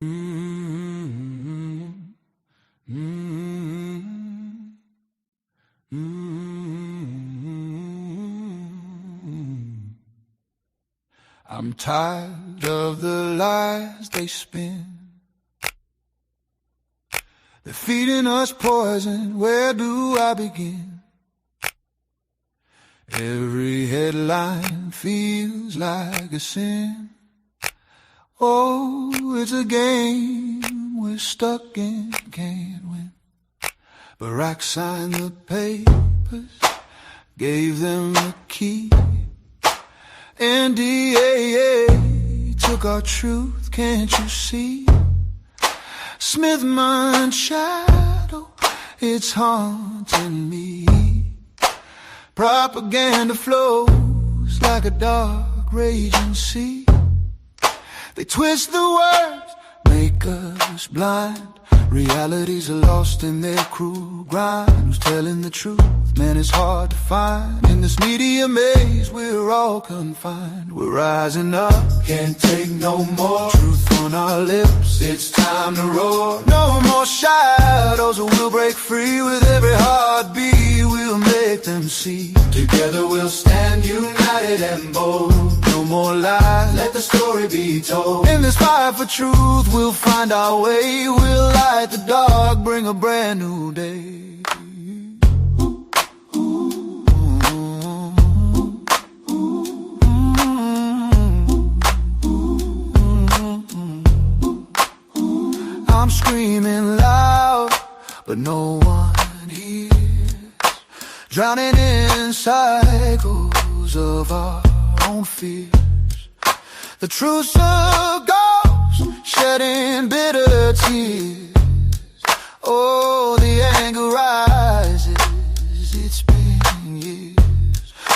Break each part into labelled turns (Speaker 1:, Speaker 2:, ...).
Speaker 1: Mm-hmm. Mm-hmm. Mm-hmm. I'm tired of the lies they spin. They're feeding us poison, where do I begin? Every headline feels like a sin. Oh, it's a game we're stuck in, can't win. Barack signed the papers, gave them the key. NDAA took our truth, can't you see? Smithman's shadow, it's haunting me. Propaganda flows like a dark raging sea. They twist the words, make us blind. Realities are lost in their cruel grind. Who's telling the truth? Man, it's hard to find. In this media maze, we're all confined. We're rising up, can't take no more. Truth on our lips, it's time to roar. No more shadows, we'll break free. With every heartbeat, we'll make them see. Together we'll stand united and bold. No more lies, let the story be told. In this fight for truth, we'll find our way. We'll light the dark, bring a brand new day. I'm screaming loud, but no one hears. Drowning in cycles of our own fears. The truth goes, shedding bitter tears. Oh, the anger rises, it's been years.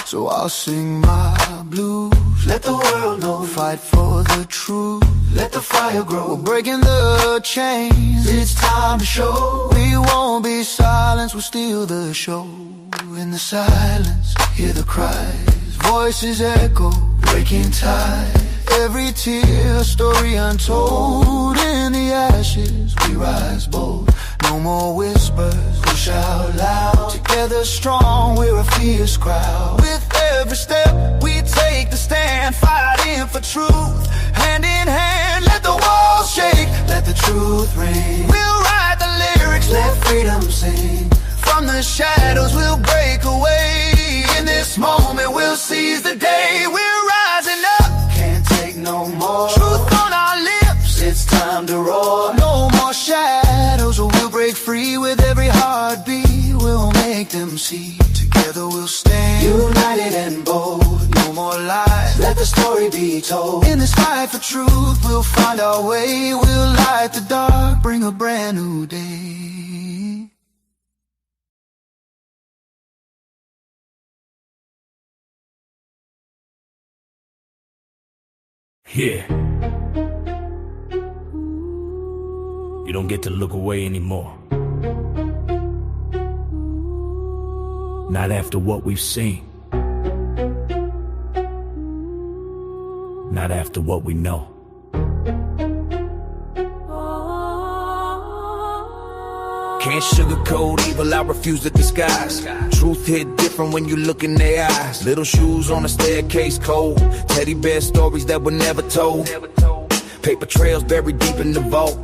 Speaker 1: So I'll sing my blues, let the world know. Fight for the truth, let the fire grow. We're breaking the chains, it's time to show. We won't be silenced, we'll steal the show. In the silence, hear the cries, voices echo, breaking tide. Every tear, a story untold. In the ashes, we rise bold. No more whispers, we'll shout loud. Together strong, we're a fierce crowd. With every step, we take the stand, fighting for truth. Hand in hand, let the walls shake, let the truth ring. We'll write the lyrics, let freedom sing. From the shadows, we'll break away. In this moment, we'll seize the day. We're rising up, can't take no more. Truth on our lips, it's time to roar. No more shadows, we'll break free. With every heartbeat, we'll make them see. Together we'll stand united and bold. No more lies, let the story be told. In this fight for truth, we'll find our way. We'll light the dark, bring a brand new day.
Speaker 2: Yeah. You don't get to look away anymore. Not after what we've seen. Not after what we know. Can't sugarcoat evil, I refuse to disguise. Truth hit different when you look in their eyes. Little shoes on the staircase cold. Teddy bear stories that were never told. Paper trails buried deep in the vault.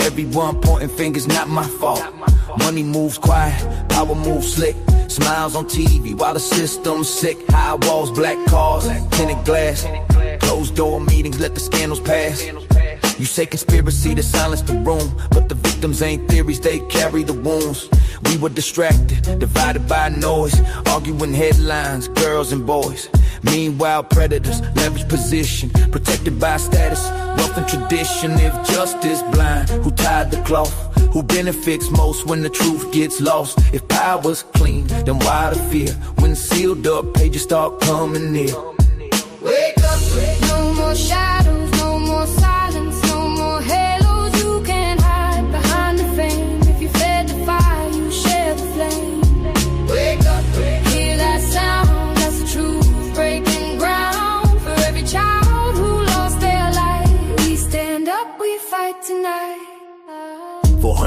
Speaker 2: Everyone pointing fingers, not my fault. Money moves quiet, power moves slick. Smiles on TV while the system's sick. High walls, black cars, tinted glass. Closed door meetings, let the scandals pass. You say conspiracy to silence the room, but the victims ain't theories, they carry the wounds. We were distracted, divided by noise, arguing headlines, girls and boys. Meanwhile predators leverage position, protected by status, wealth and tradition. If justice blind, who tied the cloth? Who benefits most when the truth gets lost? If power's clean, then why the fear? When sealed up, pages start coming near.
Speaker 3: Wake up, no more shadows, no more silence, no more halos. You can't hide behind the fame. If you fed the fire, you share the flame. Wake up, hear that sound, that's the truth. Breaking ground for every child who lost their life. We stand up, we fight tonight.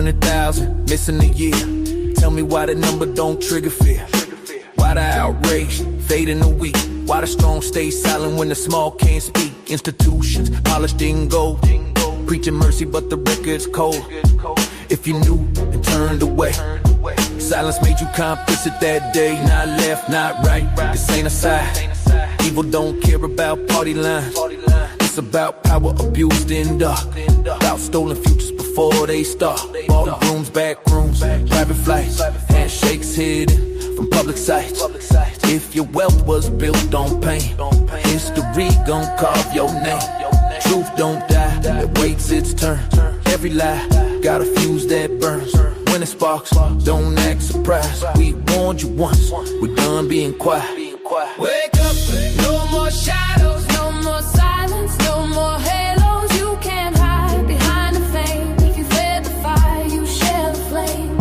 Speaker 2: 100,000, missing a year. Tell me why the number don't trigger fear. Why the outrage fade in a week? Why the strong stay silent when the small can't speak? Institutions polished in gold, preaching mercy but the record's cold. If you knew and turned away, silence made you complicit that day. Not left, not right, this ain't a side. Evil don't care about party lines. It's about power abused in dark, about stolen futures before they start. Ballrooms, back rooms, private flights, handshakes hidden from public sight. If your wealth was built on pain, history gon' carve your name. Truth don't die, it waits its turn. Every lie got a fuse that burns. When it sparks, don't act surprised. We warned you once, we're done being quiet.
Speaker 3: Wake up, no more shadows, no more silence, no more halos. You can't hide behind the fame. If you fed the fire, you share the flame.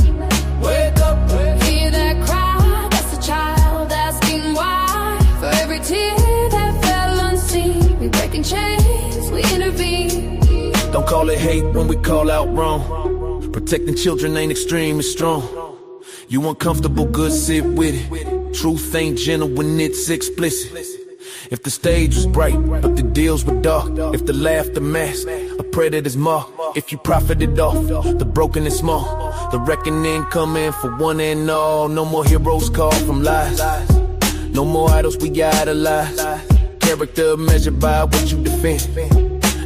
Speaker 3: Wake up, hear that cry, that's a child asking why. For every tear that fell unseen, we breaking chains, we intervene.
Speaker 2: Don't call it hate when we call out wrong. Protecting children ain't extreme, it's strong. You uncomfortable, good, sit with it. Truth ain't gentle when it's explicit. If the stage was bright, but the deals were dark. If the laughter masked a predator's mark. If you profited off the broken and small, the reckoning coming for one and all. No more heroes called from lies. No more idols we idolize. Character measured by what you defend,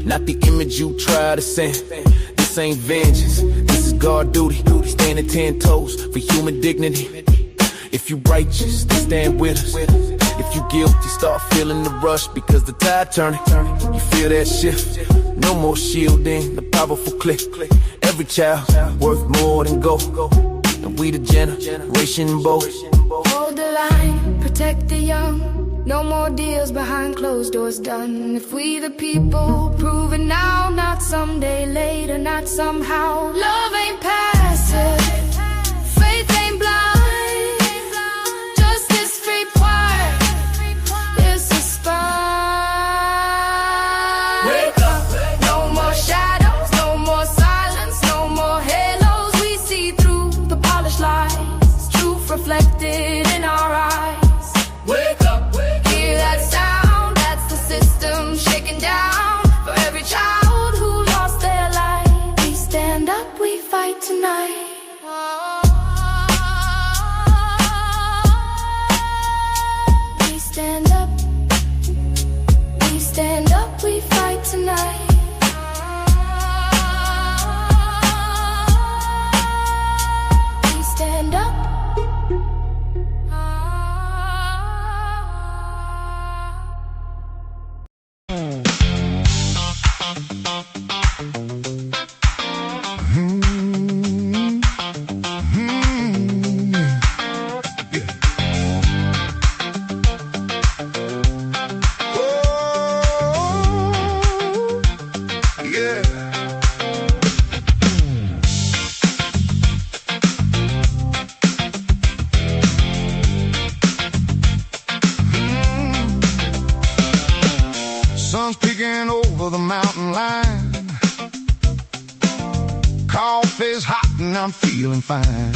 Speaker 2: not the image you try to send. This ain't vengeance, this is guard duty. Standing 10 toes for human dignity. If you righteous, then stand with us. If you guilty, start feeling the rush because the tide turning. You feel that shift. No more shielding, the powerful click. Every child worth more than gold. And we the generation bold.
Speaker 3: Hold the line, protect the young. No more deals behind closed doors done. If we the people, prove it now. Not someday later, not somehow. Love ain't passive, faith ain't blind. Reflected in our eyes. Wake up, hear that sound. That's the system shaking down. For every child who lost their life, we stand up, we fight tonight. We stand up, we fight tonight. We stand up.
Speaker 1: Sun's peeking over the mountain line. Coffee's hot and I'm feeling fine.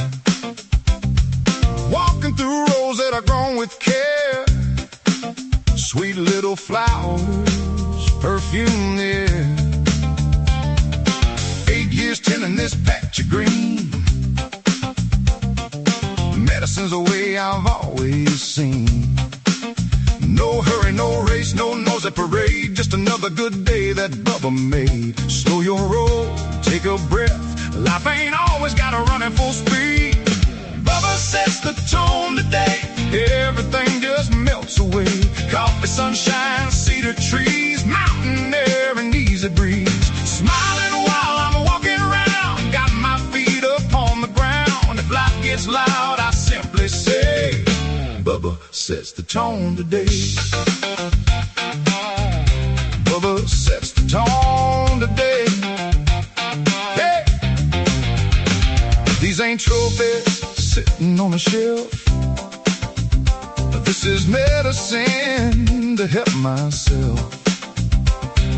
Speaker 1: Walking through rows that are grown with care. Sweet little flowers, perfume there. 8 years tending this patch of green. Medicine's the way I've always seen. No hurry, no race, no nose at parade. Just another good day that Bubba made. Slow your roll, take a breath. Life ain't always gotta run at full speed. Bubba sets the tone today. Everything just melts away. Coffee, sunshine, cedar trees, mountain air and easy breeze. Smiling while I'm walking around. Got my feet up on the ground. If life gets loud, I simply say, Bubba sets the tone today. Bubba sets the tone today. Hey! These ain't trophies sitting on a shelf, but this is medicine to help myself.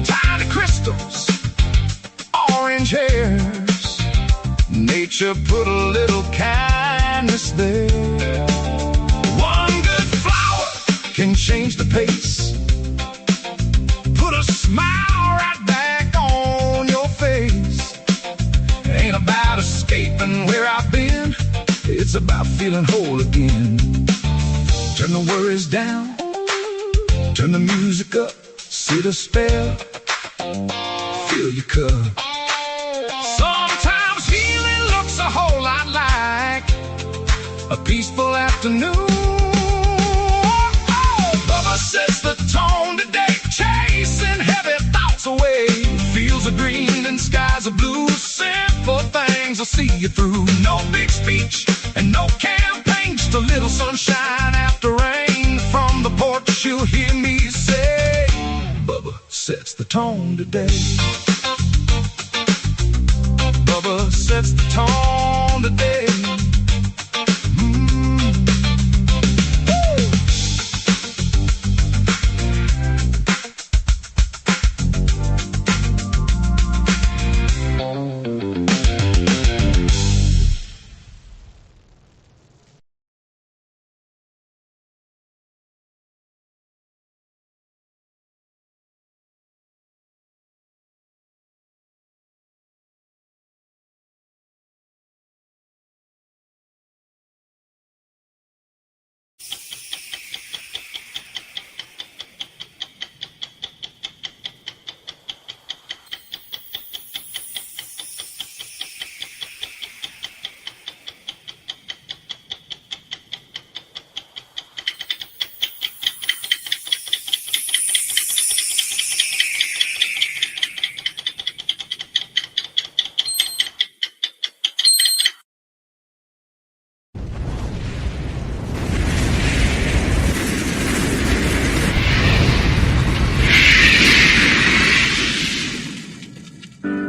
Speaker 1: Tiny crystals, orange hairs, Nature put a little kindness there. One good flower can change the pace, put a smile right back on your face. Ain't about escaping where I've been, it's about feeling whole again. Turn the worries down, turn the music up, see the spell, fill your cup. Sometimes healing looks a whole lot like a peaceful afternoon. Bubba sets the tone today, chasing heavy thoughts away. Fields are green and skies are blue, simple things will see you through. No big speech and no campaign, just a little sunshine after rain. From the porch you'll hear me say, Bubba sets the tone today. Bubba sets the tone today.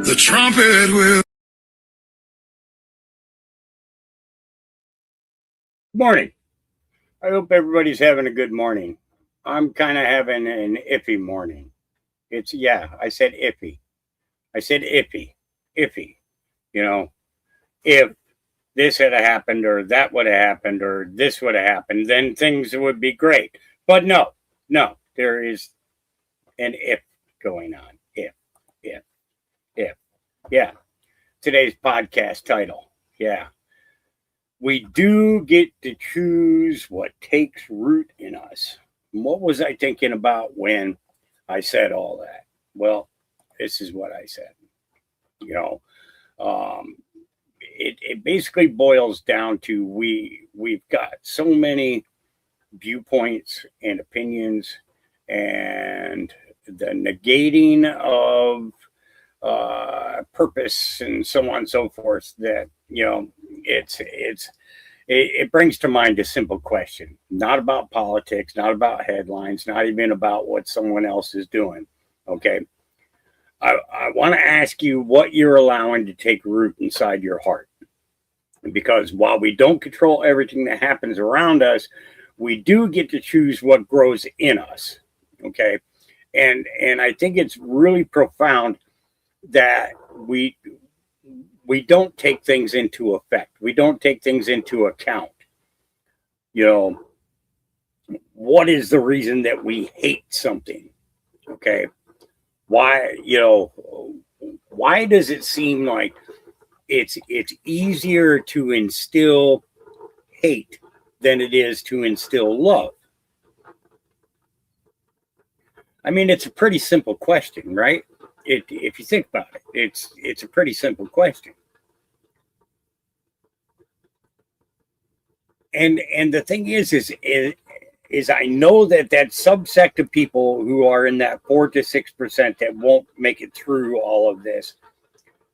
Speaker 1: The trumpet will.
Speaker 4: Good morning. I hope everybody's having a good morning. I'm kind of having an iffy morning. I said iffy. I said iffy. Iffy. You know, if this had happened or that would have happened or this would have happened, then things would be great. But no, there is an if going on. If. Yeah. Today's podcast title. Yeah. We do get to choose what takes root in us. What was I thinking about when I said all that? Well, this is what I said. It basically boils down to we've got so many viewpoints and opinions, and the negating of purpose and so on and so forth, that it brings to mind a simple question, not about politics, not about headlines, not even about what someone else is doing. Okay, I want to ask you what you're allowing to take root inside your heart, because while we don't control everything that happens around us, we do get to choose what grows in us. Okay, and I think it's really profound that we don't take things into effect. We don't take things into account. What is the reason that we hate something? Okay. Why does it seem like it's easier to instill hate than it is to instill love? I mean, it's a pretty simple question, right? If you think about it, it's a pretty simple question. And the thing is I know that subsect of people who are in that 4 to 6% that won't make it through all of this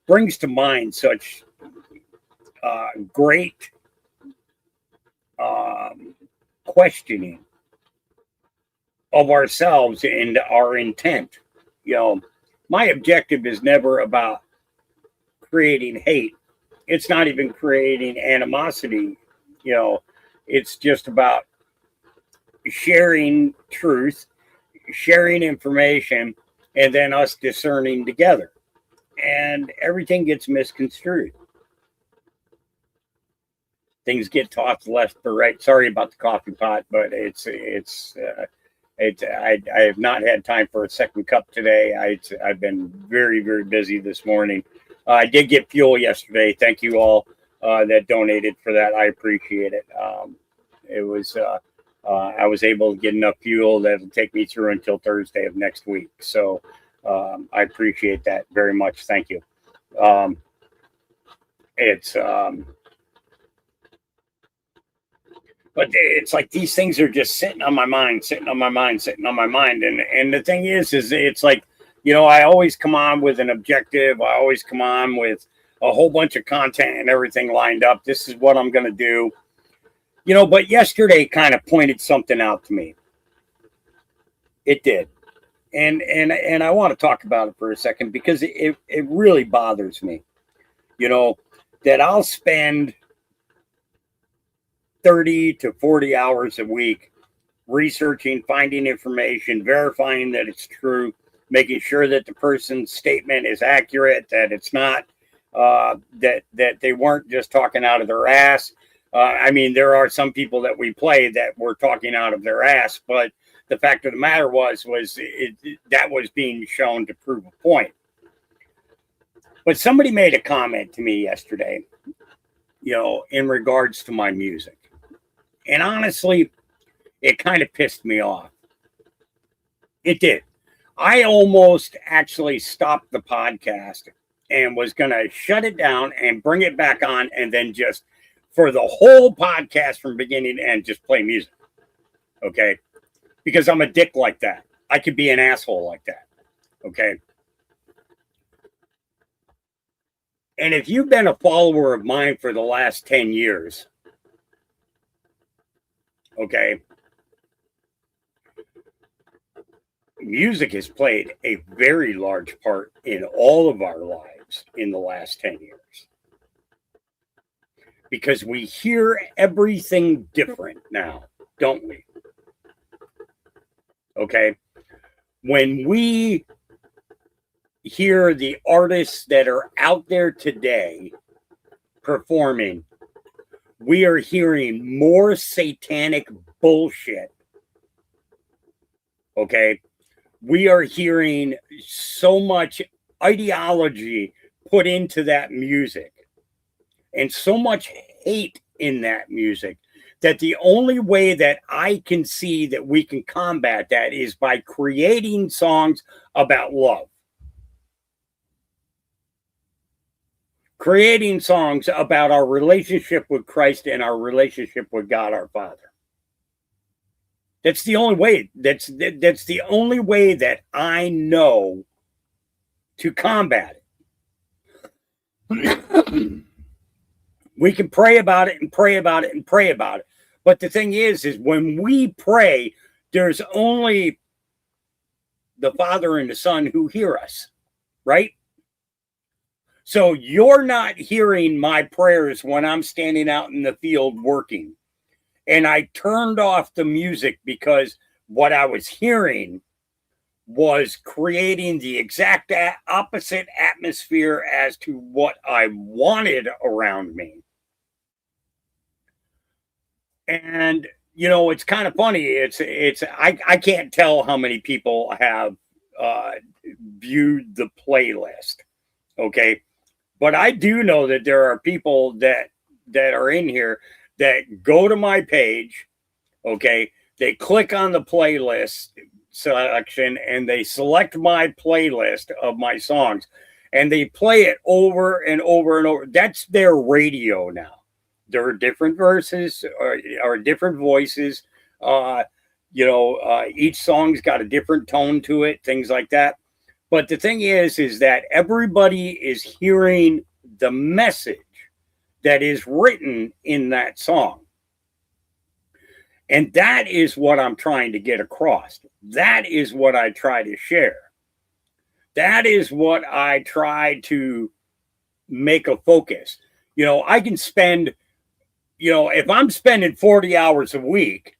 Speaker 4: brings to mind such great questioning of ourselves and our intent. My objective is never about creating hate. It's not even creating animosity. It's just about sharing truth, sharing information, and then us discerning together. And everything gets misconstrued. things get tossed left or right. Sorry about the coffee pot, but I have not had time for a second cup today. I've been very, very busy this morning. I did get fuel yesterday. Thank you all that donated for that. I appreciate it. It was I was able to get enough fuel that'll take me through until Thursday of next week. So I appreciate that very much. Thank you. But it's like these things are just sitting on my mind. And the thing is it's like, I always come on with an objective. I always come on with a whole bunch of content and everything lined up. This is what I'm going to do. But yesterday kind of pointed something out to me. It did. And I want to talk about it for a second because it really bothers me, that I'll spend 30 to 40 hours a week researching, finding information, verifying that it's true, making sure that the person's statement is accurate, that it's not, that they weren't just talking out of their ass. I mean, there are some people that we play that were talking out of their ass, but the fact of the matter was that was being shown to prove a point. But somebody made a comment to me yesterday, in regards to my music. And honestly, it kind of pissed me off. It did. I almost actually stopped the podcast and was going to shut it down and bring it back on and then just for the whole podcast from beginning to end, just play music. Okay? Because I'm a dick like that. I could be an asshole like that. Okay? And if you've been a follower of mine for the last 10 years, okay, music has played a very large part in all of our lives in the last 10 years. Because we hear everything different now, don't we? Okay? When we hear the artists that are out there today performing, we are hearing more satanic bullshit. Okay? We are hearing so much ideology put into that music and so much hate in that music that the only way that I can see that we can combat that is by creating songs about love. Creating songs about our relationship with Christ and our relationship with God our Father. That's the only way. That's the only way that I know to combat it. We can pray about it and pray about it and pray about it. But the thing is when we pray, there's only the Father and the Son who hear us, right? So you're not hearing my prayers when I'm standing out in the field working. And I turned off the music because what I was hearing was creating the exact opposite atmosphere as to what I wanted around me. And, it's kind of funny. I can't tell how many people have viewed the playlist. Okay. But I do know that there are people that are in here that go to my page, okay, they click on the playlist selection and they select my playlist of my songs and they play it over and over and over. That's their radio now. There are different verses or different voices. Each song's got a different tone to it, things like that. But the thing is that everybody is hearing the message that is written in that song. And that is what I'm trying to get across. That is what I try to share. That is what I try to make a focus. I can spend, if I'm spending 40 hours a week,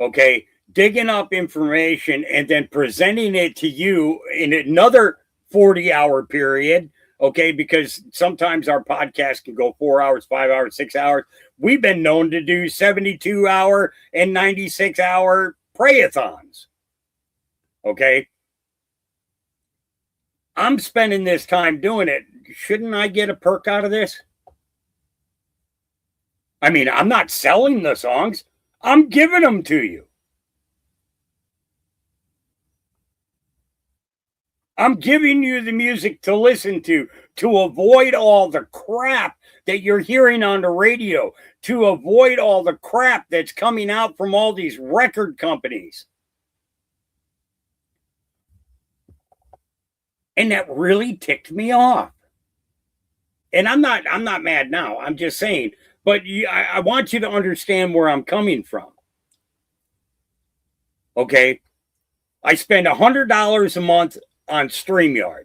Speaker 4: okay, digging up information and then presenting it to you in another 40-hour period, Okay, because sometimes our podcast can go 4 hours, 5 hours, 6 hours. We've been known to do 72-hour and 96-hour pray-a-thons. Okay. I'm spending this time doing it. Shouldn't I get a perk out of this? I mean, I'm not selling the songs. I'm giving them to you. I'm giving you the music to listen to avoid all the crap that you're hearing on the radio, to avoid all the crap that's coming out from all these record companies. And that really ticked me off. And I'm not mad now. I'm just saying, but I want you to understand where I'm coming from. Okay. I spend $100 a month on StreamYard.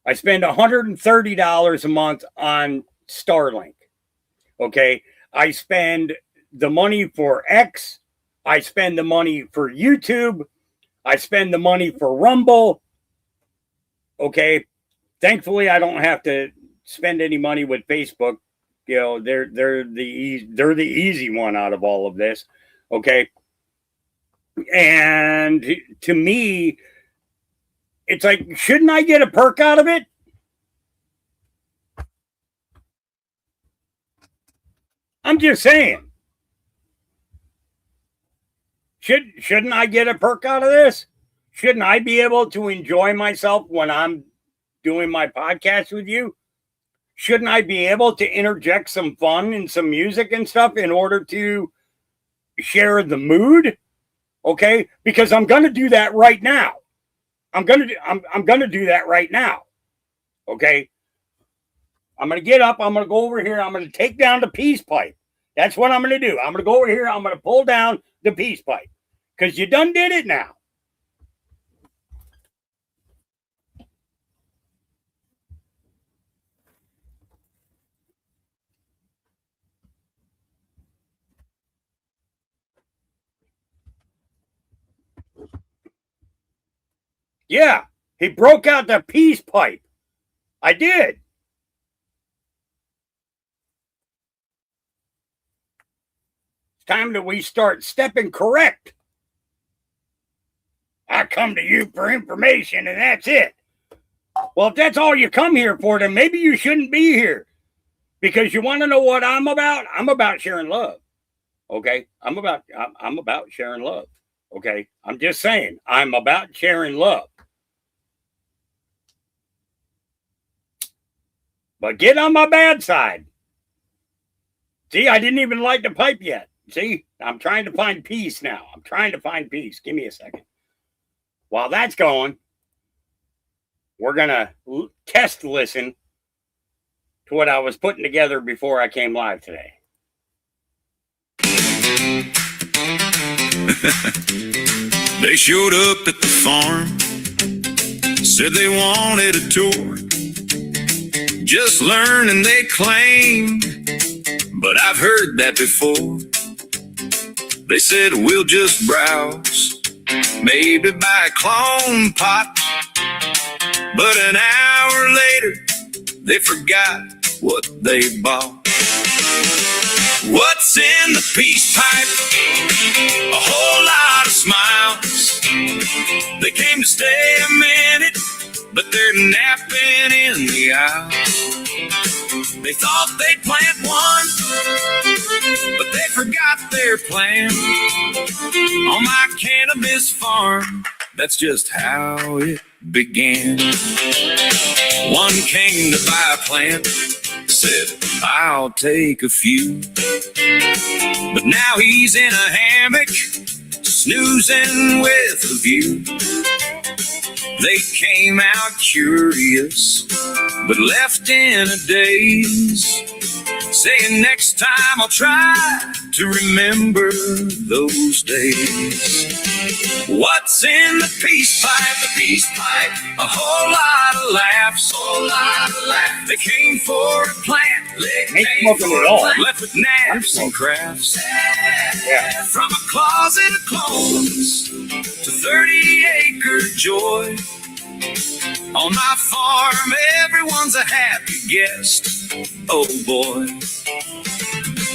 Speaker 4: I spend $130 a month on Starlink. Okay. I spend the money for X. I spend the money for YouTube. I spend the money for Rumble. Okay. Thankfully, I don't have to spend any money with Facebook. You know, they're the easy one out of all of this. Okay. And to me, it's like, shouldn't I get a perk out of it? I'm just saying. Shouldn't I get a perk out of this? Shouldn't I be able to enjoy myself when I'm doing my podcast with you? Shouldn't I be able to interject some fun and some music and stuff in order to share the mood? Okay, because I'm going to do that right now. I'm going to do that right now. Okay, I'm going to get up. I'm going to go over here. I'm going to take down the peace pipe. That's what I'm going to do. I'm going to go over here. I'm going to pull down the peace pipe because you done did it now. Yeah, he broke out the peace pipe. I did. It's time that we start stepping correct. I come to you for information and that's it. Well, if that's all you come here for, then maybe you shouldn't be here. Because you want to know what I'm about? I'm about sharing love. Okay? I'm about sharing love. Okay? I'm just saying, I'm about sharing love. But get on my bad side. See, I didn't even light the pipe yet. See, I'm trying to find peace now. I'm trying to find peace. Give me a second. While that's going, we're going to test listen to what I was putting together before I came live today.
Speaker 5: They showed up at the farm, said they wanted a tour. Just learning, they claimed, but I've heard that before. They said we'll just browse, maybe buy a clone pot. But an hour later, they forgot what they bought. What's in the peace pipe? A whole lot of smiles. They came to stay a minute, but they're napping in the aisle. They thought they'd plant one, but they forgot their plan. On my cannabis farm, that's just how it began. One came to buy a plant, said, I'll take a few. But now he's in a hammock, snoozing with a view. They came out curious, but left in a daze, saying next time I'll try to remember those days. What's in the peace pipe? The peace pipe. A whole lot of laughs. Whole lot of laughs. They came for a plant. They came for a plant. Left with naps and crafts. Yeah. From a closet of clones to 30-acre joy. On my farm, everyone's a happy guest. Oh boy.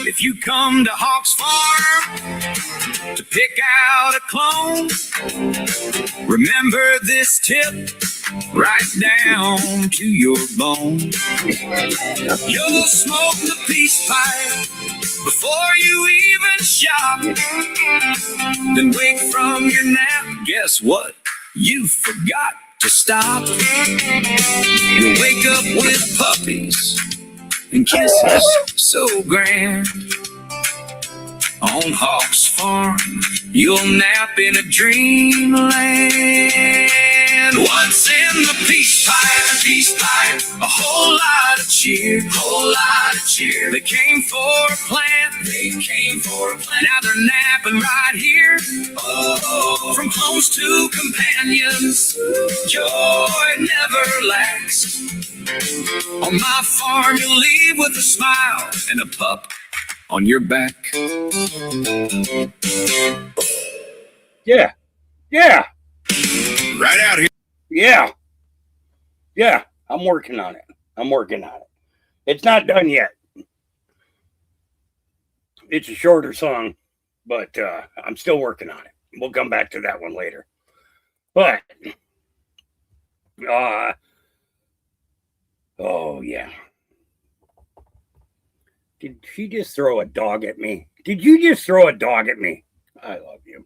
Speaker 5: If you come to Hawk's Farm to pick out a clone, remember this tip right down to your bone. You'll smoke the peace pipe before you even shop. Then wake from your nap, guess what? You forgot to stop. You'll wake up with puppies and kisses so grand. On Hawk's Farm, you'll nap in a dreamland. What's in the peace pipe? Peace pipe. A whole lot of cheer. Whole lot of cheer. They came for a plant. They came for a plant. Now they're napping right here. Oh, from clones to companions, joy never lacks. On my farm, you'll leave with a smile and a pup on your back.
Speaker 4: Yeah. Yeah.
Speaker 5: Right out here.
Speaker 4: Yeah. Yeah. I'm working on it. It's not done yet. It's a shorter song, but I'm still working on it. We'll come back to that one later. But, oh, yeah. Did she just throw a dog at me? Did you just throw a dog at me? I love you.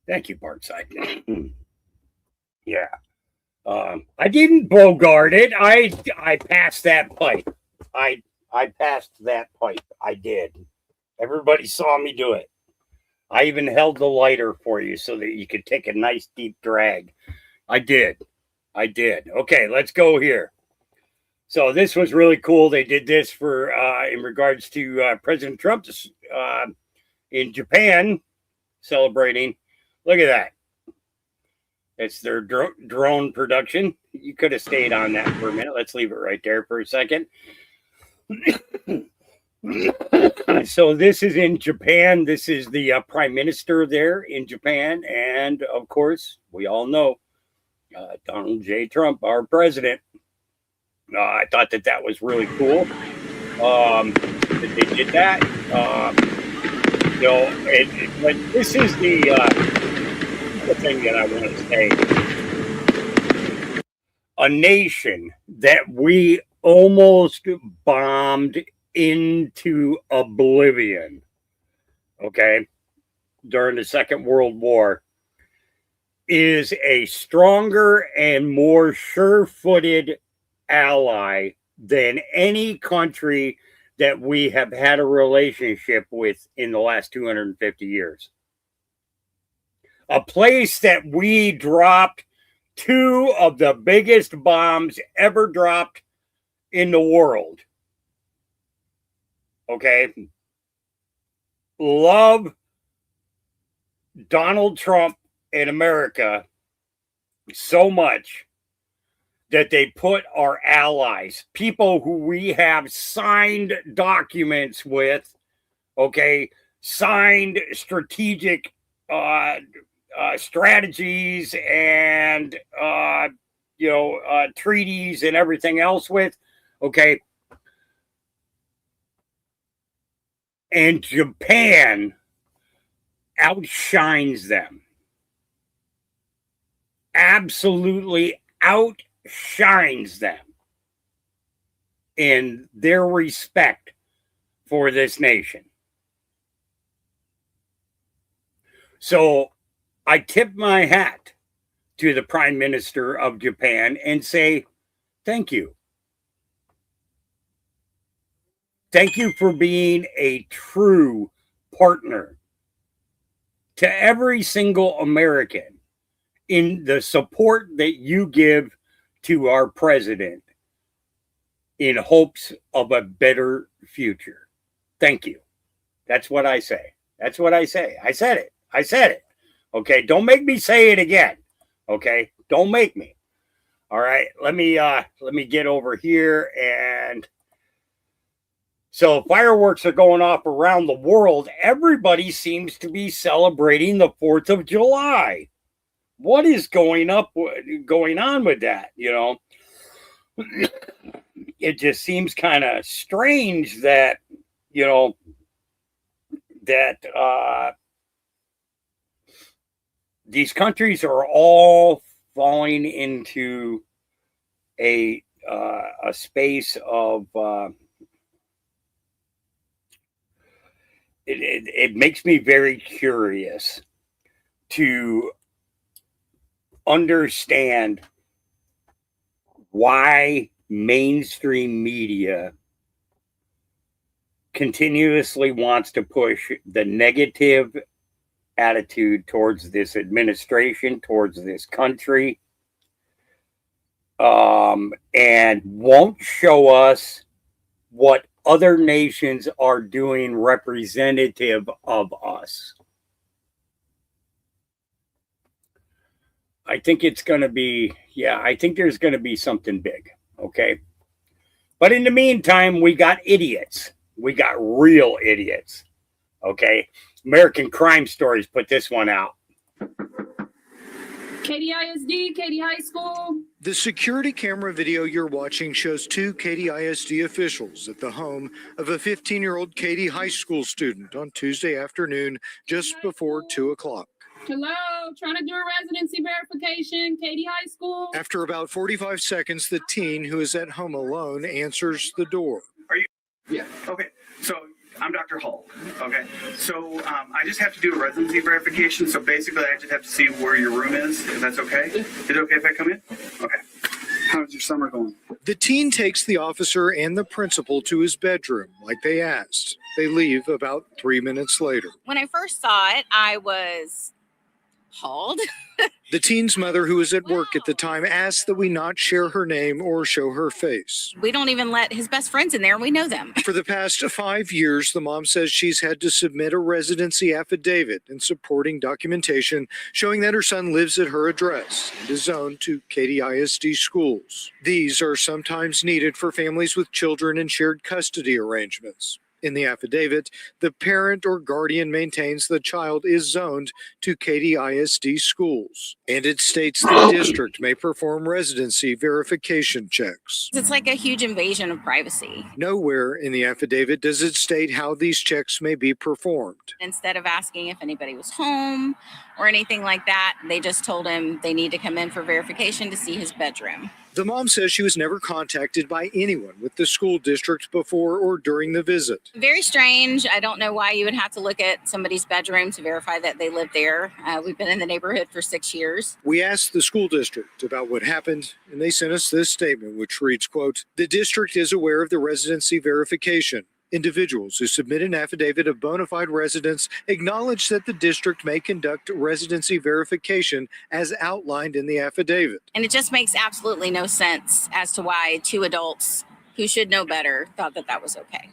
Speaker 4: Thank you, Parkside. Yeah. I didn't bogart it. I passed that pipe. I passed that pipe. I did. Everybody saw me do it. I even held the lighter for you so that you could take a nice deep drag. I did. Okay, let's go here. So this was really cool. They did this for in regards to President Trump in Japan celebrating. Look at that. It's their drone production. You could have stayed on that for a minute. Let's leave it right there for a second. So this is in Japan. This is the prime minister there in Japan. And of course, we all know Donald J. Trump, our president. I thought that was really cool that they did that. But this is the thing that I want to say. A nation that we almost bombed into oblivion, okay, during the Second World War, is a stronger and more sure-footed ally than any country that we have had a relationship with in the last 250 years. A place that we dropped two of the biggest bombs ever dropped in the world. Okay? Love Donald Trump in America so much that they put our allies, people who we have signed documents with, okay, signed strategic strategies and treaties and everything else with, okay. And Japan outshines them. Absolutely outshines them in their respect for this nation. So I tip my hat to the Prime Minister of Japan and say, thank you. Thank you for being a true partner to every single American in the support that you give to our president in hopes of a better future. Thank you. That's what I say. That's what I say. I said it. I said it. Okay. Don't make me say it again. Okay. Don't make me. All right. Let me get over here. And so fireworks are going off around the world. Everybody seems to be celebrating the 4th of July. what is going on with that? It just seems kind of strange that you know that these countries are all falling into a space of it makes me very curious to understand why mainstream media continuously wants to push the negative attitude towards this administration, towards this country, and won't show us what other nations are doing representative of us. I think it's going to be, I think there's going to be something big. Okay. But in the meantime, we got idiots. We got real idiots. Okay. American Crime Stories put this one out.
Speaker 6: Katy ISD, Katy High School.
Speaker 7: The security camera video you're watching shows two Katy ISD officials at the home of a 15-year-old Katy High School student on Tuesday afternoon, just before 2 o'clock.
Speaker 6: Hello, trying to do a residency verification, Katy High School.
Speaker 7: After about 45 seconds, the teen, who is at home alone, answers the door.
Speaker 8: Are you? Yeah. Okay. So I'm Dr. Hull. Okay. So I just have to do a residency verification. So basically, I just have to see where your room is, if that's okay. Is it okay if I come in? Okay. How's your summer going?
Speaker 7: The teen takes the officer and the principal to his bedroom, like they asked. They leave about 3 minutes later.
Speaker 9: When I first saw it, I was appalled.
Speaker 7: The teen's mother, who was at work at the time, asked that we not share her name or show her face.
Speaker 9: We don't even let his best friends in there, and we know them.
Speaker 7: For the past 5 years, the mom says she's had to submit a residency affidavit and supporting documentation showing that her son lives at her address and is zoned to Katy ISD schools. These are sometimes needed for families with children in shared custody arrangements. In the affidavit, the parent or guardian maintains the child is zoned to Katy ISD schools, and it states the district may perform residency verification checks.
Speaker 9: It's like a huge invasion of privacy.
Speaker 7: Nowhere in the affidavit does it state how these checks may be performed.
Speaker 9: Instead of asking if anybody was home or anything like that, they just told him they need to come in for verification to see his bedroom.
Speaker 7: The mom says she was never contacted by anyone with the school district before or during the visit.
Speaker 9: Very strange. I don't know why you would have to look at somebody's bedroom to verify that they live there. We've been in the neighborhood for 6 years.
Speaker 7: We asked the school district about what happened, and they sent us this statement, which reads, quote, "The district is aware of the residency verification. Individuals who submit an affidavit of bona fide residence acknowledge that the district may conduct residency verification as outlined in the affidavit."
Speaker 9: And it just makes absolutely no sense as to why two adults who should know better thought that that was okay.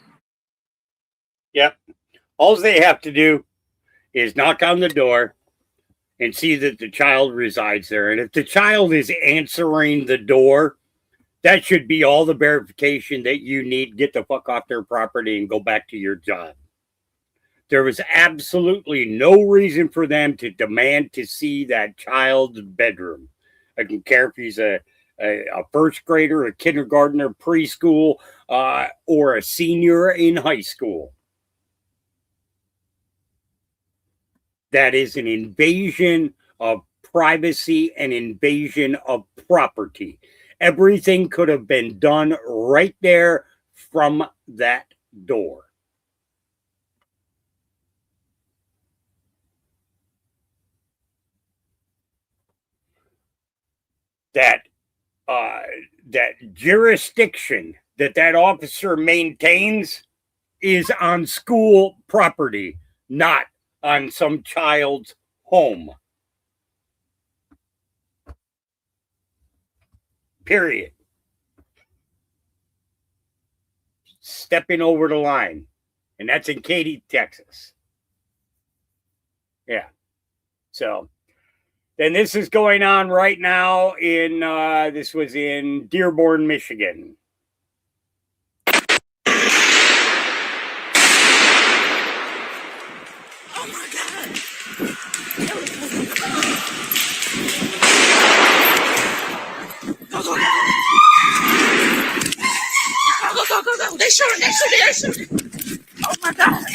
Speaker 4: Yep. All they have to do is knock on the door and see that the child resides there. And if the child is answering the door, that should be all the verification that you need. Get the fuck off their property and go back to your job. There was absolutely no reason for them to demand to see that child's bedroom. I don't care if he's a first grader, a kindergartner, preschool, or a senior in high school. That is an invasion of privacy and invasion of property. Everything could have been done right there from that door. That jurisdiction that officer maintains is on school property, not on some child's home. Period. Stepping over the line. And that's in Katy, Texas. Yeah. So then this is going on right now in, this was in Dearborn, Michigan.
Speaker 5: Oh my God.
Speaker 10: shooting. Oh my God.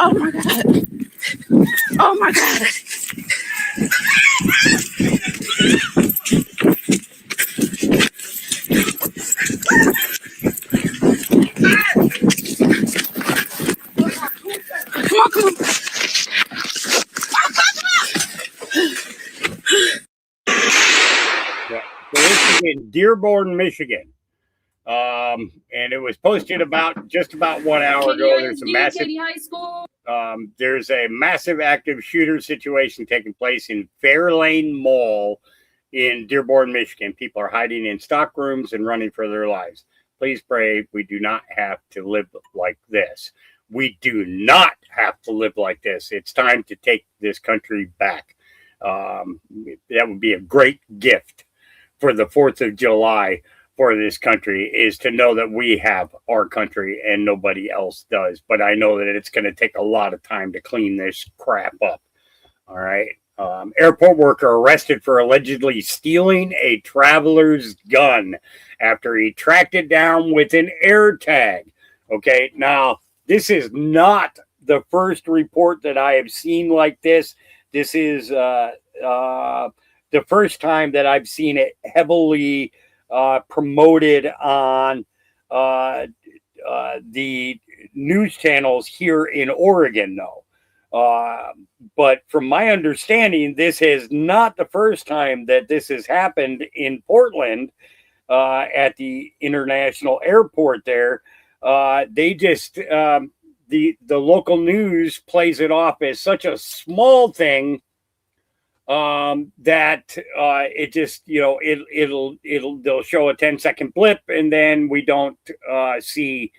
Speaker 10: Oh my God. Oh my God. Come on, come on.
Speaker 4: Yeah. So this is in Dearborn, Michigan. And it was posted about just about 1 hour ago. There's a massive
Speaker 6: Katy High School.
Speaker 4: there's a massive active shooter situation taking place in Fairlane Mall in Dearborn, Michigan. People are hiding in stock rooms and running for their lives. Please pray we do not have to live like this. We do not have to live like this. It's time to take this country back. That would be a great gift for the 4th of July for this country, is to know that we have our country and nobody else does. But I know that it's going to take a lot of time to clean this crap up. All right. Airport worker arrested for allegedly stealing a traveler's gun after he tracked it down with an air tag. Okay. Now, this is not the first report that I have seen like this. This is the first time that I've seen it heavily promoted on the news channels here in Oregon, though. But from my understanding, this is not the first time that this has happened in Portland at the international airport there. They just, the local news plays it off as such a small thing that it just, they'll show a 10-second blip and then we don't see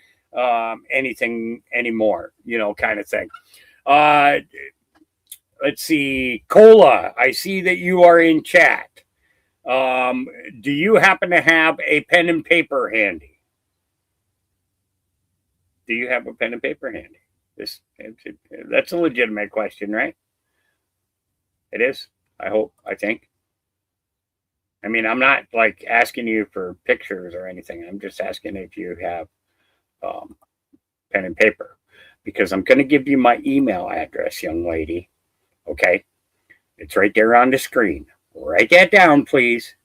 Speaker 4: anything anymore, kind of thing. Let's see, Cola, I see that you are in chat. Do you happen to have a pen and paper handy? Do you have a pen and paper handy? That's a legitimate question, right? It is. I think. I mean, I'm not like asking you for pictures or anything. I'm just asking if you have pen and paper, because I'm going to give you my email address, young lady. Okay. It's right there on the screen. Write that down, please.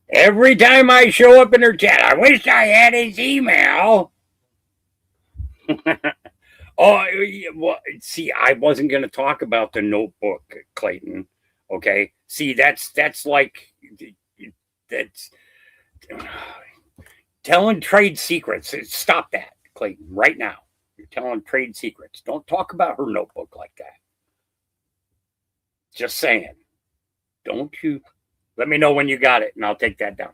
Speaker 4: Every time I show up in her chat, I wish I had his email. Oh, well, see, I wasn't going to talk about the notebook, Clayton. Okay. See, that's telling trade secrets. Stop that, Clayton, right now. You're telling trade secrets. Don't talk about her notebook like that. Just saying. Don't you? Let me know when you got it, and I'll take that down.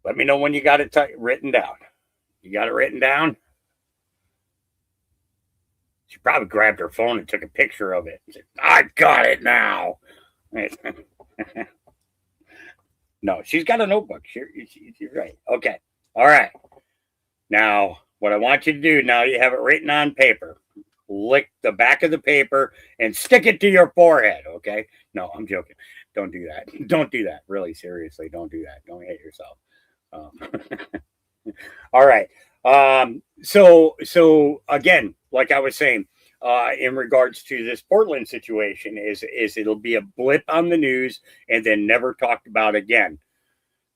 Speaker 4: Let me know when you got it written down. You got it written down? She probably grabbed her phone and took a picture of it. Said, I got it now. No, she's got a notebook. She's right. Okay. All right. Now, what I want you to do, now you have it written on paper. Lick the back of the paper and stick it to your forehead, okay? No, I'm joking. Don't do that. Don't do that. Really, seriously, don't do that. Don't hate yourself. All right. So again, like I was saying, in regards to this Portland situation, is it'll be a blip on the news and then never talked about again.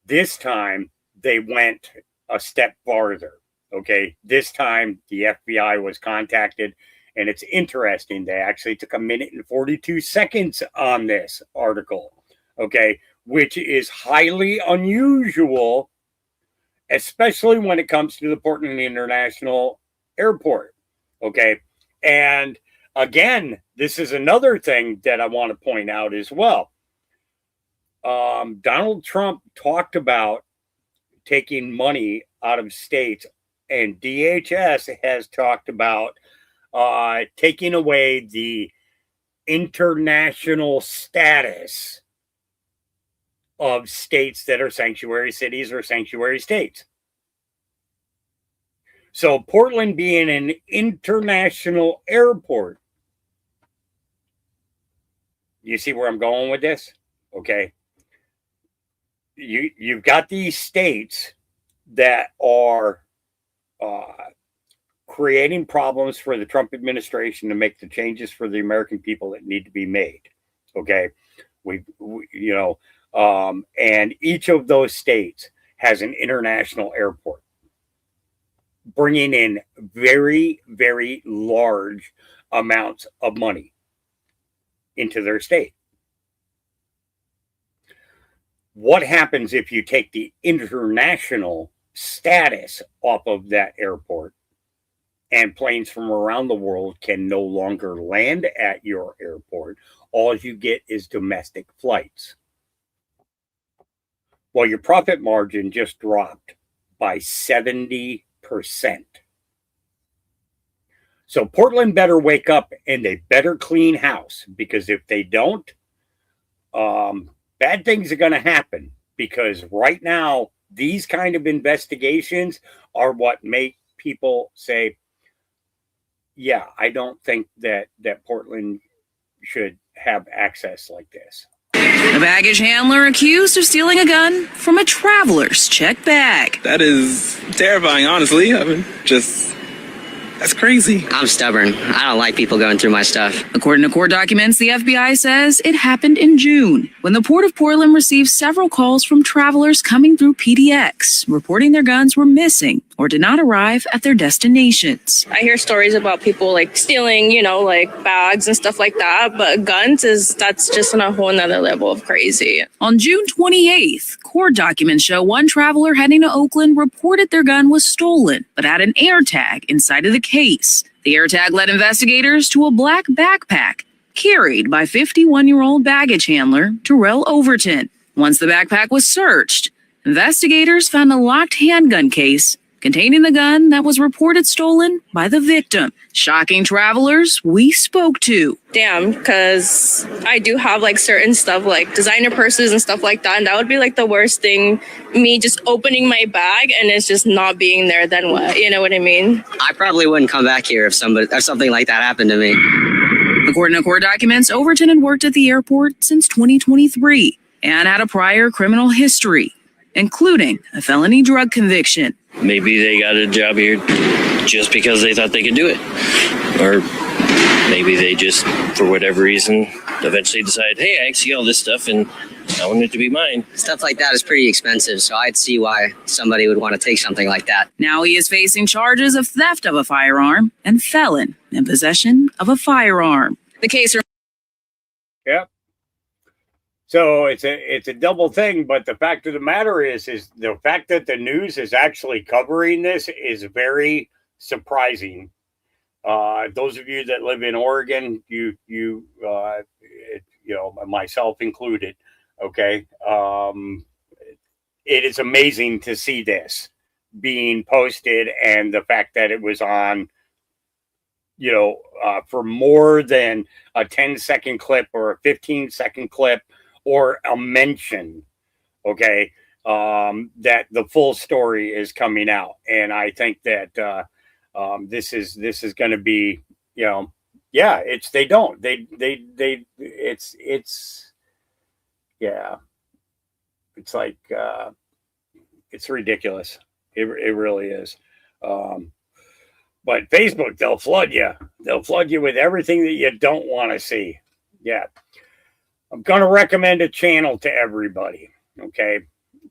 Speaker 4: This time they went a step farther. Okay. This time the FBI was contacted, and it's interesting. They actually took 1 minute and 42 seconds on this article. Okay. Which is highly unusual, especially when it comes to the Portland International Airport. Okay. And again, this is another thing that I want to point out as well. Donald Trump talked about taking money out of states, and DHS has talked about taking away the international status of states that are sanctuary cities or sanctuary states. So Portland being an international airport, you see where I'm going with this? Okay. You've got these states that are creating problems for the Trump administration to make the changes for the American people that need to be made. Okay. And each of those states has an international airport, bringing in very, very large amounts of money into their state. What happens if you take the international status off of that airport and planes from around the world can no longer land at your airport? All you get is domestic flights. Well, your profit margin just dropped by 70%. So Portland better wake up and they better clean house, because if they don't, bad things are going to happen, because right now these kind of investigations are what make people say, yeah, I don't think that Portland should have access like this.
Speaker 11: A baggage handler accused of stealing a gun from a traveler's checked bag.
Speaker 12: That is terrifying, honestly. I mean, that's crazy.
Speaker 13: I'm stubborn. I don't like people going through my stuff.
Speaker 11: According to court documents, the FBI says it happened in June when the Port of Portland received several calls from travelers coming through PDX, reporting their guns were missing or did not arrive at their destinations.
Speaker 10: I hear stories about people like stealing, like bags and stuff like that. But guns that's just on a whole nother level of crazy.
Speaker 11: On June 28th, court documents show one traveler heading to Oakland reported their gun was stolen, but had an air tag inside of the case. The air tag led investigators to a black backpack carried by 51-year-old baggage handler Terrell Overton. Once the backpack was searched, investigators found a locked handgun case containing the gun that was reported stolen by the victim. Shocking travelers we spoke to.
Speaker 10: Damn, because I do have like certain stuff like designer purses and stuff like that. And that would be like the worst thing, me just opening my bag and it's just not being there. Then what? You know what I mean?
Speaker 13: I probably wouldn't come back here if something like that happened to me.
Speaker 11: According to court documents, Overton had worked at the airport since 2023 and had a prior criminal history, including a felony drug conviction.
Speaker 14: Maybe they got a job here just because they thought they could do it. Or maybe they just, for whatever reason, eventually decided, hey, I see all this stuff and I want it to be mine.
Speaker 13: Stuff like that is pretty expensive, so I'd see why somebody would want to take something like that.
Speaker 11: Now he is facing charges of theft of a firearm and felon in possession of a firearm. The case...
Speaker 4: Yep. So it's a double thing, but the fact of the matter is the fact that the news is actually covering this is very surprising. Those of you that live in Oregon, myself included, okay. It is amazing to see this being posted, and the fact that it was on, for more than a 10-second clip or a 15-second clip, or a mention, okay, that the full story is coming out. And I think that this is going to be, it's like, it's ridiculous. It really is. But Facebook, they'll flood you. They'll flood you with everything that you don't want to see. Yeah. I'm going to recommend a channel to everybody, okay?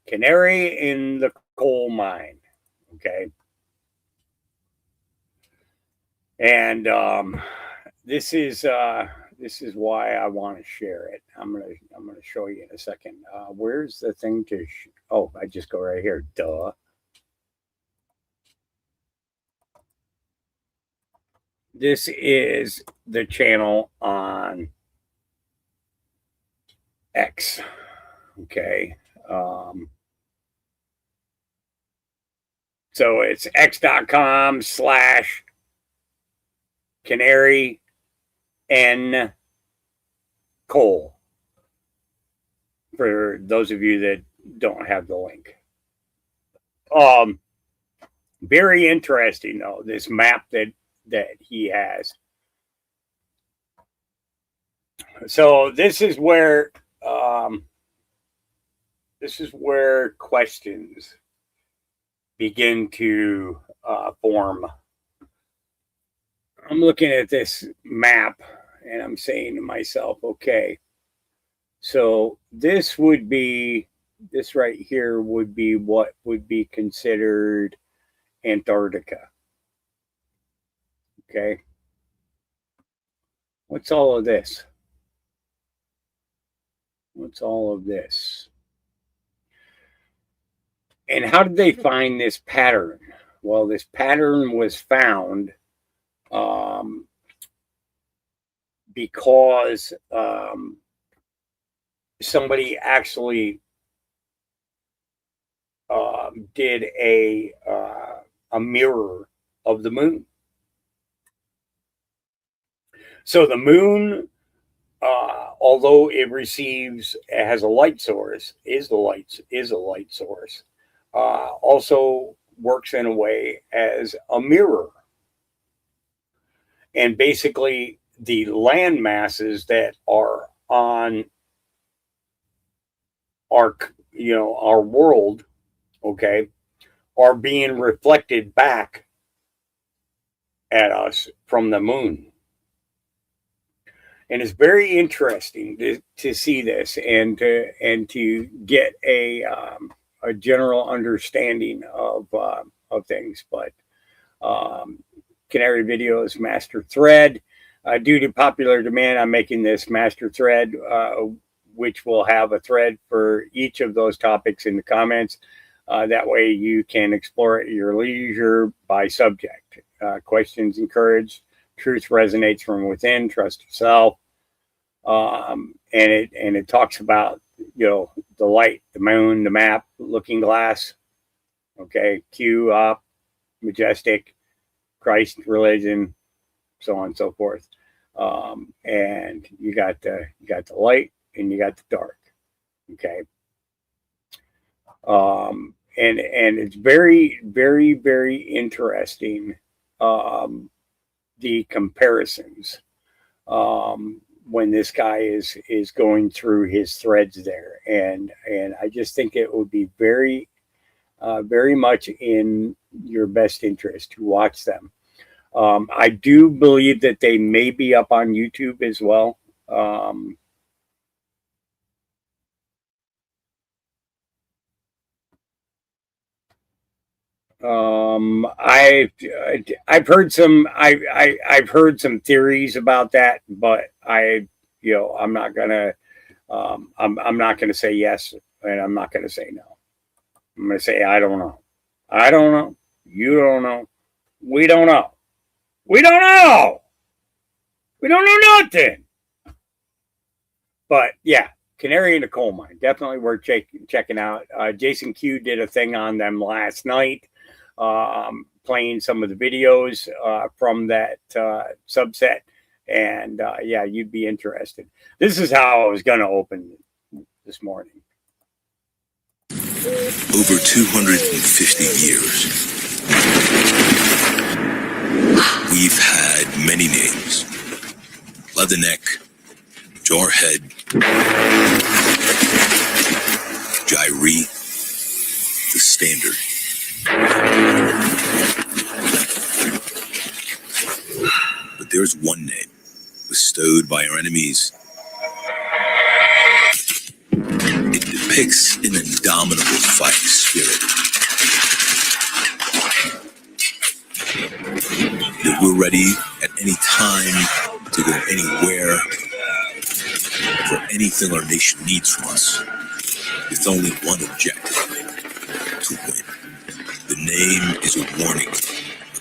Speaker 4: Canary in the Coal Mine, okay? And this is why I want to share it. I'm gonna show you in a second. Where's the thing to? I just go right here. Duh. This is the channel on X, okay. So it's x.com/Canary N Coal, for those of you that don't have the link. Very interesting, though, this map that he has. So this is where questions begin to form. I'm looking at this map and I'm saying to myself, okay, so this right here would be what would be considered Antarctica. Okay. What's all of this? What's all of this? And how did they find this pattern? Well, this pattern was found because somebody actually did a mirror of the moon. So the moon, although it has a light source, is a light source, also works in a way as a mirror. And basically, the land masses that are on our world, okay, are being reflected back at us from the moon. And it's very interesting to see this and to get a general understanding of things. But Canary Video's master thread, due to popular demand, I'm making this master thread, which will have a thread for each of those topics in the comments. That way you can explore it at your leisure by subject. Questions encouraged. Truth resonates from within. Trust yourself. And it talks about, the light, the moon, the map, looking glass. Okay. Q, up, majestic, Christ, religion, so on and so forth. And you got the light and you got the dark. Okay. And it's very, very, very interesting, the comparisons, when this guy is going through his threads there. And I just think it would be very, very much in your best interest to watch them. I do believe that they may be up on YouTube as well. I've heard some I've heard some theories about that, but I'm not gonna I'm not gonna say yes and I'm not gonna say no. I'm gonna say I don't know. I don't know. You don't know. We don't know. We don't know. We don't know nothing. But yeah, Canary in the Coal Mine, definitely worth checking out. Jason Q did a thing on them last night, playing some of the videos from that subset. And yeah, you'd be interested. This is how I was going to open this morning.
Speaker 5: Over 250 years, we've had many names. Leatherneck, Jarhead, Jyree, the Standard. But there's one name bestowed by our enemies. It depicts an indomitable fighting spirit. That we're ready at any time to go anywhere for anything our nation needs from us, with only one objective: to win. The name is a warning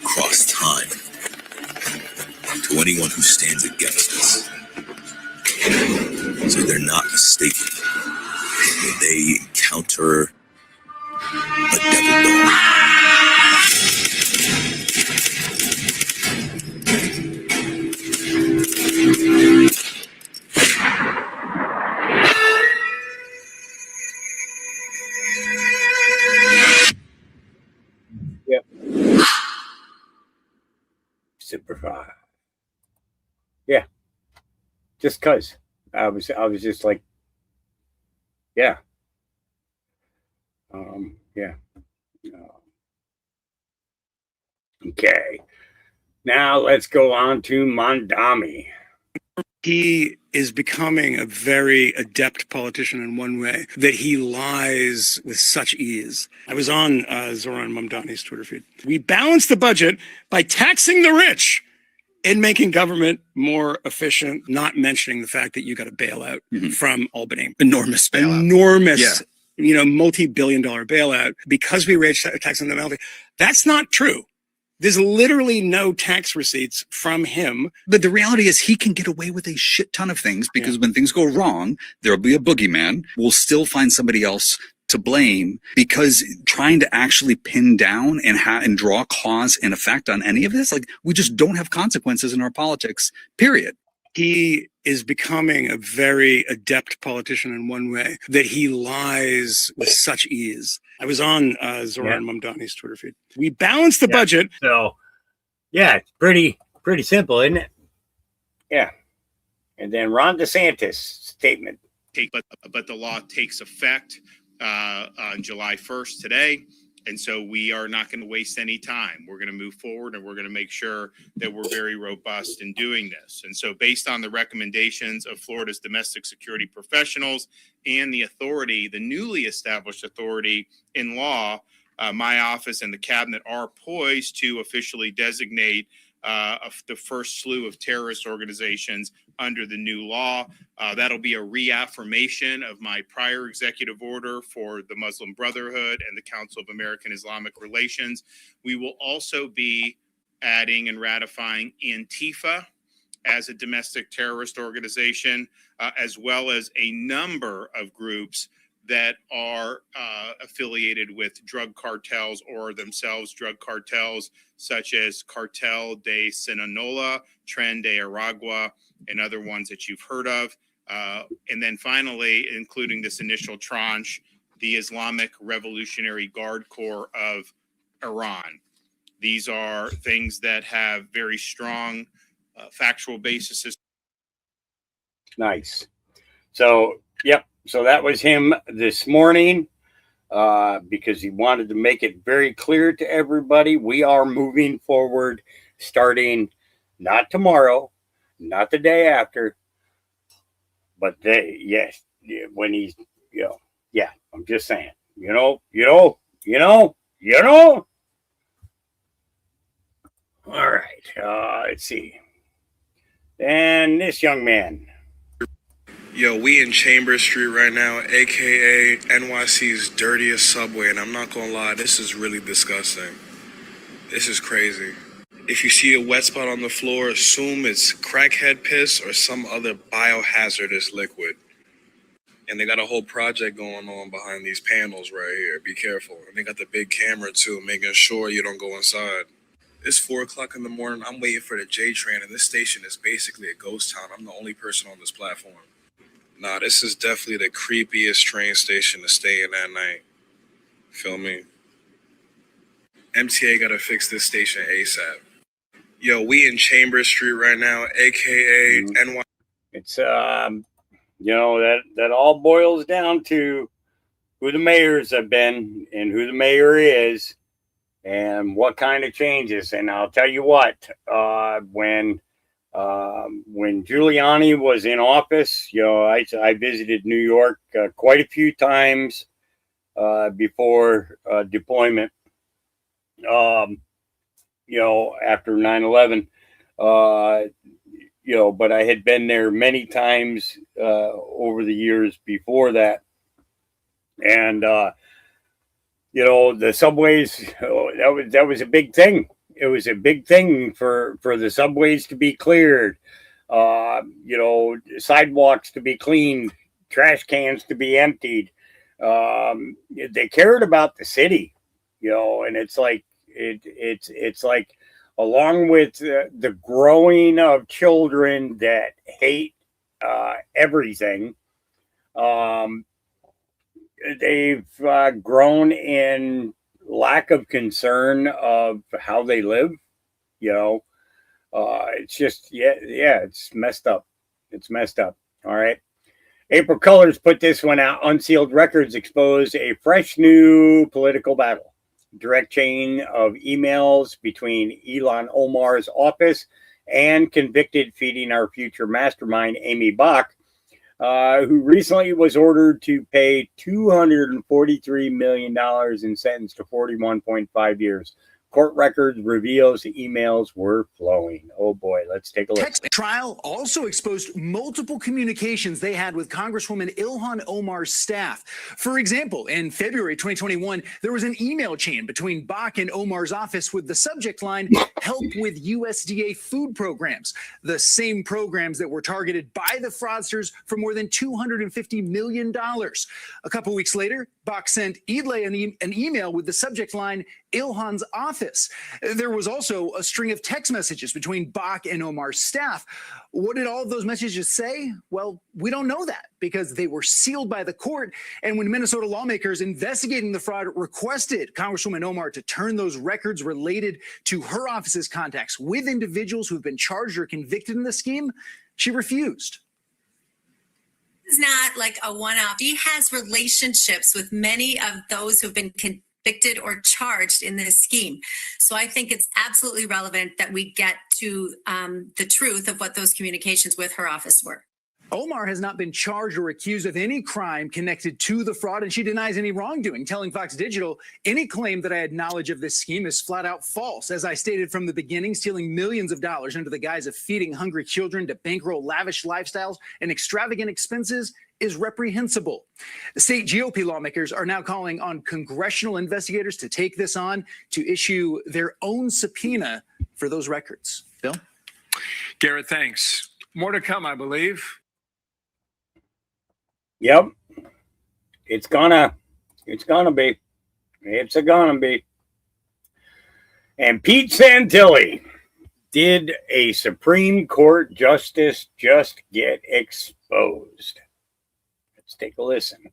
Speaker 5: across time to anyone who stands against us, so they're not mistaken when they encounter a devil dog.
Speaker 4: Yep. Superfly. Yeah. Just cause I was just like, yeah. Yeah. Okay. Now let's go on to Mondami.
Speaker 15: He is becoming a very adept politician in one way, that he lies with such ease. I was on Zoran Mamdani's Twitter feed. We balance the budget by taxing the rich and making government more efficient, not mentioning the fact that you got a bailout from Albany.
Speaker 16: Enormous bailout.
Speaker 15: Enormous, multi-billion-dollar bailout because we raised tax on the penalty. That's not true. There's literally no tax receipts from him.
Speaker 16: But the reality is he can get away with a shit ton of things because when things go wrong, there'll be a boogeyman. We'll still find somebody else to blame, because trying to actually pin down and draw cause and effect on any of this, like, we just don't have consequences in our politics, period.
Speaker 15: He is becoming a very adept politician in one way, that he lies with such ease. I was on Zoran Mamdani's Twitter feed. We balance the budget.
Speaker 4: So, yeah, it's pretty simple, isn't it? Yeah. And then Ron DeSantis' statement.
Speaker 17: But the law takes effect on July 1st today. And so we are not going to waste any time. We're going to move forward, and we're going to make sure that we're very robust in doing this. And so based on the recommendations of Florida's domestic security professionals and the authority, the newly established authority in law, my office and the cabinet are poised to officially designate the first slew of terrorist organizations under the new law. That'll be a reaffirmation of my prior executive order for the Muslim Brotherhood and the Council of American Islamic Relations. We will also be adding and ratifying Antifa as a domestic terrorist organization, as well as a number of groups that are affiliated with drug cartels or themselves drug cartels, such as Cartel de Sinaloa, Tren de Aragua, and other ones that you've heard of. And then finally, including this initial tranche, the Islamic Revolutionary Guard Corps of Iran. These are things that have very strong factual bases.
Speaker 4: Nice. So, yep. So that was him this morning, because he wanted to make it very clear to everybody. We are moving forward starting not tomorrow, not the day after, but when he's, I'm just saying, All right. Let's see. And this young man.
Speaker 18: Yo, we in Chambers Street right now, aka NYC's dirtiest subway, and I'm not gonna lie, this is really disgusting. This is crazy. If you see a wet spot on the floor, assume it's crackhead piss or some other biohazardous liquid. And they got a whole project going on behind these panels right here. Be careful. And they got the big camera too, making sure you don't go inside. It's 4 o'clock in the morning. I'm waiting for the J train, and this station is basically a ghost town. I'm the only person on this platform. Nah, this is definitely the creepiest train station to stay in that night. Feel me? MTA gotta fix this station ASAP. Yo, we in Chambers Street right now, aka NY.
Speaker 4: It's that all boils down to who the mayors have been and who the mayor is and what kind of changes. And I'll tell you what, when Giuliani was in office, I visited New York quite a few times before deployment. After 9/11, but I had been there many times over the years before that. And, the subways, that was a big thing. It was a big thing for the subways to be cleared, sidewalks to be cleaned, trash cans to be emptied. They cared about the city, and it's like, it's like, along with the growing of children that hate everything, they've grown in lack of concern of how they live. It's just, it's messed up. It's messed up. All right. April Colors put this one out. Unsealed records expose a fresh new political battle. Direct chain of emails between Ilhan Omar's office and convicted Feeding Our Future mastermind Amy Bach, who recently was ordered to pay $243 million and sentenced to 41.5 years. Court records reveals the emails were flowing. Oh boy, let's take a look.
Speaker 19: Text trial also exposed multiple communications they had with Congresswoman Ilhan Omar's staff. For example, in February 2021, there was an email chain between Bach and Omar's office with the subject line, "Help with USDA food programs," the same programs that were targeted by the fraudsters for more than $250 million. A couple weeks later, Bach sent Idle an email with the subject line, "Ilhan's office." There was also a string of text messages between Bach and Omar's staff. What did all of those messages say? Well, we don't know that because they were sealed by the court. And when Minnesota lawmakers investigating the fraud requested Congresswoman Omar to turn those records related to her office's contacts with individuals who've been charged or convicted in the scheme, she refused.
Speaker 20: Is not like a one-off. She has relationships with many of those who've been convicted or charged in this scheme. So I think it's absolutely relevant that we get to the truth of what those communications with her office were.
Speaker 19: Omar has not been charged or accused of any crime connected to the fraud, and she denies any wrongdoing, telling Fox Digital, "Any claim that I had knowledge of this scheme is flat out false. As I stated from the beginning, stealing millions of dollars under the guise of feeding hungry children to bankroll lavish lifestyles and extravagant expenses is reprehensible." The state GOP lawmakers are now calling on congressional investigators to take this on to issue their own subpoena for those records. Bill?
Speaker 21: Garrett, thanks. More to come, I believe.
Speaker 4: Yep. It's gonna be. And Pete Santilli, did a Supreme Court justice just get exposed? Let's take a listen.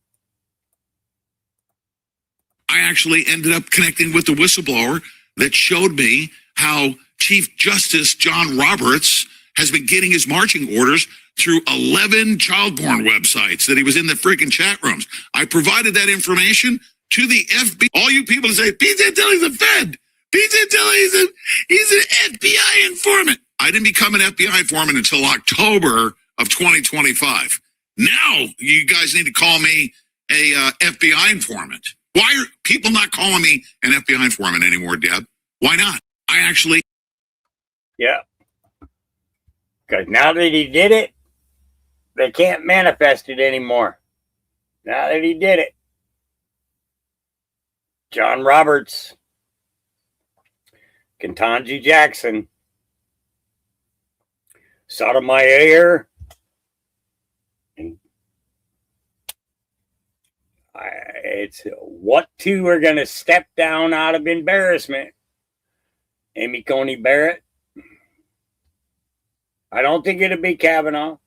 Speaker 22: I actually ended up connecting with the whistleblower that showed me how Chief Justice John Roberts has been getting his marching orders through 11 child porn websites that he was in the freaking chat rooms. I provided that information to the FBI. All you people say, Pete Santilli's a Fed. Pete Santilli, he's an FBI informant. I didn't become an FBI informant until October of 2025. Now you guys need to call me a FBI informant. Why are people not calling me an FBI informant anymore, Deb? Why not?
Speaker 4: Yeah. Because now that he did it, they can't manifest it anymore. Now that he did it. John Roberts, Ketanji Jackson, Sotomayor, and it's what two are going to step down out of embarrassment? Amy Coney Barrett. I don't think it'll be Kavanaugh.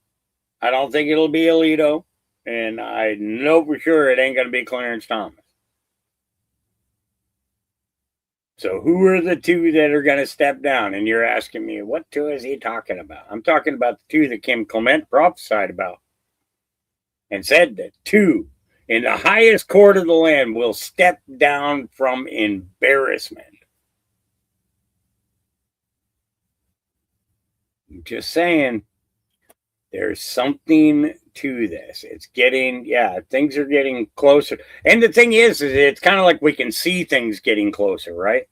Speaker 4: I don't think it'll be Alito. And I know for sure it ain't going to be Clarence Thomas. So who are the two that are going to step down? And you're asking me, what two is he talking about? I'm talking about the two that Kim Clement prophesied about and said that two in the highest court of the land will step down from embarrassment. I'm just saying, there's something to this. It's getting, things are getting closer. And the thing is it's kind of like we can see things getting closer, right?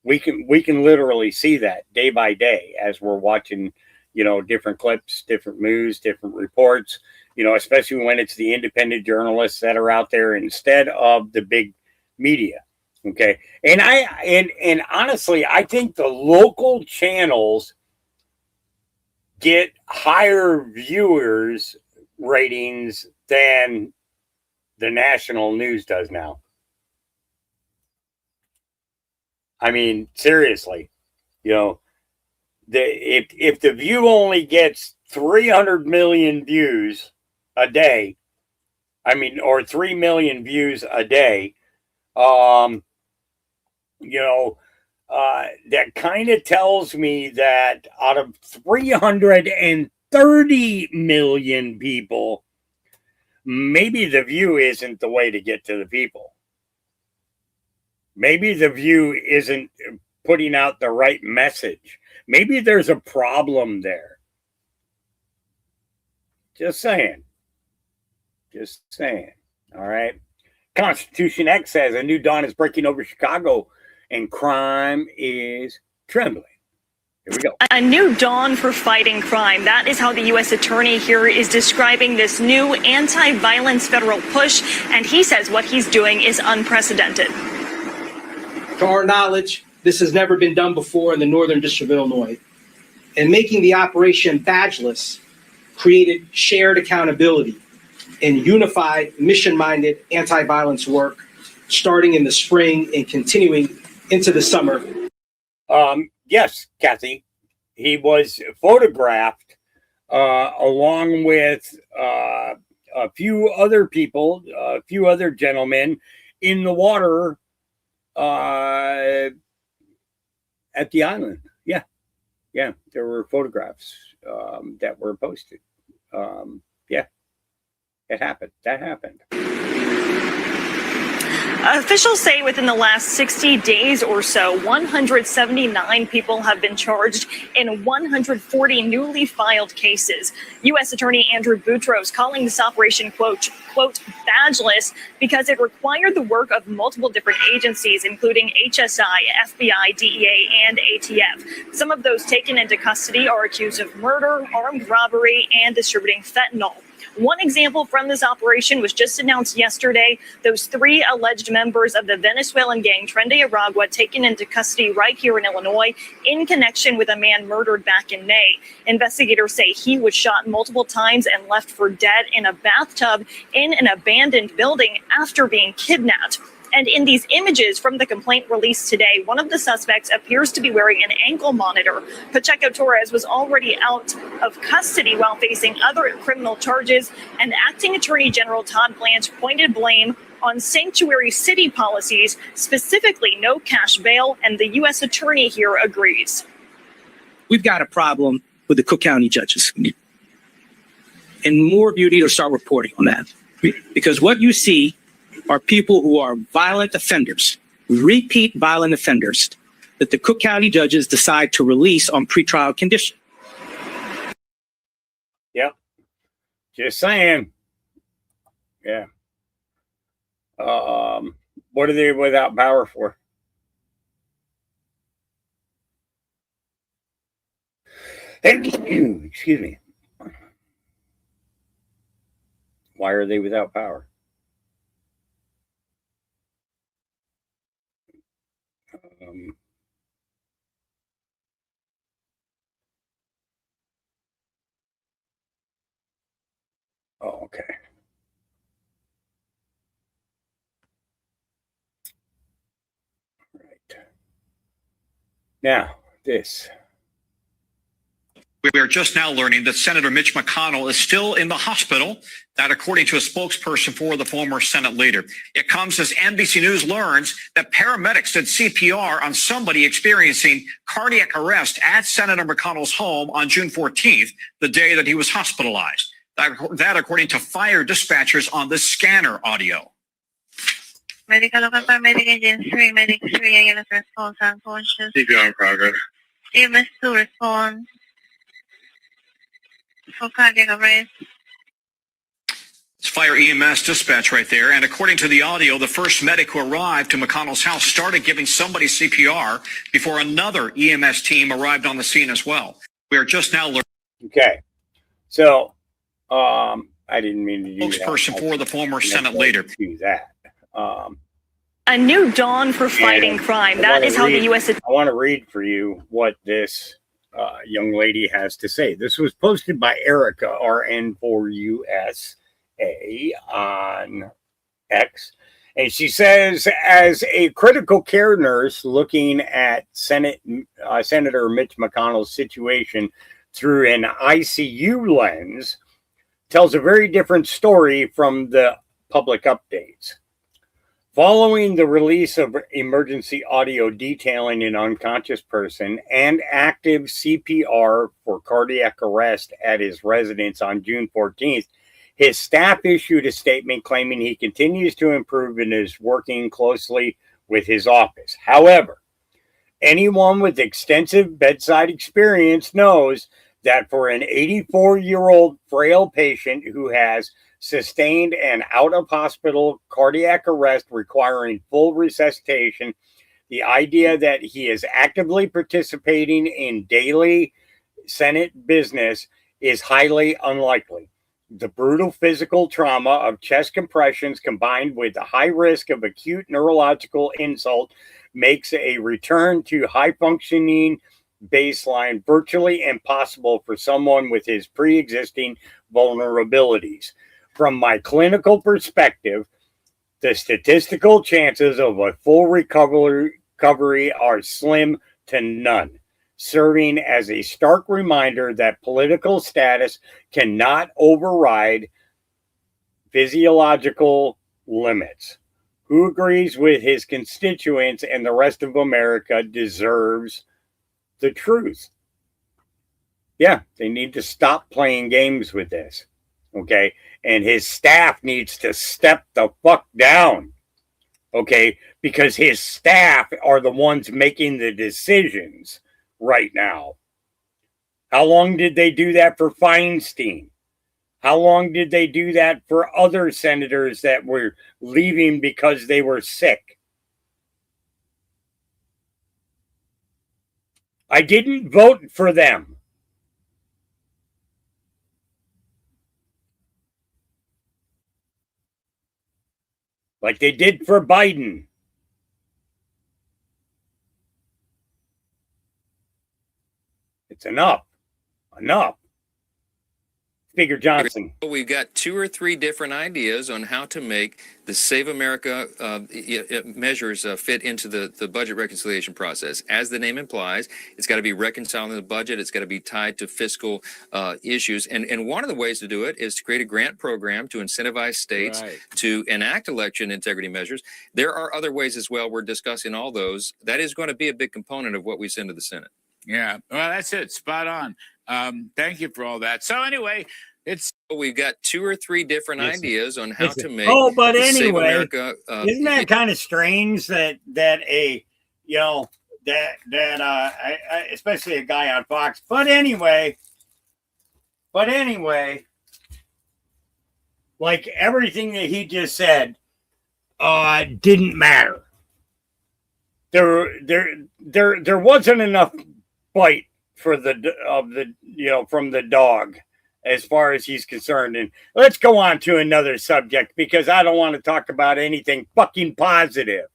Speaker 4: We can literally see that day by day as we're watching, different clips, different moves, different reports, especially when it's the independent journalists that are out there instead of the big media. Okay. And honestly, I think the local channels get higher viewers ratings than the national news does now. I mean, seriously, if the View only gets 300 million views a day, or 3 million views a day, that kind of tells me that out of 330 million people, maybe the View isn't the way to get to the people. Maybe the View isn't putting out the right message. Maybe there's a problem there. Just saying. Just saying. All right. Constitution X says a new dawn is breaking over Chicago and crime is trembling. Here we go.
Speaker 2: A new dawn for fighting crime. That is how the U.S. Attorney here is describing this new anti-violence federal push. And he says what he's doing is unprecedented.
Speaker 3: To our knowledge, this has never been done before in the Northern District of Illinois. And making the operation badgeless created shared accountability and unified, mission-minded anti-violence work starting in the spring and continuing into the summer.
Speaker 4: Yes, Kathy, he was photographed along with a few other people, a few other gentlemen in the water at the island. Yeah, there were photographs that were posted. Yeah, it happened. That happened.
Speaker 2: Officials say within the last 60 days or so, 179 people have been charged in 140 newly filed cases. U.S. Attorney Andrew Boutros calling this operation, quote, badgeless because it required the work of multiple different agencies, including HSI, FBI, DEA, and ATF. Some of those taken into custody are accused of murder, armed robbery, and distributing fentanyl. One example from this operation was just announced yesterday. Those 3 alleged members of the Venezuelan gang Tren de Aragua taken into custody right here in Illinois in connection with a man murdered back in May. Investigators say he was shot multiple times and left for dead in a bathtub in an abandoned building after being kidnapped. And in these images from the complaint released today, one of the suspects appears to be wearing an ankle monitor. Pacheco Torres was already out of custody while facing other criminal charges, and Acting Attorney General Todd Blanche pointed blame on sanctuary city policies, specifically no cash bail, and the U.S. Attorney here agrees.
Speaker 3: We've got a problem with the Cook County judges. And more of you need to start reporting on that. Because what you see are people who are violent offenders, repeat violent offenders, that the Cook County judges decide to release on pretrial condition.
Speaker 4: Yep. Just saying. Yeah. What are they without power for? Excuse me. Why are they without power? Oh, okay. Right. Now, this.
Speaker 23: We are just now learning that Senator Mitch McConnell is still in the hospital. That, according to a spokesperson for the former Senate leader. It comes as NBC News learns that paramedics did CPR on somebody experiencing cardiac arrest at Senator McConnell's home on June 14th, the day that he was hospitalized. That according to fire dispatchers on the scanner audio.
Speaker 24: Medical medication 3, medic 3, ALS response unconscious.
Speaker 18: CPR in progress.
Speaker 24: EMS 2 response for cardiac arrest.
Speaker 23: It's fire EMS dispatch right there. And according to the audio, the first medic who arrived to McConnell's house started giving somebody CPR before another EMS team arrived on the scene as well. We are just now learning.
Speaker 4: Okay. So, I didn't mean to do that.
Speaker 23: Spokesperson for the former Senate leader.
Speaker 4: Do that.
Speaker 2: A new dawn for fighting crime. That is how the U.S.
Speaker 4: I want to read for you what this young lady has to say. This was posted by Erica, RN4USA, on X. And she says, as a critical care nurse looking at Senator Mitch McConnell's situation through an ICU lens, tells a very different story from the public updates. Following the release of emergency audio detailing an unconscious person and active CPR for cardiac arrest at his residence on June 14th, his staff issued a statement claiming he continues to improve and is working closely with his office. However, anyone with extensive bedside experience knows that for an 84-year-old frail patient who has sustained an out-of-hospital cardiac arrest requiring full resuscitation, the idea that he is actively participating in daily Senate business is highly unlikely. The brutal physical trauma of chest compressions combined with the high risk of acute neurological insult makes a return to high-functioning baseline virtually impossible for someone with his pre-existing vulnerabilities. From my clinical perspective, the statistical chances of a full recovery are slim to none, serving as a stark reminder that political status cannot override physiological limits. Who agrees with his constituents and the rest of America deserves the truth. Yeah, they need to stop playing games with this. Okay. And his staff needs to step the fuck down. Okay. Because his staff are the ones making the decisions right now. How long did they do that for Feinstein? How long did they do that for other senators that were leaving because they were sick? I didn't vote for them. Like they did for Biden. It's enough. Enough. Speaker Johnson.
Speaker 1: We've got 2 or 3 different ideas on how to make the Save America measures fit into the budget reconciliation process. As the name implies, it's got to be reconciling the budget. It's got to be tied to fiscal issues. And one of the ways to do it is to create a grant program to incentivize states to enact election integrity measures. There are other ways as well. We're discussing all those. That is going to be a big component of what we send to the Senate.
Speaker 21: Yeah, well, that's it. Spot on. Thank you for all that. So anyway,
Speaker 1: we've got 2 or 3 different ideas on how to make.
Speaker 4: But
Speaker 1: the Save
Speaker 4: anyway,
Speaker 1: America,
Speaker 4: isn't that kind of strange that especially a guy on Fox. But anyway, like everything that he just said didn't matter. There wasn't enough bite for from the dog as far as he's concerned. And let's go on to another subject because I don't want to talk about anything fucking positive.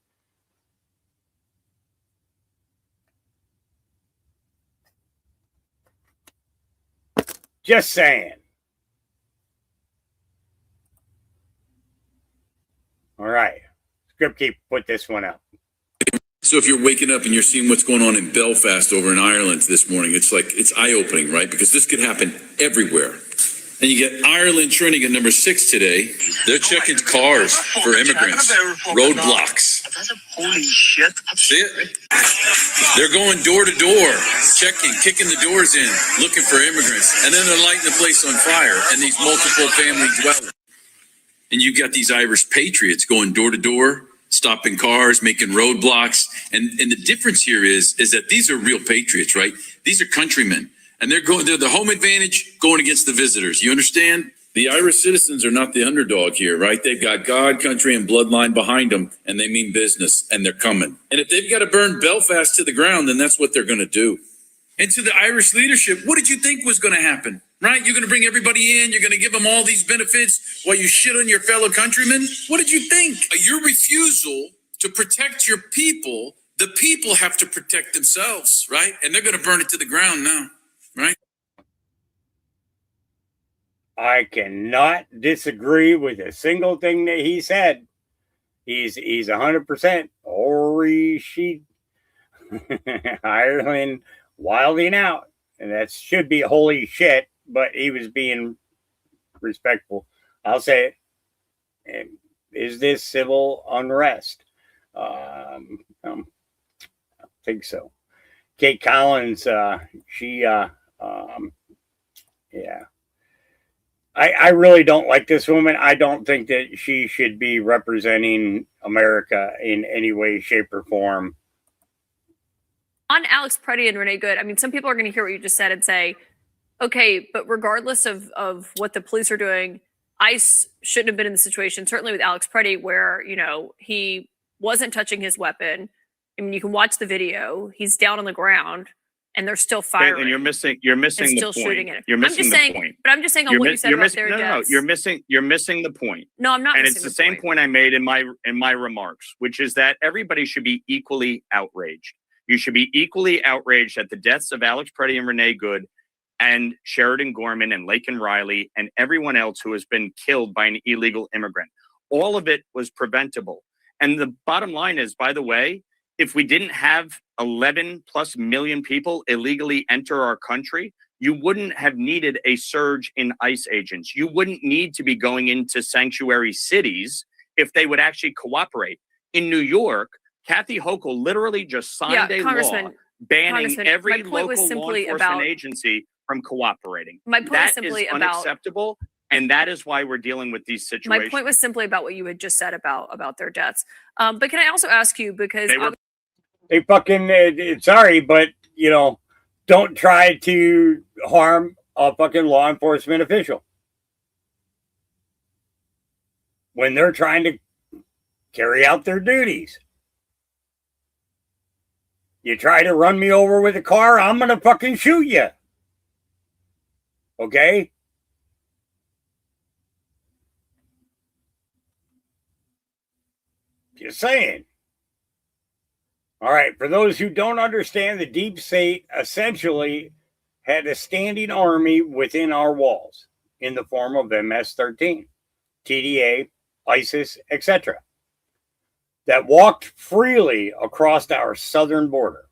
Speaker 4: Just saying. All right. Script keep put this one up.
Speaker 7: So if you're waking up and you're seeing what's going on in Belfast over in Ireland this morning, it's eye-opening, right? Because this could happen everywhere. And you get Ireland trending at number 6 today. They're checking cars for immigrants, roadblocks.
Speaker 8: Holy shit.
Speaker 7: See it? They're going door to door, checking, kicking the doors in, looking for immigrants. And then they're lighting the place on fire in these multiple family dwellings. And you've got these Irish patriots going door to door, stopping cars, making roadblocks. And the difference here is that these are real patriots, right? They're countrymen. And they're the home advantage going against the visitors. You understand? The Irish citizens are not the underdog here, right? They've got God, country, and bloodline behind them, and they mean business, and they're coming. And if they've got to burn Belfast to the ground, then that's what they're going to do. And to the Irish leadership, what did you think was going to happen, right? You're going to bring everybody in. You're going to give them all these benefits while you shit on your fellow countrymen. What did you think? Your refusal to protect your people, the people have to protect themselves, right? And they're going to burn it to the ground now. Right.
Speaker 4: I cannot disagree with a single thing that he said. He's 100% or she Ireland wilding out, and that should be holy shit. But he was being respectful. I'll say it. And Is this civil unrest? I think so. Kate Collins, yeah. I really don't like this woman. I don't think that she should be representing America in any way, shape, or form.
Speaker 6: On Alex Preddy and Renee Good, I mean, some people are going to hear what you just said and say, okay, but regardless of what the police are doing, ICE shouldn't have been in the situation, certainly with Alex Preddy, where, you know, he wasn't touching his weapon. I mean, you can watch the video. He's down on the ground and they're still firing.
Speaker 8: And you're missing
Speaker 6: and
Speaker 8: the
Speaker 6: still
Speaker 8: point.
Speaker 6: shooting at him.
Speaker 8: You're missing
Speaker 6: I'm just
Speaker 8: the
Speaker 6: saying,
Speaker 8: point.
Speaker 6: but I'm just saying on what you said about their deaths.
Speaker 8: You're missing the point.
Speaker 6: No, I'm not.
Speaker 8: And
Speaker 6: missing
Speaker 8: it's the same point I made in my remarks, which is that everybody should be equally outraged. You should be equally outraged at the deaths of Alex Preddy and Renee Good and Sheridan Gorman and Laken Riley and everyone else who has been killed by an illegal immigrant. All of it was preventable. And the bottom line is, by the way, if we didn't have 11 plus million people illegally enter our country, you wouldn't have needed a surge in ICE agents. You wouldn't need to be going into sanctuary cities if they would actually cooperate. In New York, Kathy Hochul literally just signed a law banning every local law enforcement agency from cooperating.
Speaker 6: My point was simply
Speaker 8: is unacceptable, and that is why we're dealing with these situations.
Speaker 6: My point was simply about what you had just said about their deaths. But can I also ask you, because
Speaker 4: they fucking sorry, but you know, don't try to harm a fucking law enforcement official when they're trying to carry out their duties. You try to run me over with a car, I'm gonna fucking shoot you. Okay? Just saying. All right, for those who don't understand, the deep state essentially had a standing army within our walls in the form of MS-13, TDA, ISIS, etc., that walked freely across our southern border.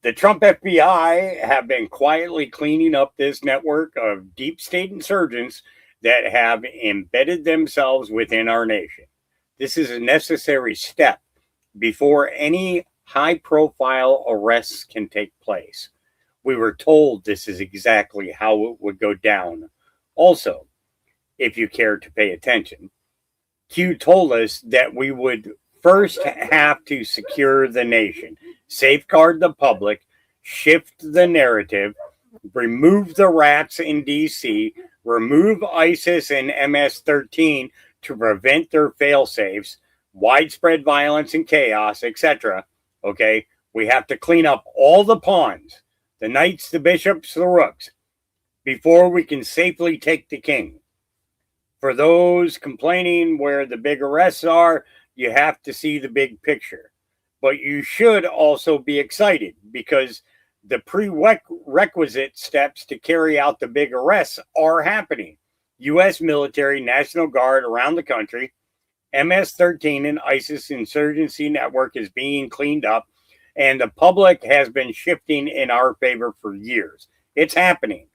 Speaker 4: The Trump FBI have been quietly cleaning up this network of deep state insurgents that have embedded themselves within our nation. This is a necessary step before any high-profile arrests can take place. We were told this is exactly how it would go down. Also, if you care to pay attention, Q told us that we would first have to secure the nation, safeguard the public, shift the narrative, remove the rats in DC, remove ISIS and MS-13 to prevent their fail-safes, widespread violence and chaos, etc. Okay, we have to clean up all the pawns, the knights, the bishops, the rooks, before we can safely take the king. For those complaining where the big arrests are, you have to see the big picture. But you should also be excited because the prerequisite steps to carry out the big arrests are happening. U.S. military, National Guard around the country, MS-13 and ISIS insurgency network is being cleaned up, and the public has been shifting in our favor for years. It's happening.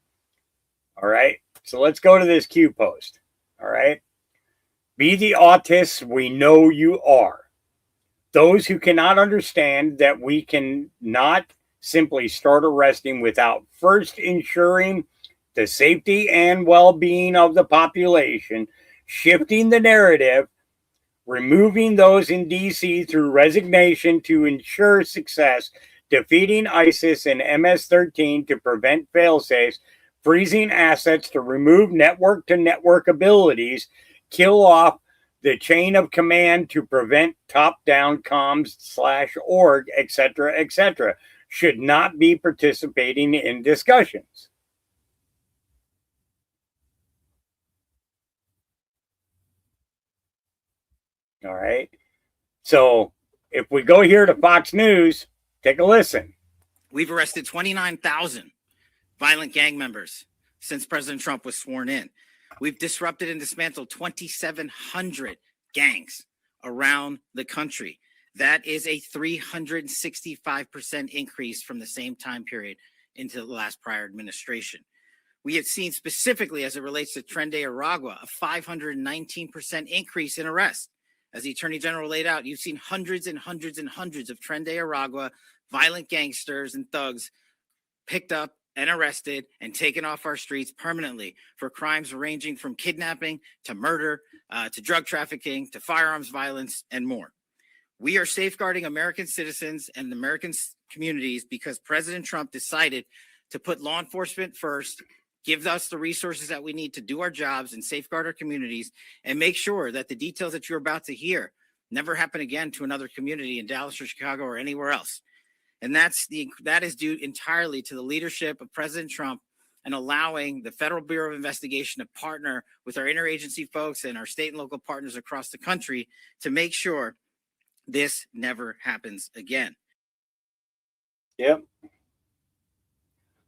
Speaker 4: All right. So let's go to this Q post. All right. Be the autists we know you are. Those who cannot understand that we can not simply start arresting without first ensuring the safety and well-being of the population, shifting the narrative, removing those in DC through resignation to ensure success, defeating ISIS and MS-13 to prevent fail-safes, freezing assets to remove network-to-network abilities, kill off the chain of command to prevent top-down comms/org, etc., should not be participating in discussions. All right. So if we go here to Fox News, take a listen.
Speaker 9: We've arrested 29,000 violent gang members since President Trump was sworn in. We've disrupted and dismantled 2,700 gangs around the country. That is a 365% increase from the same time period into the last prior administration. We have seen specifically as it relates to Tren de Aragua, a 519% increase in arrests. As the Attorney General laid out, you've seen hundreds and hundreds and hundreds of Tren de Aragua violent gangsters and thugs picked up and arrested and taken off our streets permanently for crimes ranging from kidnapping to murder, to drug trafficking, to firearms violence, and more. We are safeguarding American citizens and American communities because President Trump decided to put law enforcement first, give us the resources that we need to do our jobs and safeguard our communities, and make sure that the details that you're about to hear never happen again to another community in Dallas or Chicago or anywhere else. And that is due entirely to the leadership of President Trump and allowing the Federal Bureau of Investigation to partner with our interagency folks and our state and local partners across the country to make sure this never happens again.
Speaker 4: Yep.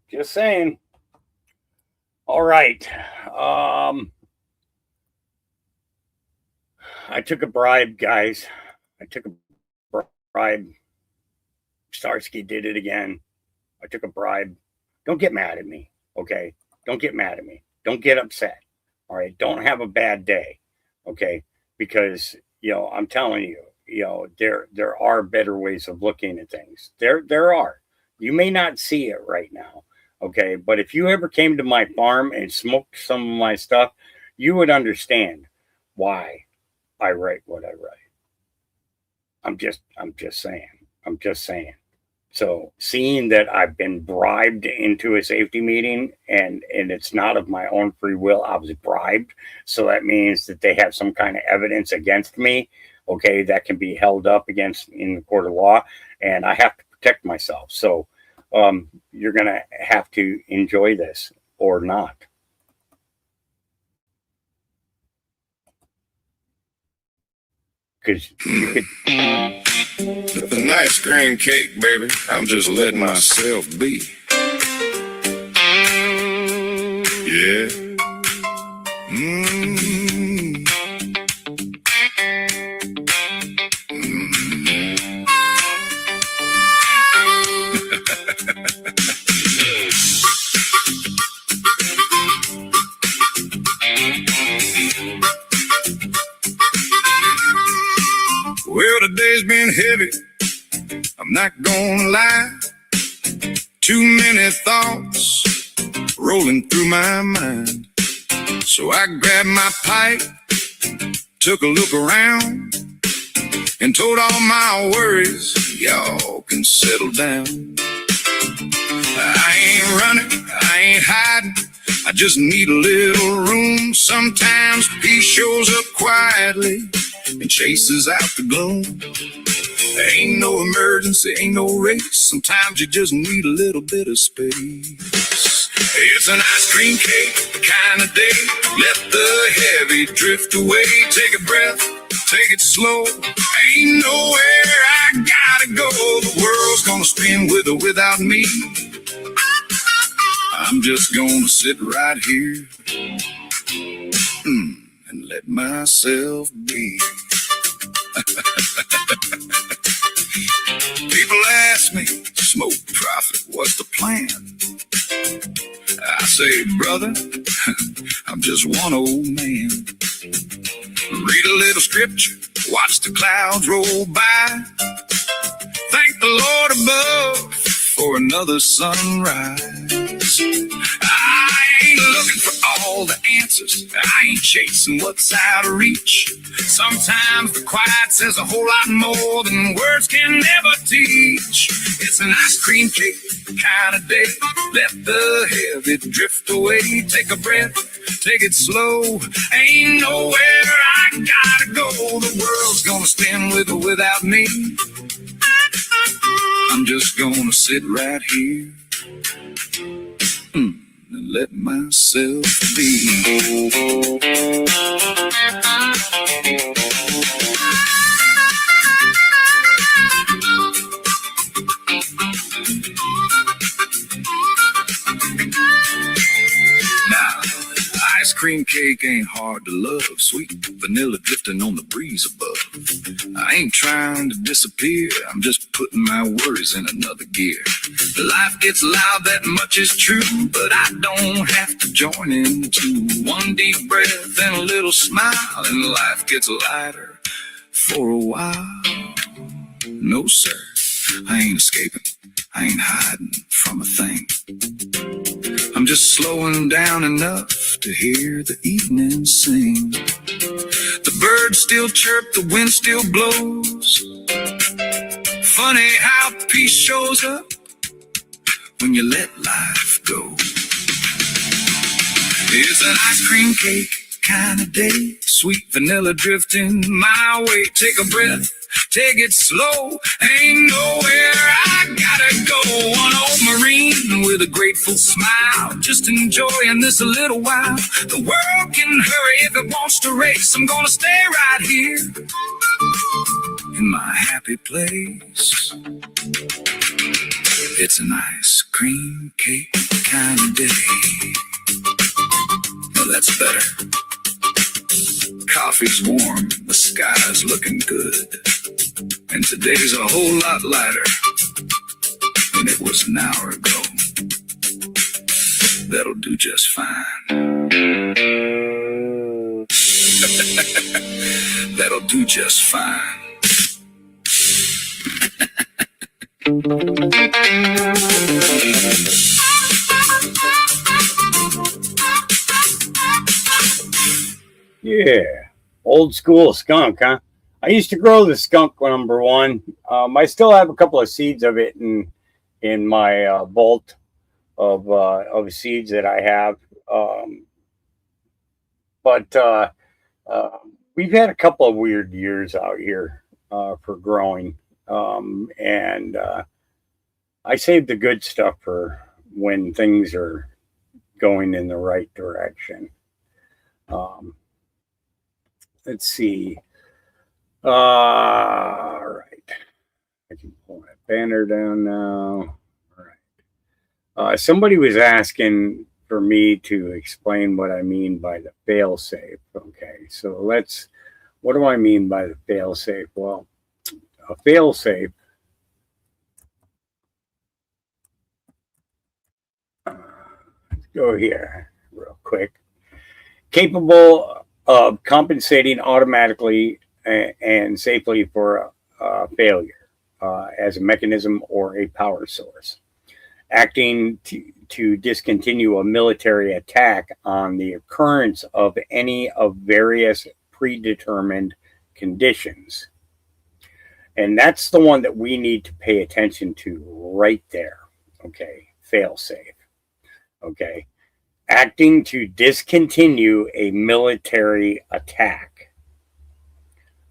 Speaker 4: Just saying. All right. I took a bribe, guys. I took a bribe. Starsky did it again. I took a bribe. Don't get mad at me, okay? Don't get mad at me. Don't get upset, all right? Don't have a bad day, okay? Because, I'm telling you, there are better ways of looking at things. There are. You may not see it right now, okay? But if you ever came to my farm and smoked some of my stuff, you would understand why I write what I write. I'm just saying. So seeing that I've been bribed into a safety meeting and it's not of my own free will, I was bribed. So that means that they have some kind of evidence against me, okay, that can be held up against in the court of law, and I have to protect myself. So you're going to have to enjoy this or not. Because you could...
Speaker 22: With a nice cream cake, baby, I'm just letting myself be. Yeah. Well, today's been heavy, I'm not gonna lie. Too many thoughts rolling through my mind. So I grabbed my pipe, took a look around, and told all my worries, y'all can settle down. I ain't running, I ain't hiding, I just need a little room. Sometimes peace shows up quietly and chases out the gloom. There ain't no emergency, ain't no race. Sometimes you just need a little bit of space. It's an ice cream cake kind of day. Let the heavy drift away. Take a breath, take it slow. Ain't nowhere I gotta go. The world's gonna spin with or without me. I'm just gonna sit right here and let myself be. People ask me, smoke profit, what's the plan? I say, brother, I'm just one old man. Read a little scripture, watch the clouds roll by. Thank the Lord above for another sunrise. I ain't looking for all the answers. I ain't chasing what's out of reach. Sometimes the quiet says a whole lot more than words can never teach. It's an ice cream cake kind of day. Let the heavy drift away. Take a breath, take it slow. Ain't nowhere I gotta go. The world's gonna spin with or without me. I'm just gonna sit right here and let myself be. Now, ice cream cake ain't hard to love. Sweet vanilla drifting on the breeze above.
Speaker 5: I ain't trying to disappear, I'm just putting my worries in another gear. Life gets loud, that much is true, but I don't have to join in too. One deep breath and a little smile, and life gets lighter for a while. No, sir, I ain't escaping, I ain't hiding from a thing. I'm just slowing down enough to hear the evening sing. The birds still chirp, the wind still blows. Funny how peace shows up when you let life go. It's an ice cream cake kind of day, sweet vanilla drifting my way. Take a breath, take it slow, ain't nowhere I gotta go. One old Marine with a grateful smile, just enjoying this a little while. The world can hurry if it wants to race. I'm gonna stay right here in my happy place. It's an ice cream cake kind of day. Well, that's better. Coffee's warm, the sky's looking good, and today's a whole lot lighter than it was an hour ago. That'll do just fine. That'll do just fine.
Speaker 4: Yeah, old school skunk, huh? I used to grow the skunk number one. I still have a couple of seeds of it in my vault of seeds that I have. But we've had a couple of weird years out here for growing, and I saved the good stuff for when things are going in the right direction. Let's see. All right. I can pull that banner down now. All right. Somebody was asking for me to explain what I mean by the fail safe. Okay. So what do I mean by the fail safe? Well, a fail safe let's go here real quick. Capable of compensating automatically and safely for failure as a mechanism or a power source. Acting to discontinue a military attack on the occurrence of any of various predetermined conditions. And that's the one that we need to pay attention to right there. Okay, fail safe. Okay. Acting to discontinue a military attack.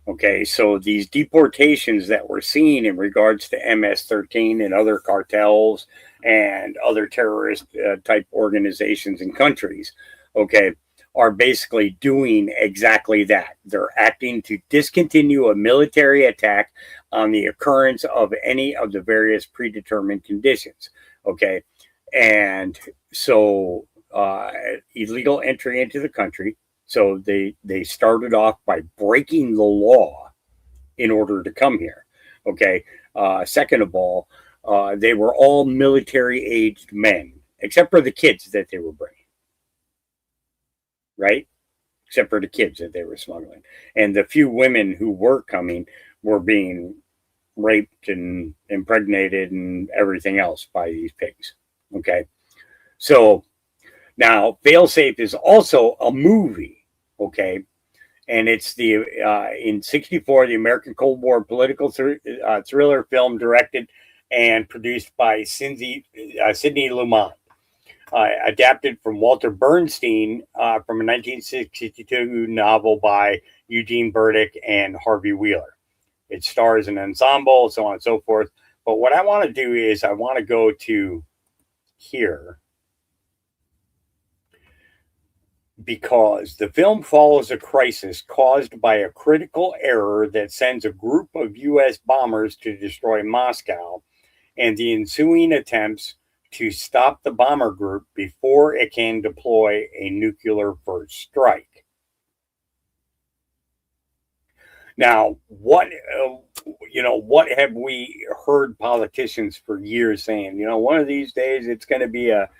Speaker 4: Okay, so these deportations that we're seeing in regards to MS-13 and other cartels and other terrorist type organizations and countries, okay, are basically doing exactly that. They're acting to discontinue a military attack on the occurrence of any of the various predetermined conditions. Okay, and so illegal entry into the country. So they started off by breaking the law in order to come here. Okay. Second of all, they were all military-aged men, except for the kids that they were bringing. Right? Except for the kids that they were smuggling. And the few women who were coming were being raped and impregnated and everything else by these pigs. Okay. So now, Failsafe is also a movie, okay? And it's the in '64, the American Cold War political thriller film directed and produced by Sidney Lumet, adapted from Walter Bernstein from a 1962 novel by Eugene Burdick and Harvey Wheeler. It stars an ensemble, so on and so forth. But what I want to do is I want to go to here, because the film follows a crisis caused by a critical error that sends a group of U.S. bombers to destroy Moscow and the ensuing attempts to stop the bomber group before it can deploy a nuclear first strike. Now, what have we heard politicians for years saying? One of these days it's going to be a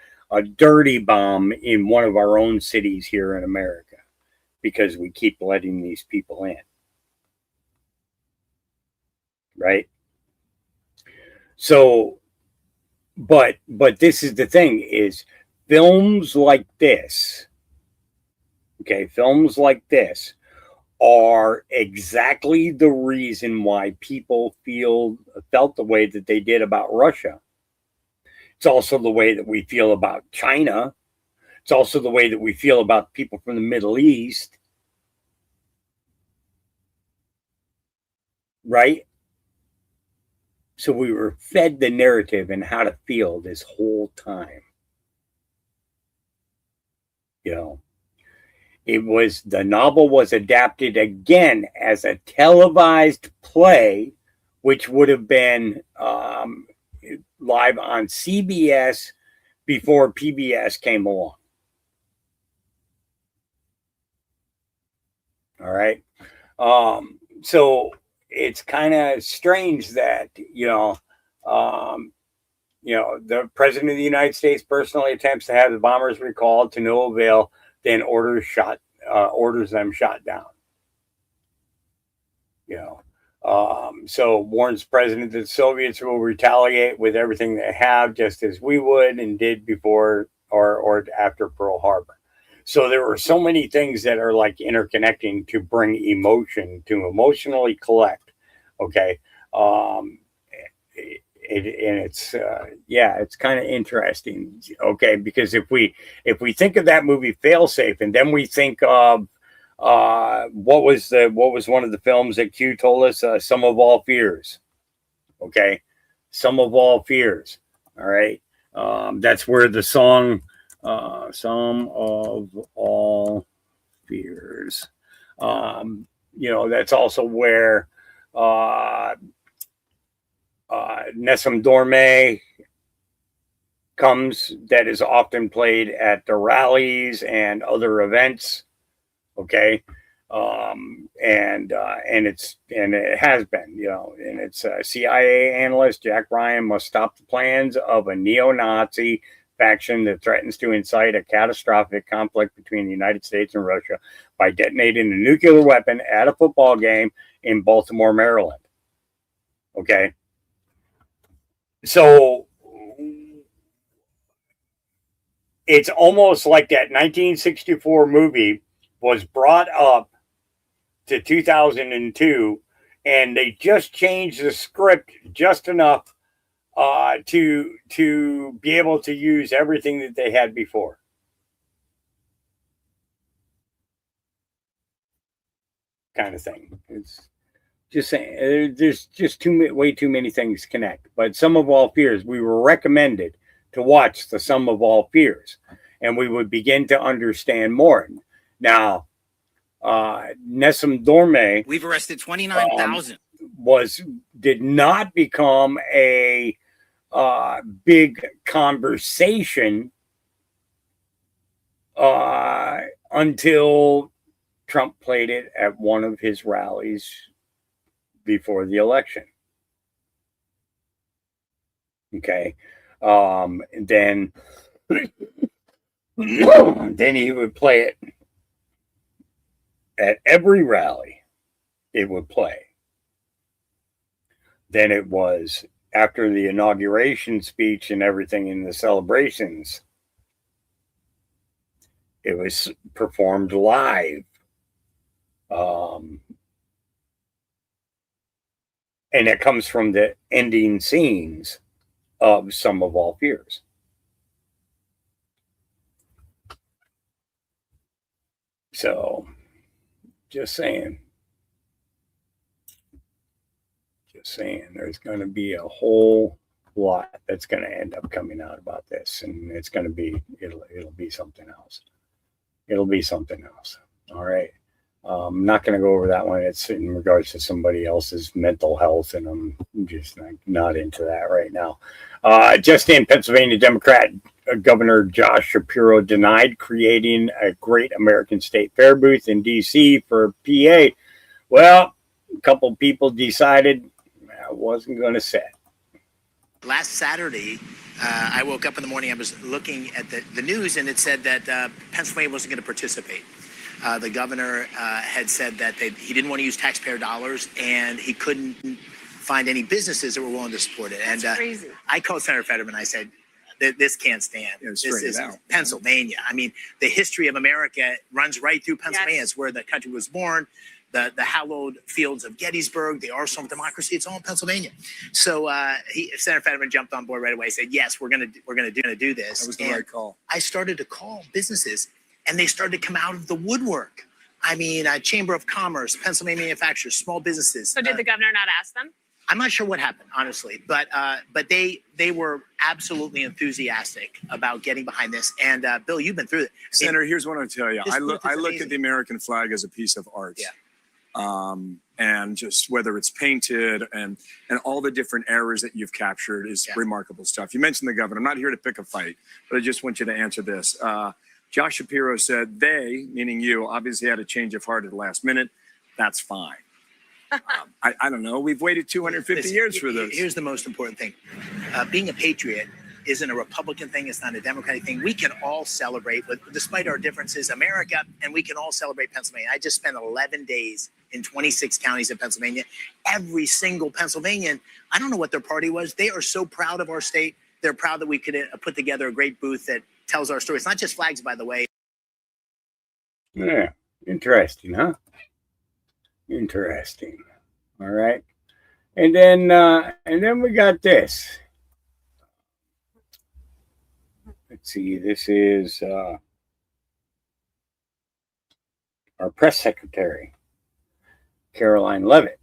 Speaker 4: dirty bomb in one of our own cities here in America because we keep letting these people in. Right? So, but this is the thing is films like this, films like this are exactly the reason why people felt the way that they did about Russia. It's also the way that we feel about China. It's also the way that we feel about people from the Middle East. Right? So we were fed the narrative and how to feel this whole time. The novel was adapted again as a televised play, which would have been live on CBS before PBS came along. All right. So it's kind of strange that, the president of the United States personally attempts to have the bombers recalled to no avail, then orders them shot down. So warns president that the Soviets will retaliate with everything they have, just as we would and did before or after Pearl Harbor. So there were so many things that are like interconnecting to bring emotion, to emotionally collect. Okay. It's kind of interesting. Okay. Because if we think of that movie Failsafe, and then we think of what was one of the films that Q told us, Sum of All Fears. Okay. Sum of All Fears. All right. That's where the song, Sum of All Fears. That's also where Nessun Dorme comes, that is often played at the rallies and other events. Okay. And it has been, and it's CIA analyst Jack Ryan must stop the plans of a neo-Nazi faction that threatens to incite a catastrophic conflict between the United States and Russia by detonating a nuclear weapon at a football game in Baltimore, Maryland. Okay. So it's almost like that 1964 movie was brought up to 2002, and they just changed the script just enough to be able to use everything that they had before. Kind of thing. It's just saying, there's just way too many things connect. But Sum of All Fears, we were recommended to watch the Sum of All Fears, and we would begin to understand more. Now, Nessun Dorme,
Speaker 9: we've arrested 29,000.
Speaker 4: Did not become a big conversation until Trump played it at one of his rallies before the election. Okay. Then he would play it at every rally. It would play. Then it was after the inauguration speech and everything in the celebrations. It was performed live. And it comes from the ending scenes of Sum of All Fears. So, just saying, there's going to be a whole lot that's going to end up coming out about this, and it's going to be, it'll be something else. It'll be something else. All right. I'm not going to go over that one. It's in regards to somebody else's mental health, and I'm just not into that right now. Just in Pennsylvania, Democrat Governor Josh Shapiro denied creating a Great American State Fair booth in D.C. for PA. Well, a couple people decided I wasn't going to say.
Speaker 10: Last Saturday, I woke up in the morning. I was looking at the news, and it said that Pennsylvania wasn't going to participate. The governor had said that he didn't want to use taxpayer dollars, and he couldn't find any businesses that were willing to support it. And
Speaker 6: crazy.
Speaker 10: I called Senator Fetterman. I said, this can't stand. This is Pennsylvania. I mean, the history of America runs right through Pennsylvania.
Speaker 6: Yes.
Speaker 10: It's where the country was born. The hallowed fields of Gettysburg, the arsenal of democracy. It's all in Pennsylvania. So Senator Fetterman jumped on board right away. Said, "Yes, we're gonna do this."
Speaker 12: That was the right call.
Speaker 10: I started to call businesses, and they started to come out of the woodwork. I mean, Chamber of Commerce, Pennsylvania manufacturers, small businesses.
Speaker 6: So did the governor not ask them?
Speaker 10: I'm not sure what happened, honestly, but they were absolutely enthusiastic about getting behind this. And Bill, you've been through it.
Speaker 12: Senator, here's what I'll tell you.
Speaker 10: This
Speaker 12: I
Speaker 10: look
Speaker 12: look
Speaker 10: is
Speaker 12: at the American flag as a piece of art.
Speaker 10: Yeah.
Speaker 12: And just whether it's painted and all the different eras that you've captured is remarkable stuff. You mentioned the governor. I'm not here to pick a fight, but I just want you to answer this. Josh Shapiro said they, meaning you, obviously had a change of heart at the last minute. That's fine. I don't know. We've waited 250 years for this.
Speaker 10: Here's the most important thing. Being a patriot isn't a Republican thing. It's not a Democratic thing. We can all celebrate, despite our differences, America, and we can all celebrate Pennsylvania. I just spent 11 days in 26 counties in Pennsylvania. Every single Pennsylvanian, I don't know what their party was. They are so proud of our state. They're proud that we could put together a great booth that tells our story. It's not just flags, by the way.
Speaker 4: Yeah, interesting, huh? Interesting. All right. And then we got this. Let's see. This is our press secretary, Caroline Leavitt.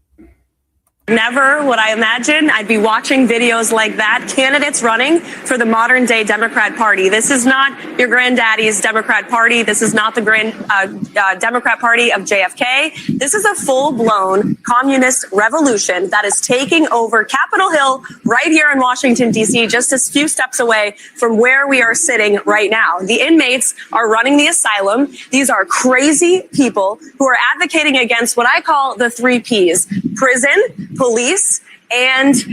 Speaker 2: Never would I imagine I'd be watching videos like that. Candidates running for the modern day Democrat Party. This is not your granddaddy's Democrat Party. This is not the Democrat Party of JFK. This is a full-blown communist revolution that is taking over Capitol Hill right here in Washington, D.C., just a few steps away from where we are sitting right now. The inmates are running the asylum. These are crazy people who are advocating against what I call the 3 Ps: prison, police, and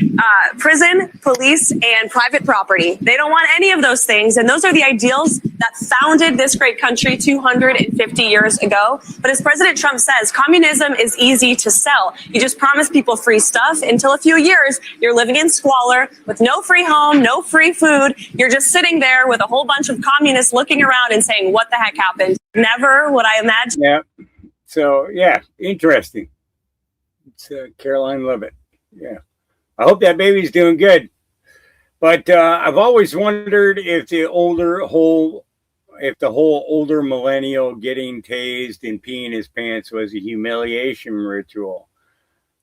Speaker 2: private property. They don't want any of those things. And those are the ideals that founded this great country 250 years ago. But as President Trump says, communism is easy to sell. You just promise people free stuff. Until a few years, you're living in squalor with no free home, no free food. You're just sitting there with a whole bunch of communists looking around and saying, what the heck happened? Never would I imagine.
Speaker 4: Yeah. So, yeah, interesting. It's Caroline Leavitt. Yeah. I hope that baby's doing good. But I've always wondered if the whole older millennial getting tased and peeing his pants was a humiliation ritual.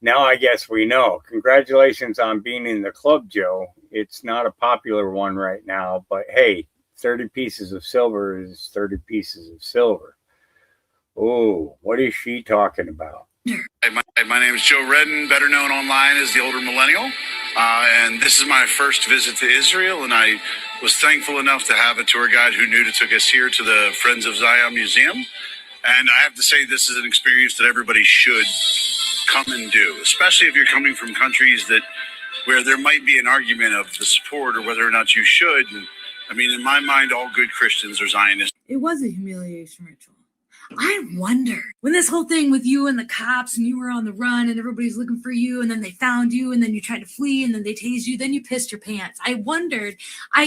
Speaker 4: Now I guess we know. Congratulations on being in the club, Joe. It's not a popular one right now, but hey, 30 pieces of silver is 30 pieces of silver. Oh, what is she talking about?
Speaker 13: My name is Joe Redden, better known online as the older millennial. And this is my first visit to Israel, and I was thankful enough to have a tour guide who knew to take us here to the Friends of Zion Museum. And I have to say, this is an experience that everybody should come and do, especially if you're coming from countries where there might be an argument of the support or whether or not you should. And, I mean, in my mind, all good Christians are Zionists.
Speaker 14: It was a humiliation ritual. I wonder when this whole thing with you and the cops and you were on the run and everybody's looking for you and then they found you and then you tried to flee and then they tased you, then you pissed your pants. I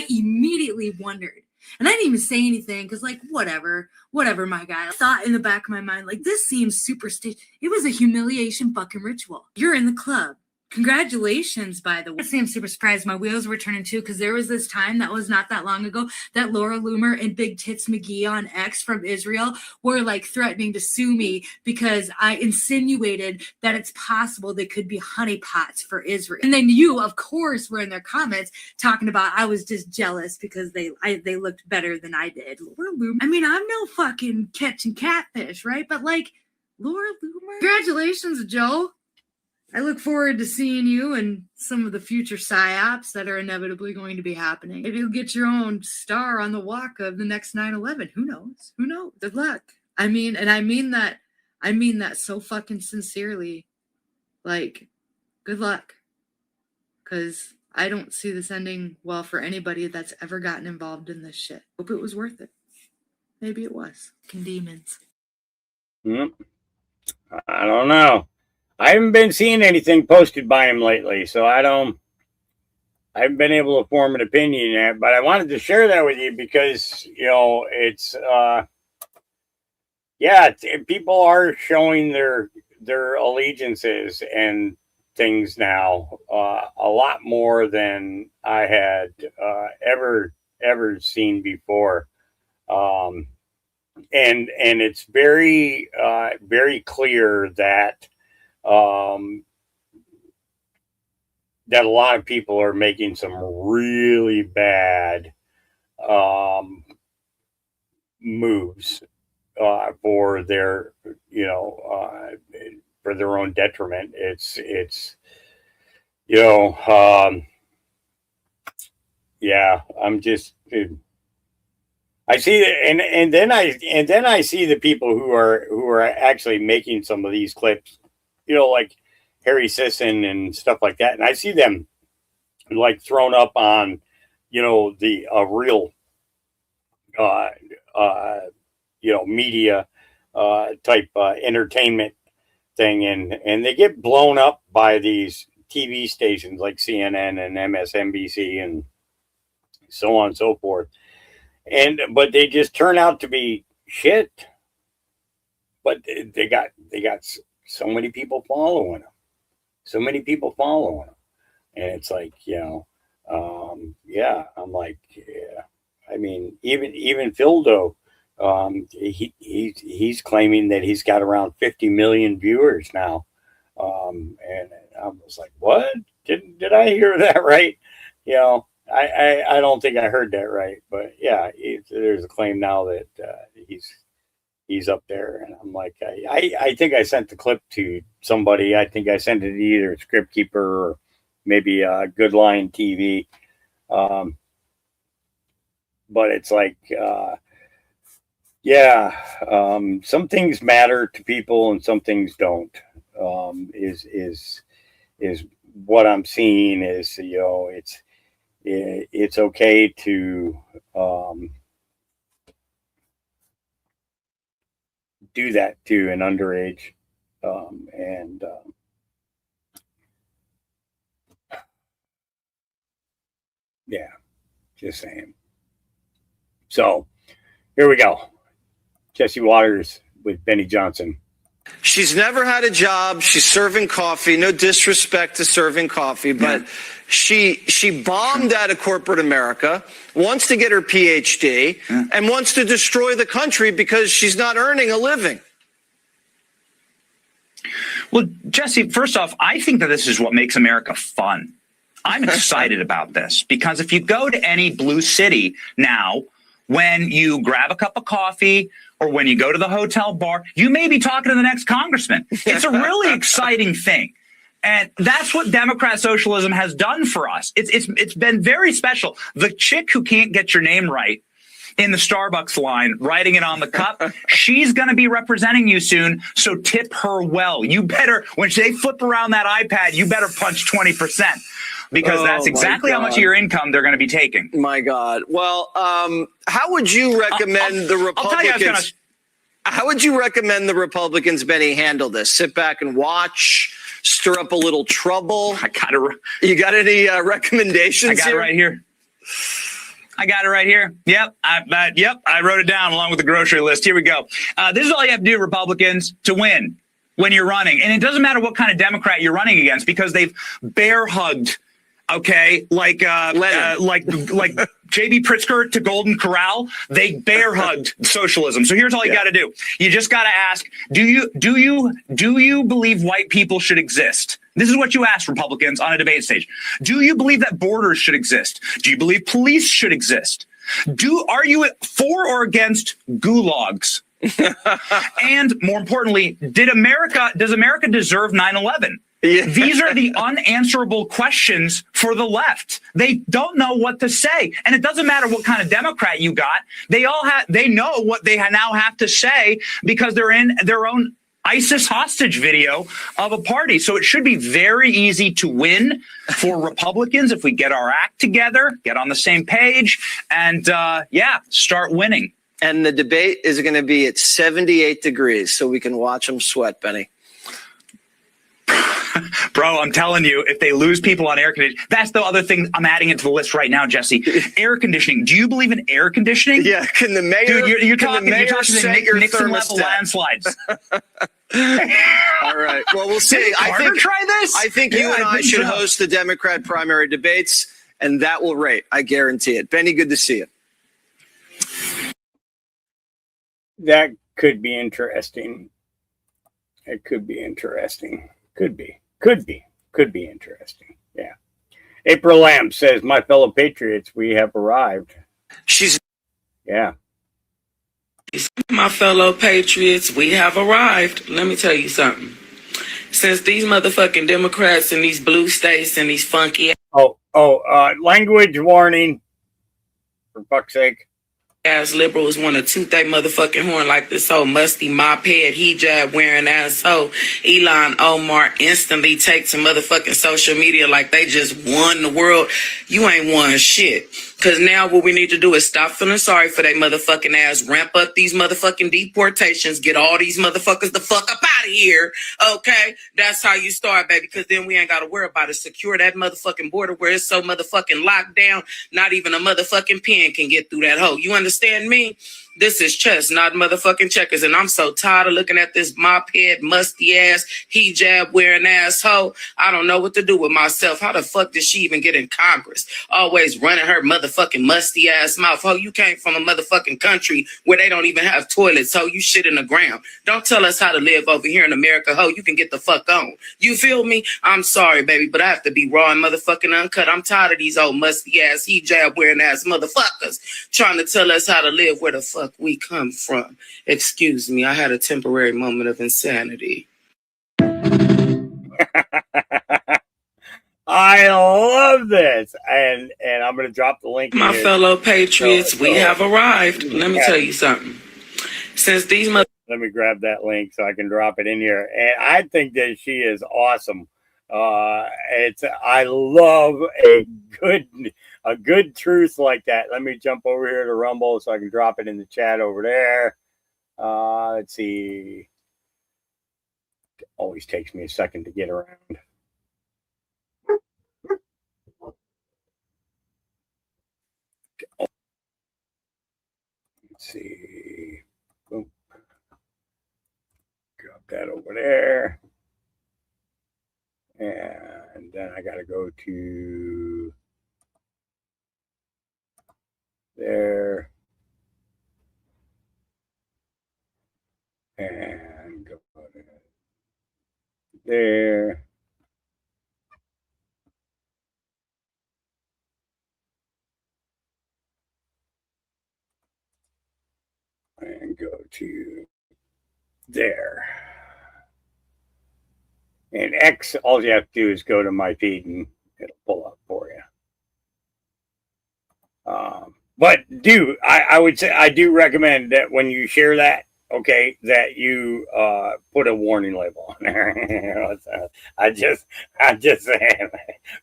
Speaker 14: immediately wondered. And I didn't even say anything because like, whatever, my guy. I thought in the back of my mind, like, this seems super staged. It was a humiliation fucking ritual. You're in the club. Congratulations, by the way. I'm super surprised my wheels were turning too, because there was this time that was not that long ago that Laura Loomer and Big Tits McGee on X from Israel were like threatening to sue me because I insinuated that it's possible they could be honeypots for Israel. And then you, of course, were in their comments talking about I was just jealous because they looked better than I did. Laura Loomer. I mean, I'm no fucking catching catfish, right? But like, Laura Loomer. Congratulations, Joe. I look forward to seeing you and some of the future psyops that are inevitably going to be happening. Maybe you'll get your own star on the walk of the next 9/11. Who knows? Who knows? Good luck. I mean that so fucking sincerely. like, good luck. Because I don't see this ending well for anybody that's ever gotten involved in this shit. Hope it was worth it. Maybe it was. Demons.
Speaker 4: I don't know. I haven't been seeing anything posted by him lately, so I haven't been able to form an opinion yet, but I wanted to share that with you because, it's, people are showing their allegiances and things now, a lot more than I had, ever seen before. And it's very, very clear that, that a lot of people are making some really bad moves for their, for their own detriment. It's I'm just, I see it, and then I see the people who are actually making some of these clips, like Harry Sisson and stuff like that, and I see them like thrown up on, the real, media type entertainment thing, and they get blown up by these TV stations like CNN and MSNBC and so on and so forth. But they just turn out to be shit. But they got so many people following them. And it's like, I'm like, I mean, even Fildo, he's claiming that he's got around 50 million viewers now. And I was like, what? Did I hear that right? I don't think I heard that right, but yeah, there's a claim now that he's up there, and I'm like, I think I sent the clip to somebody. I think I sent it to either Script Keeper or maybe Good Line TV. But it's like, some things matter to people and some things don't. Is what I'm seeing is, it's okay to do that to an underage, just saying. So here we go. Jesse Waters with Benny Johnson.
Speaker 11: She's never had a job. She's serving coffee. No disrespect to serving coffee, but she bombed out of corporate America, wants to get her PhD, and wants to destroy the country because she's not earning a living.
Speaker 15: Well, Jesse, first off, I think that this is what makes America fun. I'm excited about this because if you go to any blue city now, when you grab a cup of coffee or when you go to the hotel bar, you may be talking to the next congressman. It's a really exciting thing. And that's what Democrat socialism has done for us. It's been very special. The chick who can't get your name right in the Starbucks line, writing it on the cup, she's going to be representing you soon. So tip her well. You better, when they flip around that iPad, you better punch 20%. Because that's exactly how much of your income they're going to be taking.
Speaker 11: My God. Well, how would you recommend the Republicans? How would you recommend the Republicans, Benny, handle this? Sit back and watch, stir up a little trouble. You got any recommendations?
Speaker 15: I got it right here. Yep. I wrote it down along with the grocery list. Here we go. This is all you have to do, Republicans, to win when you're running. And it doesn't matter what kind of Democrat you're running against because they've bear hugged. Okay, like J.B. Pritzker to Golden Corral, they bear hugged socialism. So here's all you got to do: you just got to ask, do you believe white people should exist? This is what you ask Republicans on a debate stage. Do you believe that borders should exist? Do you believe police should exist? Are you for or against gulags? And more importantly, does America deserve 9/11? Yeah. These are the unanswerable questions for the left. They don't know what to say. And it doesn't matter what kind of Democrat you got. They know what they now have to say because they're in their own ISIS hostage video of a party. So it should be very easy to win for Republicans if we get our act together, get on the same page, and start winning.
Speaker 11: And the debate is going to be at 78 degrees so we can watch them sweat, Benny.
Speaker 15: Bro, I'm telling you, if they lose people on air conditioning, that's the other thing I'm adding into the list right now, Jesse. Air conditioning. Do you believe in air conditioning?
Speaker 11: Yeah, can the mayor?
Speaker 15: Dude, you're
Speaker 11: can
Speaker 15: talking,
Speaker 11: the mayor
Speaker 15: you're talking
Speaker 11: set
Speaker 15: the
Speaker 11: your
Speaker 15: Nixon level
Speaker 11: thermostat?
Speaker 15: landslides.
Speaker 11: All right. Well, we'll see.
Speaker 15: Did Carter try this?
Speaker 11: I think you and I should host the Democrat primary debates, and that will rate. I guarantee it. Benny, good to see you.
Speaker 4: That could be interesting. It could be interesting. Could be interesting. Yeah. April Lamb says, my fellow patriots, we have arrived. Yeah.
Speaker 16: My fellow patriots, we have arrived. Let me tell you something. Since these motherfucking Democrats in these blue states and these funky
Speaker 4: language warning, for fuck's sake.
Speaker 16: ass liberals want to toot they motherfucking horn like this whole musty mop head hijab wearing asshole Elon Omar instantly take to motherfucking social media like they just won the world. You ain't won shit. Cause now what we need to do is stop feeling sorry for they motherfucking ass, ramp up these motherfucking deportations, get all these motherfuckers the fuck up out of here. Okay? That's how you start, baby. Cause then we ain't gotta worry about it. Secure that motherfucking border where it's so motherfucking locked down. Not even a motherfucking pen can get through that hole. You understand me? This is chess, not motherfucking checkers. And I'm so tired of looking at this mop head, musty ass, hijab wearing asshole. I don't know what to do with myself. How the fuck did she even get in Congress? Always running her motherfucking musty ass mouth. Ho, you came from a motherfucking country where they don't even have toilets. Ho, you shit in the ground. Don't tell us how to live over here in America. Ho, you can get the fuck on. You feel me? I'm sorry, baby, but I have to be raw and motherfucking uncut. I'm tired of these old musty ass, hijab wearing ass motherfuckers trying to tell us how to live where the fuck we come from. Excuse me, I had a temporary moment of insanity.
Speaker 4: I love this, and I'm going to drop the link.
Speaker 16: My fellow patriots, we have arrived. Let me tell you something. Since these
Speaker 4: let me grab that link so I can drop it in here. And I think that she is awesome. I love a good truth like that. Let me jump over here to Rumble so I can drop it in the chat over there. Let's see. It always takes me a second to get around. Let's see. Boom. Drop that over there. And then I got to go to there and go there. And go to there. And X, all you have to do is go to my feed and it'll pull up for you. But I would say I do recommend that when you share that, okay, that you put a warning label on there. I just saying,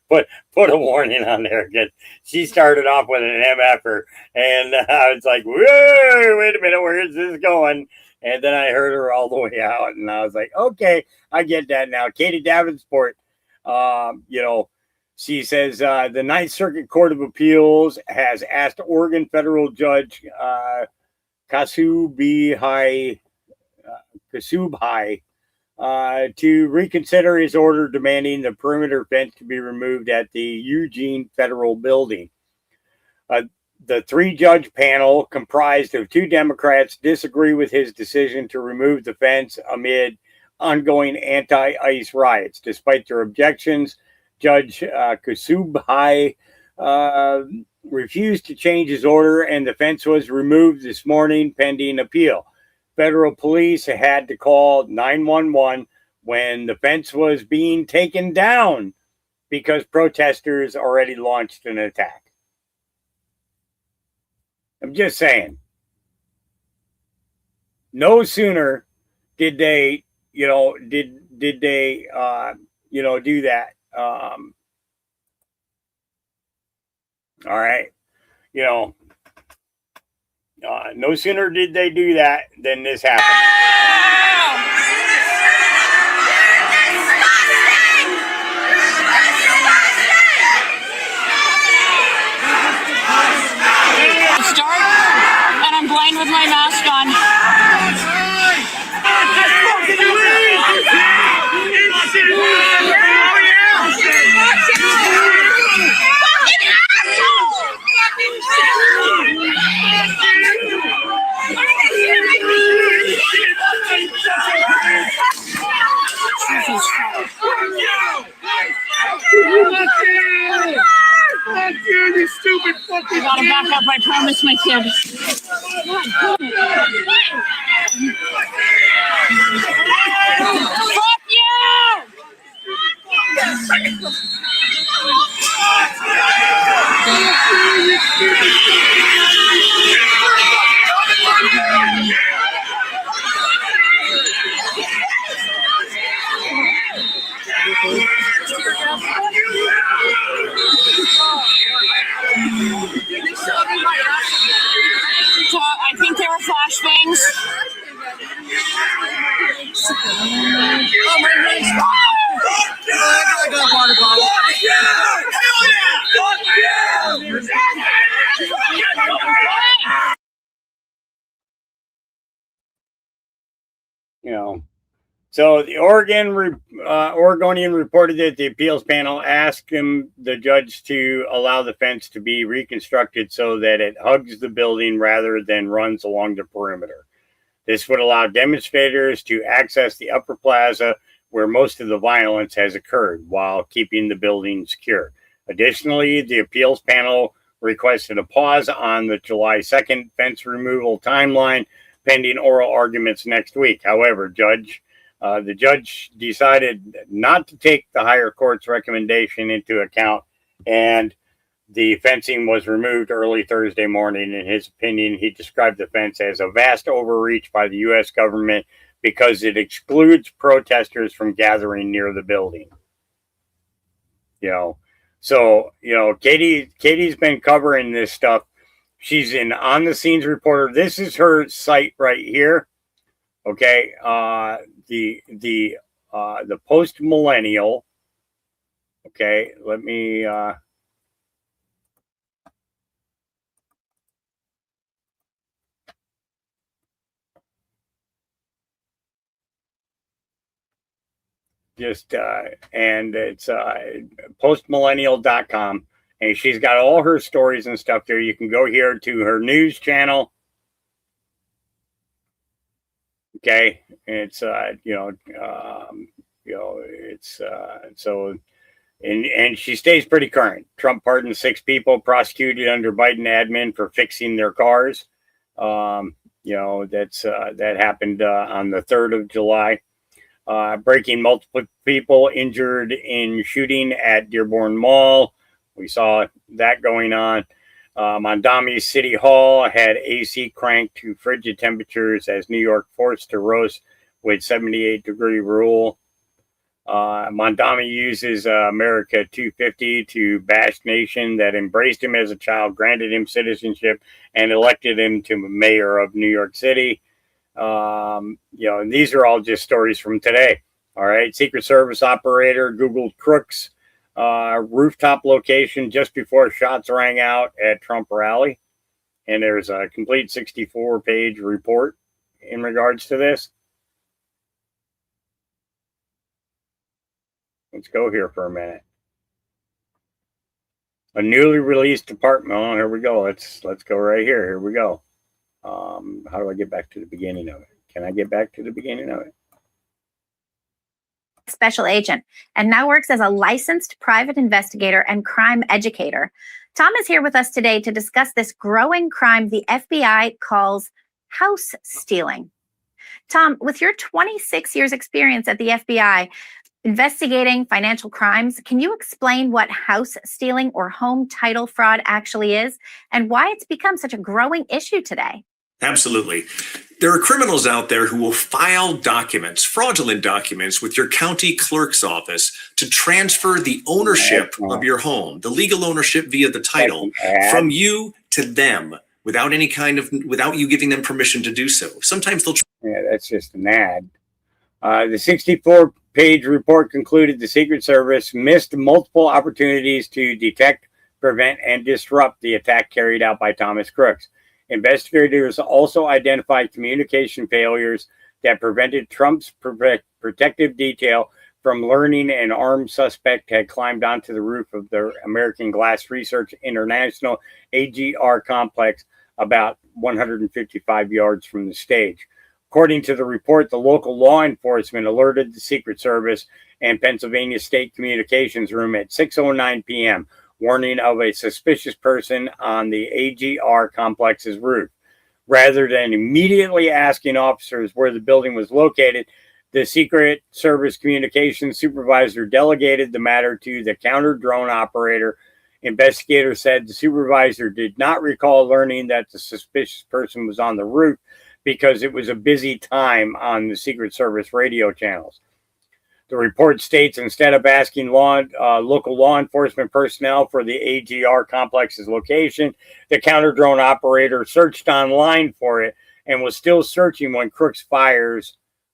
Speaker 4: put a warning on there. She started off with an MFer, and I was like, whoa, wait a minute, where is this going? And then I heard her all the way out, and I was like, okay, I get that now. Katie Davenport, she says the Ninth Circuit Court of Appeals has asked Oregon federal judge Kasubhai to reconsider his order demanding the perimeter fence to be removed at the Eugene Federal Building. The three-judge panel, comprised of 2 Democrats, disagree with his decision to remove the fence amid ongoing anti-ICE riots. Despite their objections, Judge Kasubhai refused to change his order, and the fence was removed this morning pending appeal. Federal police had to call 911 when the fence was being taken down because protesters already launched an attack. I'm just saying. No sooner did they did they, do that? All right. No sooner did they do that than this happened.
Speaker 3: Start, and I'm blind with my mask on.
Speaker 5: Fuck you, you stupid fucking
Speaker 3: I gotta back up, I promise my kid. Fuck you! I think they were flashbangs. Oh, my name's I got a water bottle.
Speaker 4: So the Oregonian reported that the appeals panel asked the judge to allow the fence to be reconstructed so that it hugs the building rather than runs along the perimeter. This would allow demonstrators to access the upper plaza where most of the violence has occurred while keeping the building secure. Additionally, the appeals panel requested a pause on the July 2nd fence removal timeline pending oral arguments next week. However, the judge decided not to take the higher court's recommendation into account, and the fencing was removed early Thursday morning. In his opinion, he described the fence as a vast overreach by the U.S. government because it excludes protesters from gathering near the building. Katie's been covering this stuff. She's an on-the-scenes reporter. This is her site right here. Okay, the Post Millennial. Okay, let me and it's postmillennial.com, and she's got all her stories and stuff there. You can go here to her news channel. Okay, it's so, and she stays pretty current. Trump pardoned 6 people prosecuted under Biden admin for fixing their cars. That happened on the 3rd of July. Breaking, multiple people injured in shooting at Dearborn Mall. We saw that going on. Mondami City Hall had AC cranked to frigid temperatures as New York forced to roast with 78-degree rule. Mondami uses America 250 to bash nation that embraced him as a child, granted him citizenship, and elected him to mayor of New York City. And these are all just stories from today. All right. Secret Service operator Googled crooks rooftop location just before shots rang out at Trump rally. And there's a complete 64-page report in regards to this. Let's go here for a minute. A newly released department. Oh, here we go. Let's go right here. Here we go. How do I get back to the beginning of it? Can I get back to the beginning of it?
Speaker 17: Special agent, and now works as a licensed private investigator and crime educator. Tom is here with us today to discuss this growing crime the FBI calls house stealing. Tom, with your 26 years experience at the FBI investigating financial crimes, can you explain what house stealing or home title fraud actually is and why it's become such a growing issue today?
Speaker 19: Absolutely.
Speaker 18: There are criminals out there who will file documents, fraudulent documents, with your county clerk's office to transfer the ownership of your home, the legal ownership via the title, from you to them without without you giving them permission to do so. Sometimes they'll.
Speaker 4: Yeah, that's just an ad. The 64-page report concluded the Secret Service missed multiple opportunities to detect, prevent, and disrupt the attack carried out by Thomas Crooks. Investigators also identified communication failures that prevented Trump's protective detail from learning an armed suspect had climbed onto the roof of the American Glass Research International AGR complex about 155 yards from the stage. According to the report, the local law enforcement alerted the Secret Service and Pennsylvania State Communications Room at 6:09 p.m., warning of a suspicious person on the AGR complex's roof. Rather than immediately asking officers where the building was located, the Secret Service communications supervisor delegated the matter to the counter-drone operator. Investigators said the supervisor did not recall learning that the suspicious person was on the roof because it was a busy time on the Secret Service radio channels. The report states instead of asking local law enforcement personnel for the AGR complex's location, the counter-drone operator searched online for it and was still searching when Crooks fired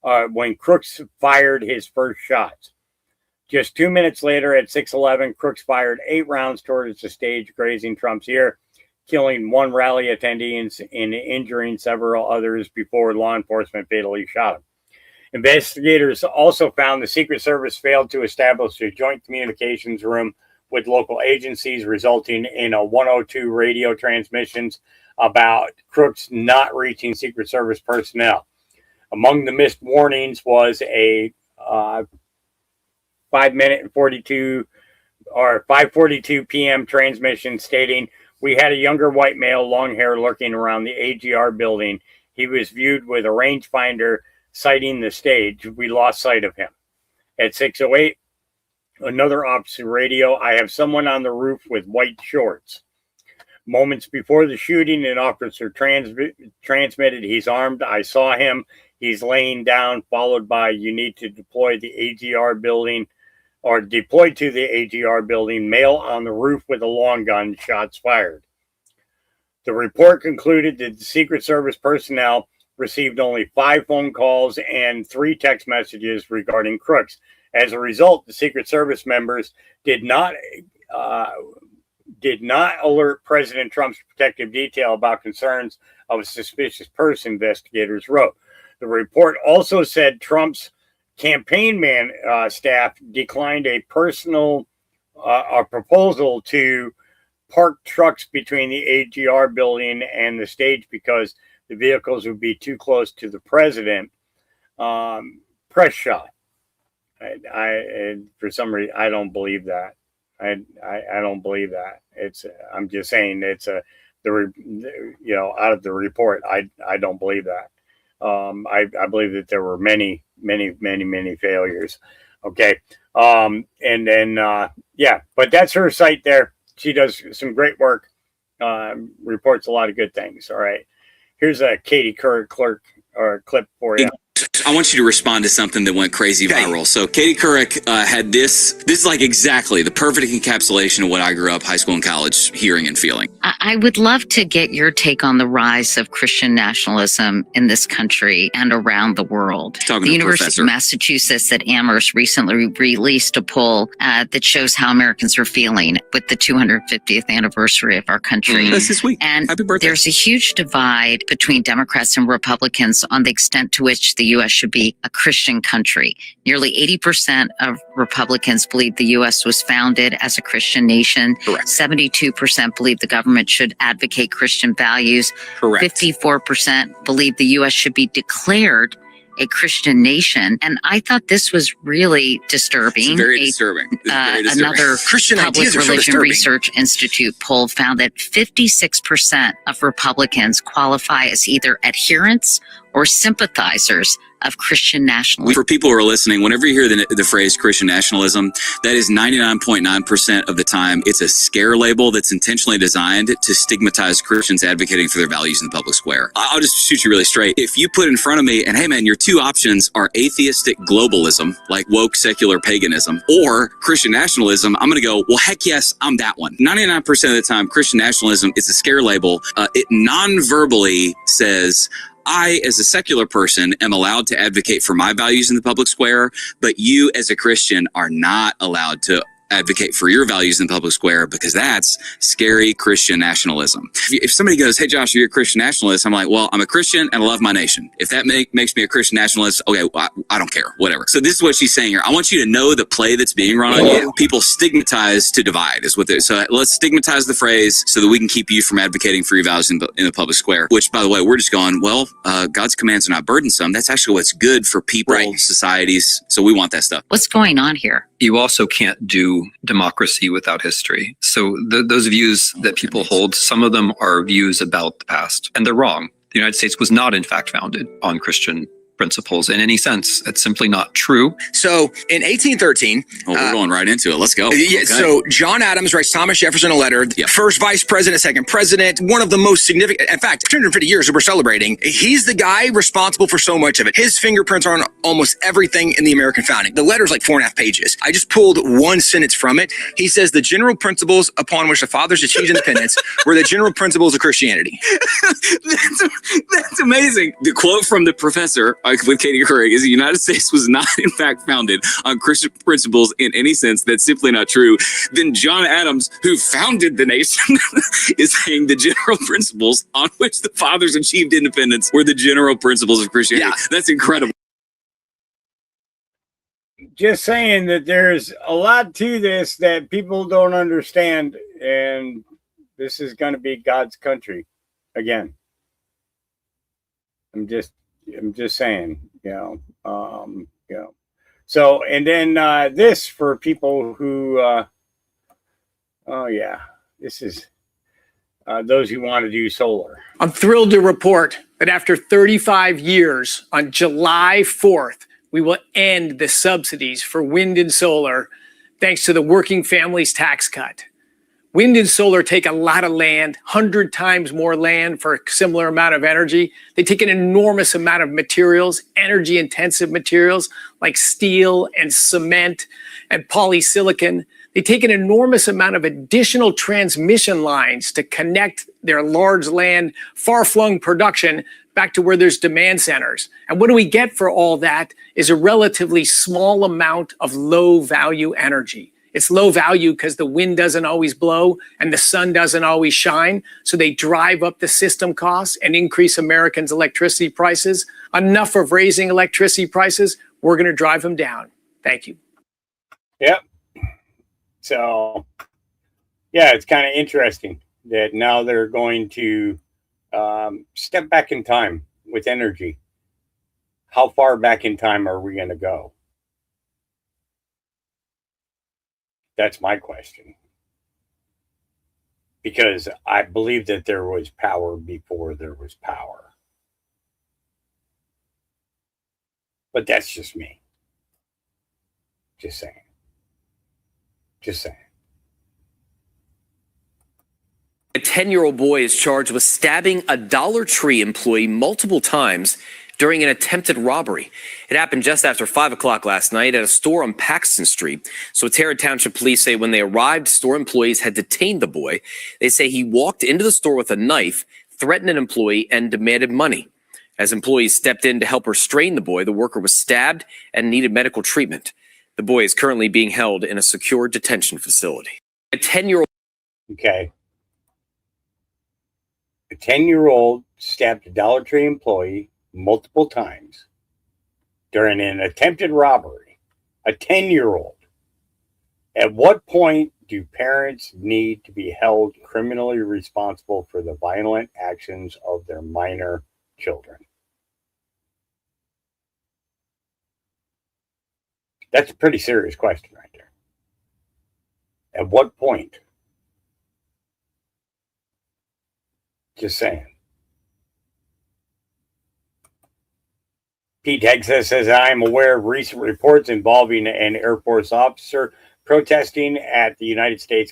Speaker 4: his first shots. Just 2 minutes later, at 6:11, Crooks fired 8 rounds towards the stage, grazing Trump's ear, killing 1 rally attendee and injuring several others before law enforcement fatally shot him. Investigators also found the Secret Service failed to establish a joint communications room with local agencies, resulting in a 102 radio transmissions about Crooks not reaching Secret Service personnel. Among the missed warnings was a 5:42 p.m. transmission stating, "We had a younger white male, long hair, lurking around the AGR building. He was viewed with a rangefinder sighting the stage. We lost sight of him." At 6:08, another officer radio, "I have someone on the roof with white shorts." Moments before the shooting, an officer transmitted, "He's armed. I saw him. He's laying down," followed by, "You need to deploy the AGR building or deployed to the AGR building. Male on the roof with a long gun. Shots fired." The report concluded that the Secret Service personnel received only 5 phone calls and 3 text messages regarding Crooks. As a result, the Secret Service members did not alert President Trump's protective detail about concerns of a suspicious person, investigators wrote. The report also said Trump's campaign staff declined a proposal to park trucks between the AGR building and the stage because the vehicles would be too close to the president. Press shot. For some reason, I don't believe that. I don't believe that. I'm just saying out of the report, I don't believe that. I believe that there were many failures. Okay. But that's her site there. She does some great work. Reports a lot of good things. All right. Here's a Katie Couric clip for you.
Speaker 19: I want you to respond to something that went crazy viral. So Katie Couric had this is like exactly the perfect encapsulation of what I grew up high school and college hearing and feeling.
Speaker 20: I would love to get your take on the rise of Christian nationalism in this country and around the world. The University of Massachusetts at Amherst recently released a poll that shows how Americans are feeling with the 250th anniversary of our country.
Speaker 19: That's this week.
Speaker 20: And
Speaker 19: happy birthday.
Speaker 20: There's a huge divide between Democrats and Republicans on the extent to which the U.S. should be a Christian country. Nearly 80% of Republicans believe the U.S. was founded as a Christian nation.
Speaker 19: Correct.
Speaker 20: 72% believe the government should advocate Christian values.
Speaker 19: Correct.
Speaker 20: 54% believe the U.S. should be declared a Christian nation. And I thought this was really disturbing.
Speaker 19: It's very disturbing. It's very disturbing.
Speaker 20: Another
Speaker 19: Christian
Speaker 20: Public
Speaker 19: ideas are so
Speaker 20: Religion
Speaker 19: disturbing.
Speaker 20: Research Institute poll found that 56% of Republicans qualify as either adherents or sympathizers of Christian nationalism.
Speaker 19: For people who are listening, whenever you hear the phrase Christian nationalism, that is 99.9% of the time, it's a scare label that's intentionally designed to stigmatize Christians advocating for their values in the public square. I'll just shoot you really straight. If you put in front of me, and hey man, your two options are atheistic globalism, like woke secular paganism, or Christian nationalism, I'm going to go, well, heck yes, I'm that one. 99% of the time, Christian nationalism is a scare label. It non-verbally says, I, as a secular person, am allowed to advocate for my values in the public square, but you, as a Christian, are not allowed to advocate for your values in the public square, because that's scary Christian nationalism. If somebody goes, hey, Josh, are you a Christian nationalist? I'm like, well, I'm a Christian and I love my nation. If that makes me a Christian nationalist, okay, well, I don't care, whatever. So this is what she's saying here. I want you to know the play that's being run on you. People stigmatize to divide is what they're, so let's stigmatize the phrase so that we can keep you from advocating for your values in the public square, which, by the way, we're just going, well, God's commands are not burdensome. That's actually what's good for people, societies. So we want that stuff.
Speaker 20: What's going on here?
Speaker 1: You also can't do democracy without history. So those views that people hold, some of them are views about the past, and they're wrong. The United States was not, in fact, founded on Christian principles in any sense. It's simply not true.
Speaker 21: So in 1813,
Speaker 19: we're going right into it. Let's go.
Speaker 21: Yeah, okay. So John Adams writes Thomas Jefferson a letter. First vice president, second president, one of the most significant. In fact, 250 years that we're celebrating. He's the guy responsible for so much of it. His fingerprints are on almost everything in the American founding. The letter's like 4.5 pages. I just pulled one sentence from it. He says the general principles upon which the fathers achieved independence were the general principles of Christianity.
Speaker 19: That's amazing. The quote from the professor with Katie Couric is the United States was not in fact founded on Christian principles in any sense. That's simply not true. Then John Adams, who founded the nation, is saying the general principles on which the fathers achieved independence were the general principles of Christianity. Yeah. That's incredible.
Speaker 4: Just saying that there's a lot to this that people don't understand, and this is going to be God's country again. I'm just saying, you know. So, and then this for people who, this is those who want to do solar.
Speaker 23: I'm thrilled to report that after 35 years, on July 4th, we will end the subsidies for wind and solar, thanks to the working families tax cut. Wind and solar take a lot of land, 100 times more land for a similar amount of energy. They take an enormous amount of materials, energy-intensive materials like steel and cement and polysilicon. They take an enormous amount of additional transmission lines to connect their large land, far-flung production back to where there's demand centers. And what do we get for all that is a relatively small amount of low-value energy. It's low value because the wind doesn't always blow and the sun doesn't always shine. So they drive up the system costs and increase Americans' electricity prices. Enough of raising electricity prices. We're going to drive them down. Thank you.
Speaker 4: Yep. So, yeah, it's kind of interesting that now they're going to step back in time with energy. How far back in time are we going to go? That's my question. Because I believe that there was power before there was power. But that's just me. Just saying. Just saying.
Speaker 24: A 10-year-old boy is charged with stabbing a Dollar Tree employee multiple times during an attempted robbery. It happened just after 5 o'clock last night at a store on Paxton Street. So Tarrant Township police say when they arrived, store employees had detained the boy. They say he walked into the store with a knife, threatened an employee, and demanded money. As employees stepped in to help restrain the boy, the worker was stabbed and needed medical treatment. The boy is currently being held in a secure detention facility. A 10-year-old...
Speaker 4: Okay. A 10-year-old stabbed a Dollar Tree employee multiple times during an attempted robbery. A 10-year-old. At what point do parents need to be held criminally responsible for the violent actions of their minor children? That's a pretty serious question right there. At what point? Just saying. Texas says, I am aware of recent reports involving an Air Force officer protesting at the United States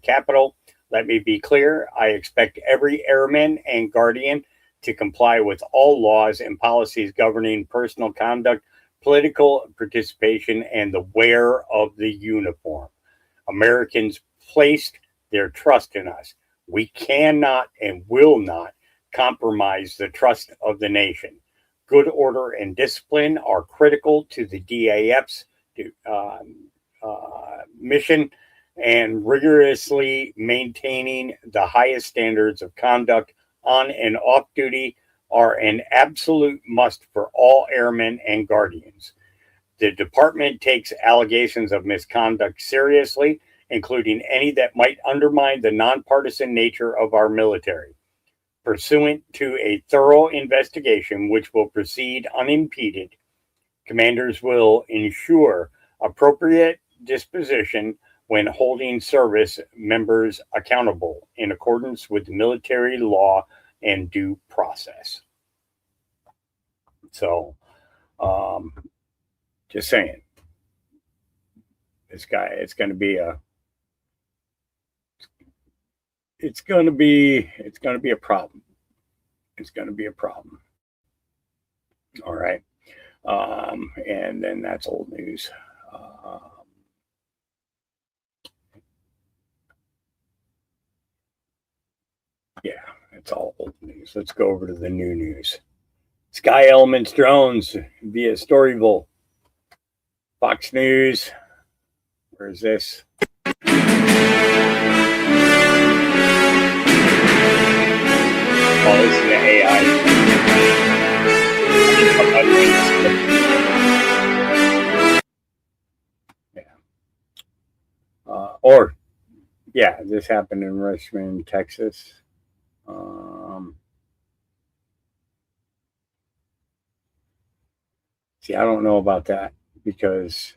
Speaker 4: Capitol. Let me be clear. I expect every airman and guardian to comply with all laws and policies governing personal conduct, political participation, and the wear of the uniform. Americans placed their trust in us. We cannot and will not compromise the trust of the nation. Good order and discipline are critical to the DAF's mission, and rigorously maintaining the highest standards of conduct on and off duty are an absolute must for all airmen and guardians. The department takes allegations of misconduct seriously, including any that might undermine the nonpartisan nature of our military. Pursuant to a thorough investigation, which will proceed unimpeded, commanders will ensure appropriate disposition when holding service members accountable in accordance with military law and due process. So, just saying, this guy, it's going to be a problem. It's going to be a problem. All right. And then that's old news. Yeah, it's all old news. Let's go over to the new news. Sky Elements drones via Storyville. Fox News. Where is this? Oh, this is the AI. Yeah. This happened in Richmond, Texas. See, I don't know about that because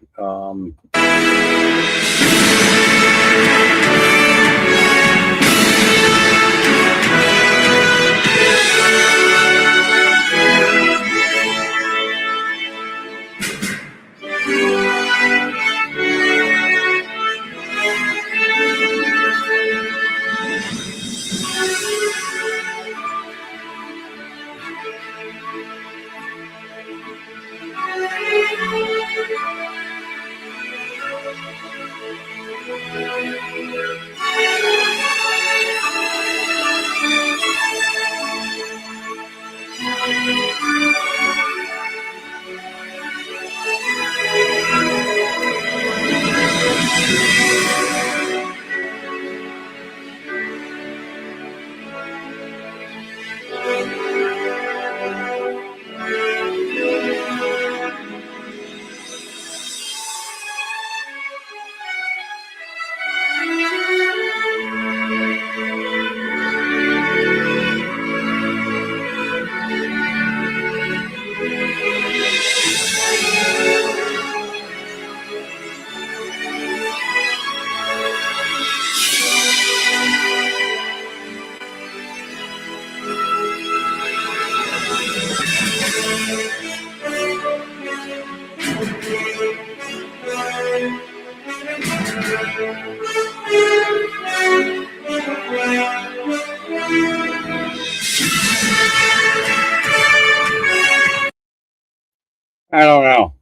Speaker 4: I don't know.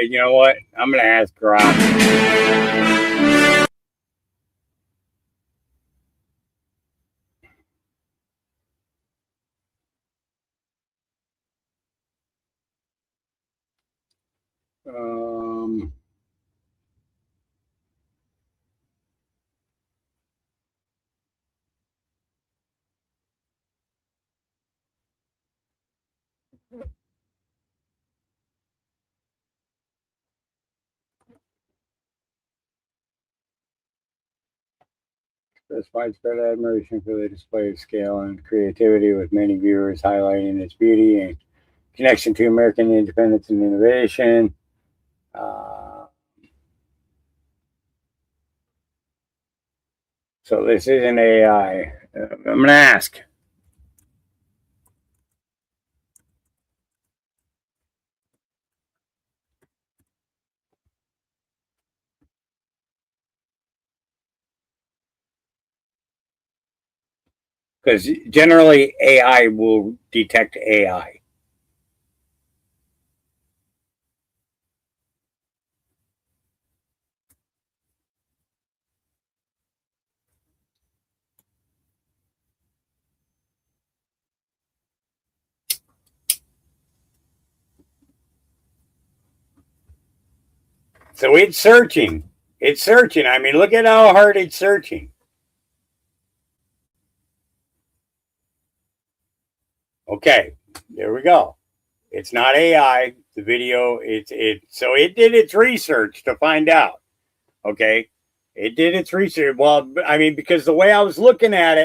Speaker 4: You know what? I'm gonna ask Rob. There's widespread admiration for the display of scale and creativity, with many viewers highlighting its beauty and connection to American independence and innovation. So this is an AI. I'm going to ask. because generally AI will detect AI. So it's searching. It's searching. I mean, look at how hard it's searching. Okay, there we go. It's not AI. The video, so it did its research to find out. Okay, it did its research. Well, I mean, because the way I was looking at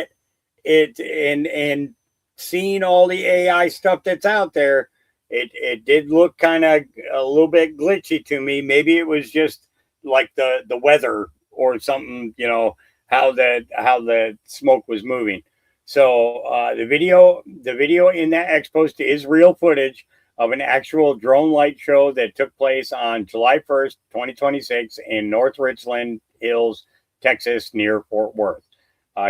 Speaker 4: it, and seeing all the AI stuff that's out there, it did look kind of a little bit glitchy to me. Maybe it was just like the weather or something, you know, how the smoke was moving. So the video in that X post is real footage of an actual drone light show that took place on July 1st, 2026 in North Richland Hills, Texas, near Fort Worth.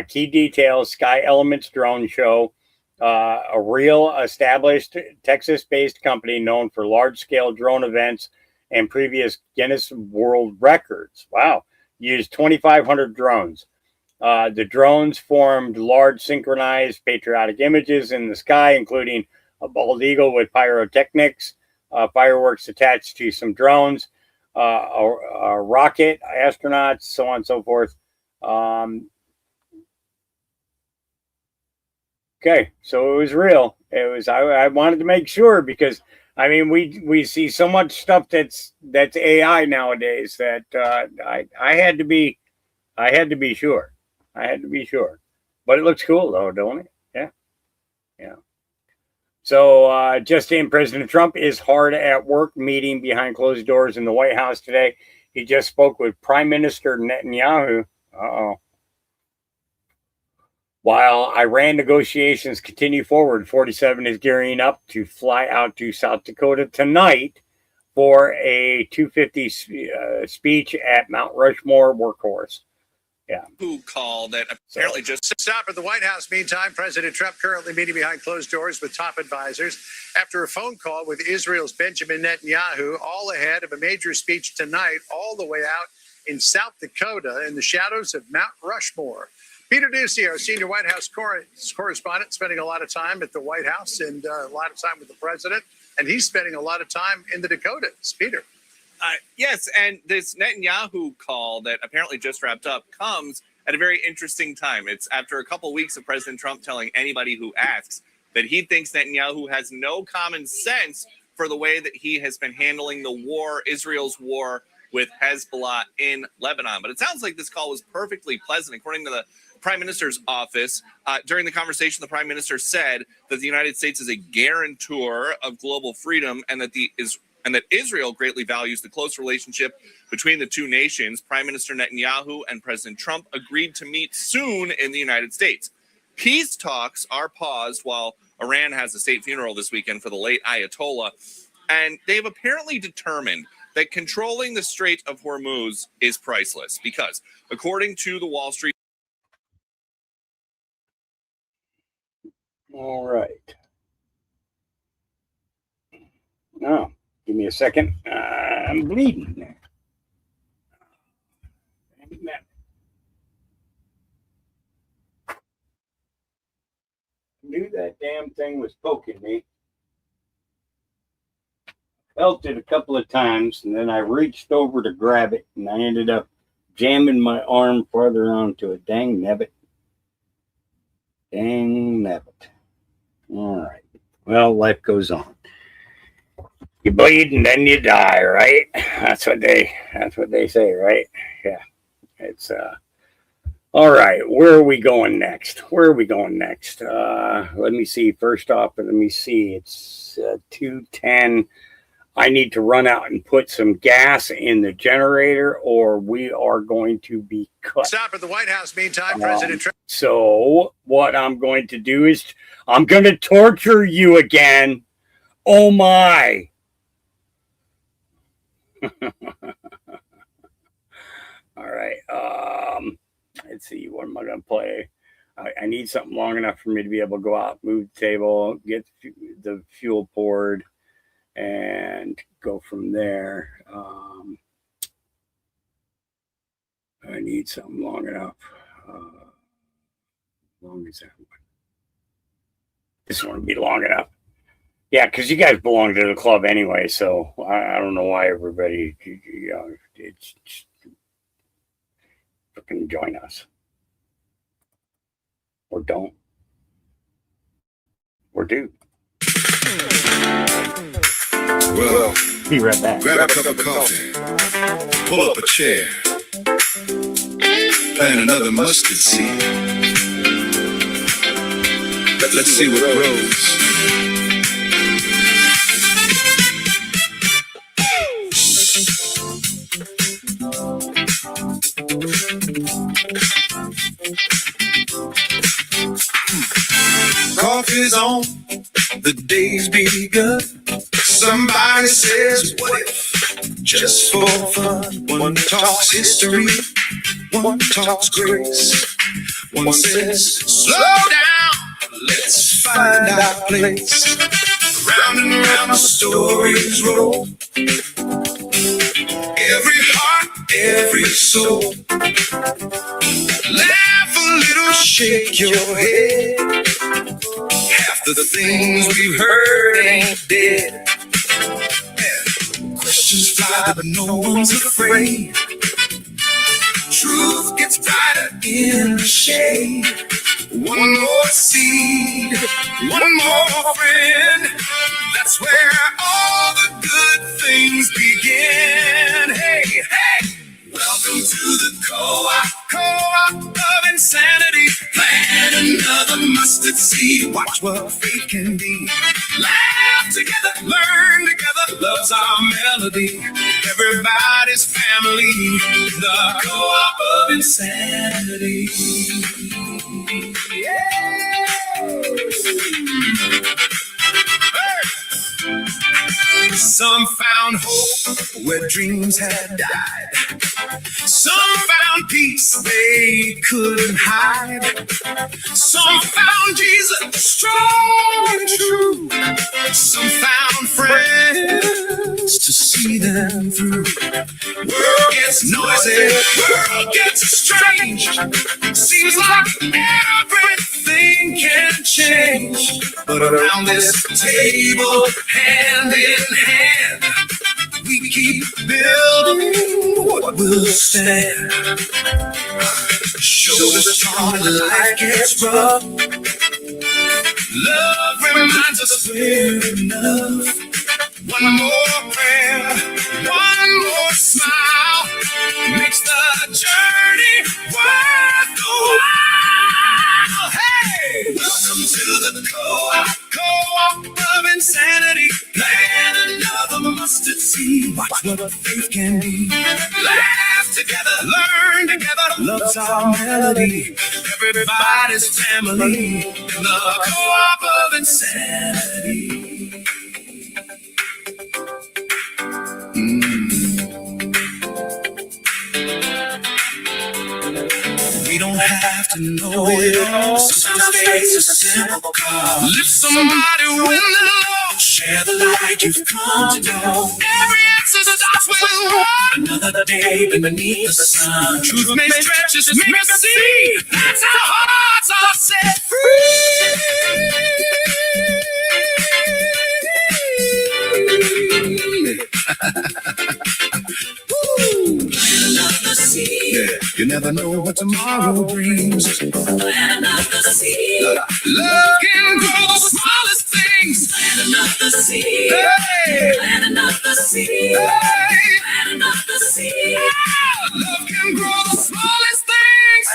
Speaker 4: Key details: Sky Elements drone show, a real established Texas-based company known for large-scale drone events and previous Guinness World Records. Wow, used 2,500 drones. The drones formed large synchronized patriotic images in the sky, including a bald eagle with pyrotechnics, fireworks attached to some drones, a rocket, astronauts, so on and so forth. Okay, so it was real. It was. I wanted to make sure because I mean we see so much stuff that's AI nowadays that I had to be sure. I had to be sure. But it looks cool though, don't it? Yeah, yeah. So just in, President Trump is hard at work meeting behind closed doors in the White House today. He just spoke with Prime Minister Netanyahu. Uh-oh. While Iran negotiations continue forward, 47 is gearing up to fly out to South Dakota tonight for a 250 speech at Mount Rushmore Workhorse. Yeah.
Speaker 7: Who call that apparently just
Speaker 10: stop at the White House. Meantime, President Trump currently meeting behind closed doors with top advisors after a phone call with Israel's Benjamin Netanyahu, all ahead of a major speech tonight, all the way out in South Dakota in the shadows of Mount Rushmore. Peter Ducey, our senior White House correspondent, spending a lot of time at the White House and a lot of time with the president, and he's spending a lot of time in the Dakotas. Peter.
Speaker 7: Yes, and this Netanyahu call that apparently just wrapped up comes at a very interesting time. It's after a couple weeks of President Trump telling anybody who asks that he thinks Netanyahu has no common sense for the way that he has been handling the war, Israel's war with Hezbollah in Lebanon. But it sounds like this call was perfectly pleasant. According to the Prime Minister's office, during the conversation, the Prime Minister said that the United States is a guarantor of global freedom and that Israel greatly values the close relationship between the two nations. Prime Minister Netanyahu and President Trump agreed to meet soon in the United States. Peace talks are paused while Iran has a state funeral this weekend for the late Ayatollah. And they've apparently determined that controlling the Strait of Hormuz is priceless because, according to the Wall Street.
Speaker 4: All right. Now, give me a second. I'm bleeding. Knew that damn thing was poking me. Felt it a couple of times, and then I reached over to grab it, and I ended up jamming my arm farther onto it. Dang nabbit. Dang nabbit. All right. Well, life goes on. You bleed and then you die, right? That's what they say, right? Yeah. It's all right. Where are we going next? Let me see. First off, let me see. It's 2:10. I need to run out and put some gas in the generator, or we are going to be cut.
Speaker 10: Stop at the White House. Meantime, President Trump.
Speaker 4: So what I'm going to do is I'm going to torture you again. Oh my. All right. Let's see. What am I going to play? I need something long enough for me to be able to go out, move the table, get the fuel poured, and go from there. I need something long enough. Long as that one. This one would be long enough. Yeah, because you guys belong to the club anyway, so I don't know why everybody freaking join us. Or don't. Or do.
Speaker 5: Well,
Speaker 4: be right back.
Speaker 5: Grab a cup of coffee, pull up a chair, plant another mustard seed. Let's see what grows. Coffee's on, the day's begun. Somebody says, what if, just for fun? One talks history, one talks grace. One says, slow down, let's find our place. Round and round the stories roll. Every heart, every soul. Laugh a little, shake your head. Half the things we've heard ain't dead. Questions fly, but no one's afraid. Truth gets brighter in the shade. One more seed, one more friend. That's where all the good things begin. Hey, hey! Welcome to the co-op of insanity. Plant another mustard seed. Watch what faith can be. Laugh together, learn together. Love's our melody. Everybody's family. The co-op of insanity. Yeah. Some found hope where dreams had died. Some found peace they couldn't hide. Some found Jesus strong and true. Some found friends to see them through. World gets noisy, world gets strange. Seems like everything can change. But around this table, hand in hand, we keep building what will stand. Shoulders strong when life gets rough. Love reminds us we're enough. One more prayer, one more smile makes the journey worth the while. Hey, welcome to the co-op of insanity. Plant another mustard seed. Watch what faith can be. Laugh together, learn together. Love's our melody. Everybody's family. The co-op of insanity. We don't have to know it all. Sometimes faith's a simple call. Lift somebody when they're low. Share the light you've come to know. Every answer starts with one. Another day beneath the sun. Truth may stretch us, make us see. That's how hearts are set free. Plant another seed. Yeah, you never know what tomorrow brings. Plant another seed. Love can grow the smallest things. Plant another seed. Hey. Plant another seed. Hey. Plant another seed. Love can grow the smallest things.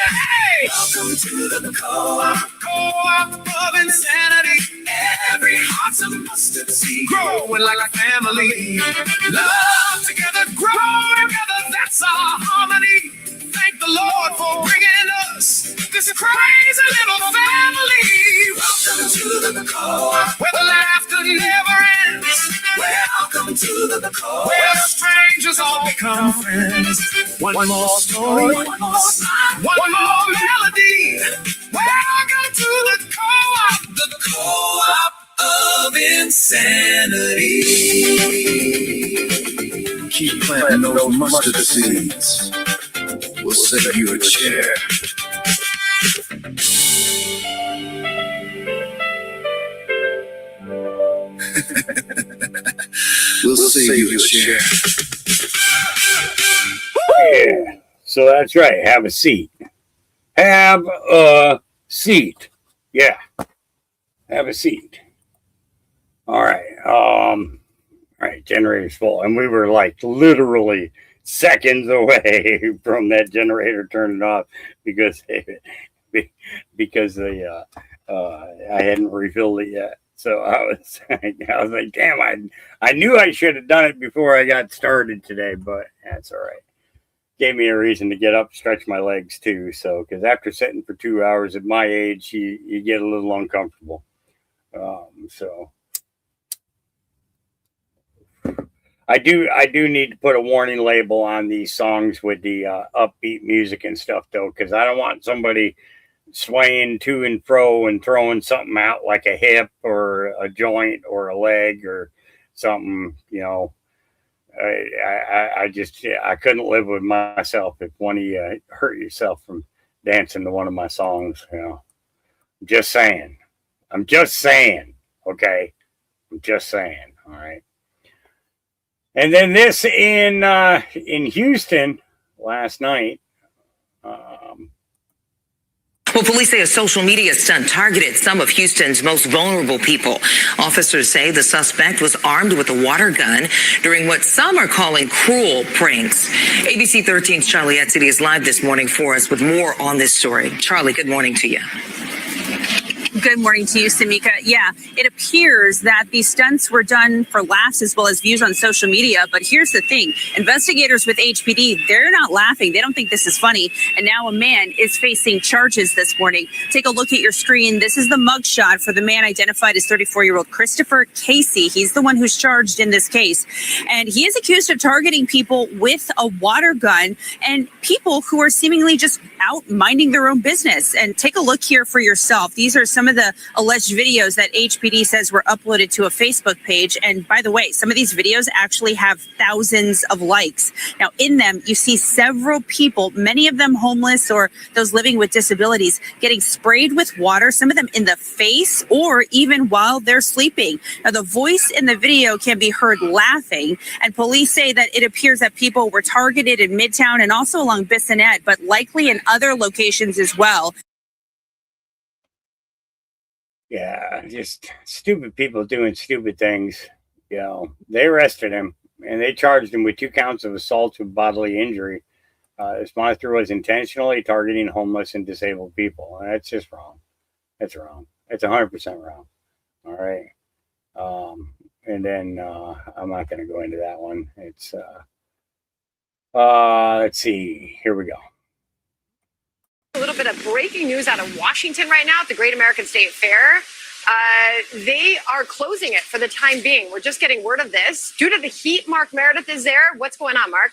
Speaker 5: Hey. Welcome to the co-op of insanity. Every heart's a mustard seed. Growing like a family. Love together, grow together. That's our harmony. Thank the Lord for bringing us this crazy little family. Welcome to the co-op where the laughter never ends. Welcome to the co-op where strangers all become friends. One more story, one more smile, one more melody. mustard seeds will save you a chair. We'll save you a chair.
Speaker 4: Yeah. So that's right. Have a seat. Have a seat. Yeah. Have a seat. All right. All right. Generator's full. And we were like literally seconds away from that generator turning off because I hadn't refilled it yet. So I was like, damn, I knew I should have done it before I got started today, but that's all right. Gave me a reason to get up, stretch my legs too. So, because after sitting for 2 hours at my age, you get a little uncomfortable. So I do need to put a warning label on these songs with the upbeat music and stuff though, because I don't want somebody swaying to and fro and throwing something out like a hip or a joint or a leg or something, you know. I couldn't live with myself if one of you hurt yourself from dancing to one of my songs, you know. I'm just saying. Okay. I'm just saying. All right. And then this in Houston last night.
Speaker 6: Well, police say a social media stunt targeted some of Houston's most vulnerable people. Officers say the suspect was armed with a water gun during what some are calling cruel pranks. ABC 13's Charlie Etzity is live this morning for us with more on this story. Charlie, good morning to you.
Speaker 8: Good morning to you, Samika. Yeah, it appears that these stunts were done for laughs as well as views on social media. But here's the thing. Investigators with HPD, they're not laughing. They don't think this is funny. And now a man is facing charges this morning. Take a look at your screen. This is the mugshot for the man identified as 34-year-old Christopher Casey. He's the one who's charged in this case. And he is accused of targeting people with a water gun and people who are seemingly just out minding their own business. And take a look here for yourself. These are some of the alleged videos that HPD says were uploaded to a Facebook page. And by the way, some of these videos actually have thousands of likes. Now, in them, you see several people, many of them homeless or those living with disabilities, getting sprayed with water, some of them in the face or even while they're sleeping. Now, the voice in the video can be heard laughing, and police say that it appears that people were targeted in Midtown and also along Bissonnette, but likely in other locations as well.
Speaker 4: Yeah, just stupid people doing stupid things. You know, they arrested him and they charged him with 2 counts of assault with bodily injury. This monster was intentionally targeting homeless and disabled people. That's just wrong. That's wrong. That's 100% wrong. All right. And then I'm not going to go into that one. It's let's see. Here we go.
Speaker 9: A little bit of breaking news out of Washington right now at the Great American State Fair. They are closing it for the time being. We're just getting word of this. Due to the heat, Mark Meredith is there. What's going on, Mark?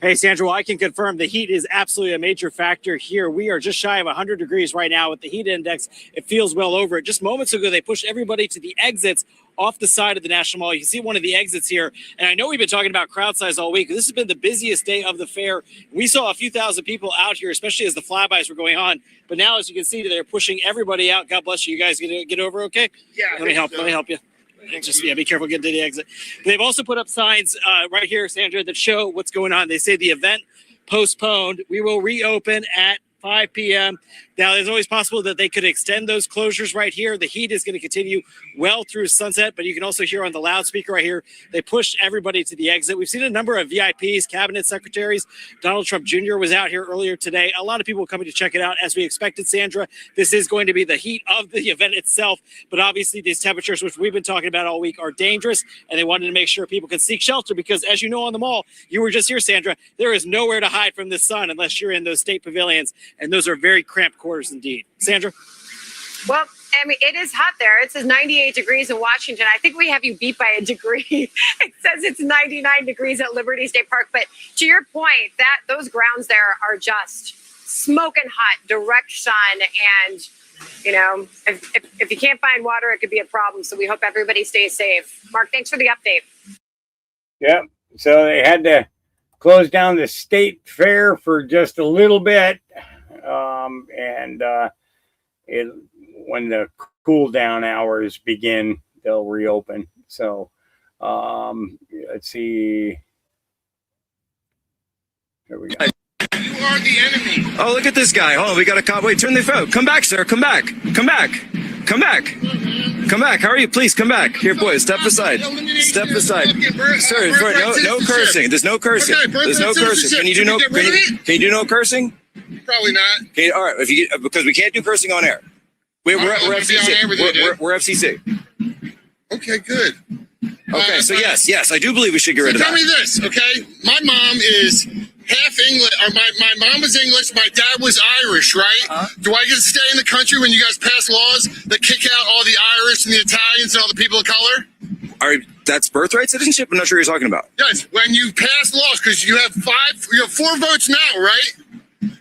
Speaker 22: Hey, Sandra, well, I can confirm the heat is absolutely a major factor here. We are just shy of 100 degrees right now with the heat index. It feels well over it. Just moments ago, they pushed everybody to the exits off the side of the National Mall. You can see one of the exits here. And I know we've been talking about crowd size all week. This has been the busiest day of the fair. We saw a few thousand people out here, especially as the flybys were going on. But now, as you can see, they're pushing everybody out. God bless you. You guys get over okay? Yeah. Let me help you. Just be careful getting to the exit. They've also put up signs right here, Sandra, that show what's going on. They say the event postponed. We will reopen at 5 p.m. Now, there's always possible that they could extend those closures right here. The heat is going to continue well through sunset, but you can also hear on the loudspeaker right here, they pushed everybody to the exit. We've seen a number of VIPs, cabinet secretaries. Donald Trump Jr. was out here earlier today. A lot of people coming to check it out. As we expected, Sandra, this is going to be the heat of the event itself, but obviously these temperatures, which we've been talking about all week, are dangerous, and they wanted to make sure people could seek shelter because, as you know, on the mall, you were just here, Sandra, there is nowhere to hide from the sun unless you're in those state pavilions, and those are very cramped quarters indeed. Sandra?
Speaker 9: Well, I mean, it is hot there. It says 98 degrees in Washington. I think we have you beat by a degree. It says it's 99 degrees at Liberty State Park. But to your point, that those grounds there are just smoking hot, direct sun. And, you know, if you can't find water, it could be a problem. So we hope everybody stays safe. Mark, thanks for the update.
Speaker 4: Yeah. So they had to close down the state fair for just a little bit. When the cool down hours begin, they'll reopen. So let's see. Here we go.
Speaker 21: You are the enemy. Oh, look at this guy. Hold on, we got a cop. Wait, turn the phone. Come back, sir. Come back. Come back. Come back. Come back. How are you? Please come back. Here, boys, step aside. Step aside. Sir, no cursing. There's no cursing. There's no cursing. Can you do no can you do no cursing?
Speaker 2: Probably not.
Speaker 21: Okay, all right. If you because we can't do cursing on air. We're FCC. We're FCC.
Speaker 2: Okay, good.
Speaker 21: Okay, so yes, I do believe we should get rid of that.
Speaker 2: Tell me this, okay? My mom is half English, or my mom was English, my dad was Irish, right? Do I get to stay in the country when you guys pass laws that kick out all the Irish and the Italians and all the people of color?
Speaker 21: That's birthright citizenship? I'm not sure what you're talking about.
Speaker 2: Yes, when you pass laws, because you have 4 votes now, right?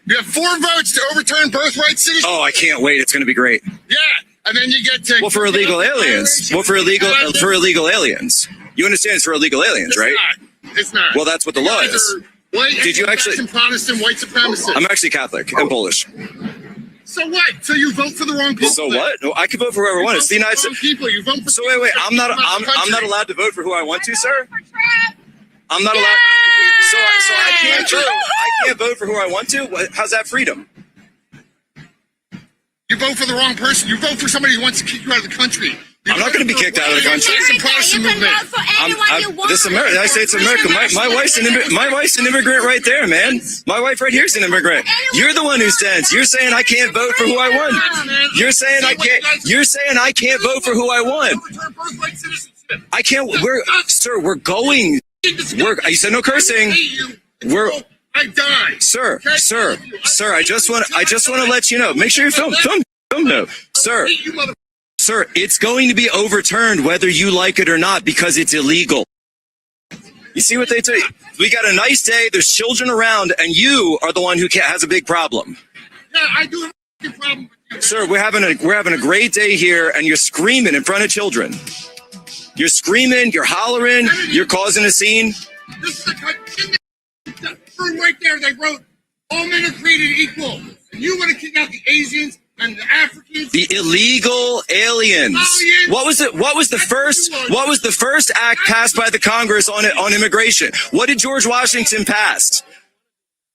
Speaker 2: You have 4 votes to overturn birthright citizenship.
Speaker 21: Oh, I can't wait. It's going to be great.
Speaker 2: Yeah, and then you get to...
Speaker 21: Well, for illegal aliens. Well, for illegal aliens. You understand it's for illegal aliens, right?
Speaker 2: It's not.
Speaker 21: Well, that's what the law is. Did you actually...
Speaker 2: Protestant white supremacists.
Speaker 21: I'm actually Catholic and Polish.
Speaker 2: So what? So you vote for the wrong people?
Speaker 21: So what? No, I can vote for whoever I want. It's the United States.
Speaker 2: People. You vote for
Speaker 21: so wait. I'm not allowed to vote for who I want to, sir. I'm not allowed. So I can't vote. I can't vote for who I want to. How's that freedom?
Speaker 2: You vote for the wrong person. You vote for somebody who wants to kick you out of the country.
Speaker 21: I'm not going to be kicked out of the country. This America, I say it's America. My wife's an immigrant right there, man. My wife right here is an immigrant. You're the one who sends. You're saying I can't vote for who I want. You're saying I can't. You're saying I can't vote for who I want. I can't. We're going. You said no cursing.
Speaker 2: I died.
Speaker 21: Sir. I just want to let you know. Make sure you film. No, sir. Sir, it's going to be overturned whether you like it or not because it's illegal. You see what they tell you? We got a nice day. There's children around, and you are the one who has a big problem.
Speaker 2: Yeah, I do have a big problem with you.
Speaker 21: Sir, we're having a great day here, and you're screaming in front of children. You're screaming. You're hollering. You're causing a scene.
Speaker 2: This is the right there. They wrote, "All men are created equal." And you want to kick out the Asians and the Africans,
Speaker 21: the illegal aliens. What was the first act passed by the Congress on immigration? What did George Washington pass?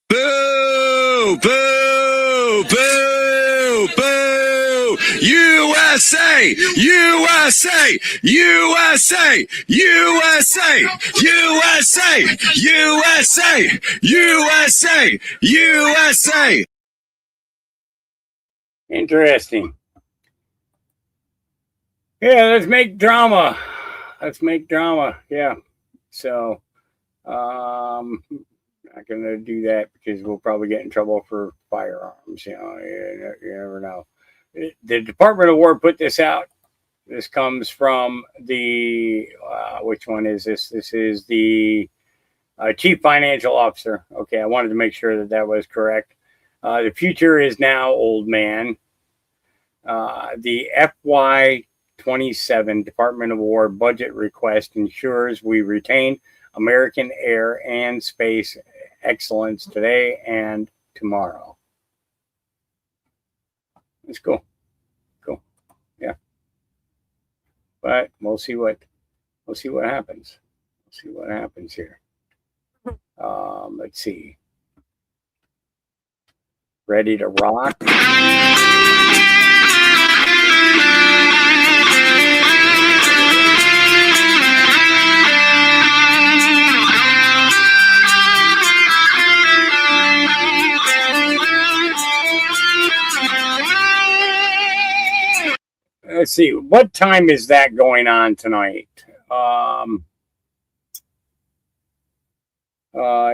Speaker 21: Boo! Boo! Boo! Boo! USA! USA! USA! USA! USA! USA! USA! USA!
Speaker 4: Interesting. Yeah, let's make drama. Yeah. So, not going to do that because we'll probably get in trouble for firearms. You never know. The Department of War put this out. This comes from the, which one is this? This is the Chief Financial Officer. Okay, I wanted to make sure that was correct. The future is now, old man. The FY27 Department of War budget request ensures we retain American air and space excellence today and tomorrow. Let's go. Yeah. But we'll see what happens. We'll see what happens here. Let's see. Ready to rock? Let's see. What time is that going on tonight?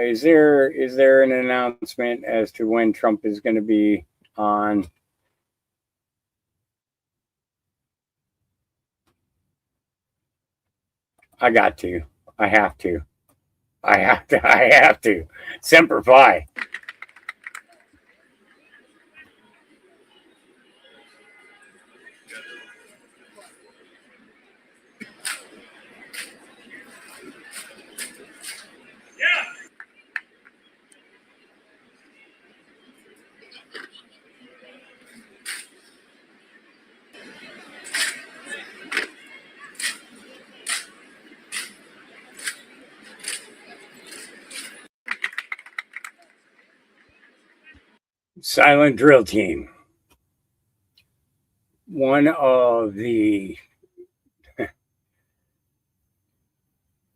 Speaker 4: Is there an announcement as to when Trump is going to be on? I have to. Semper Fi. Silent drill team. One of the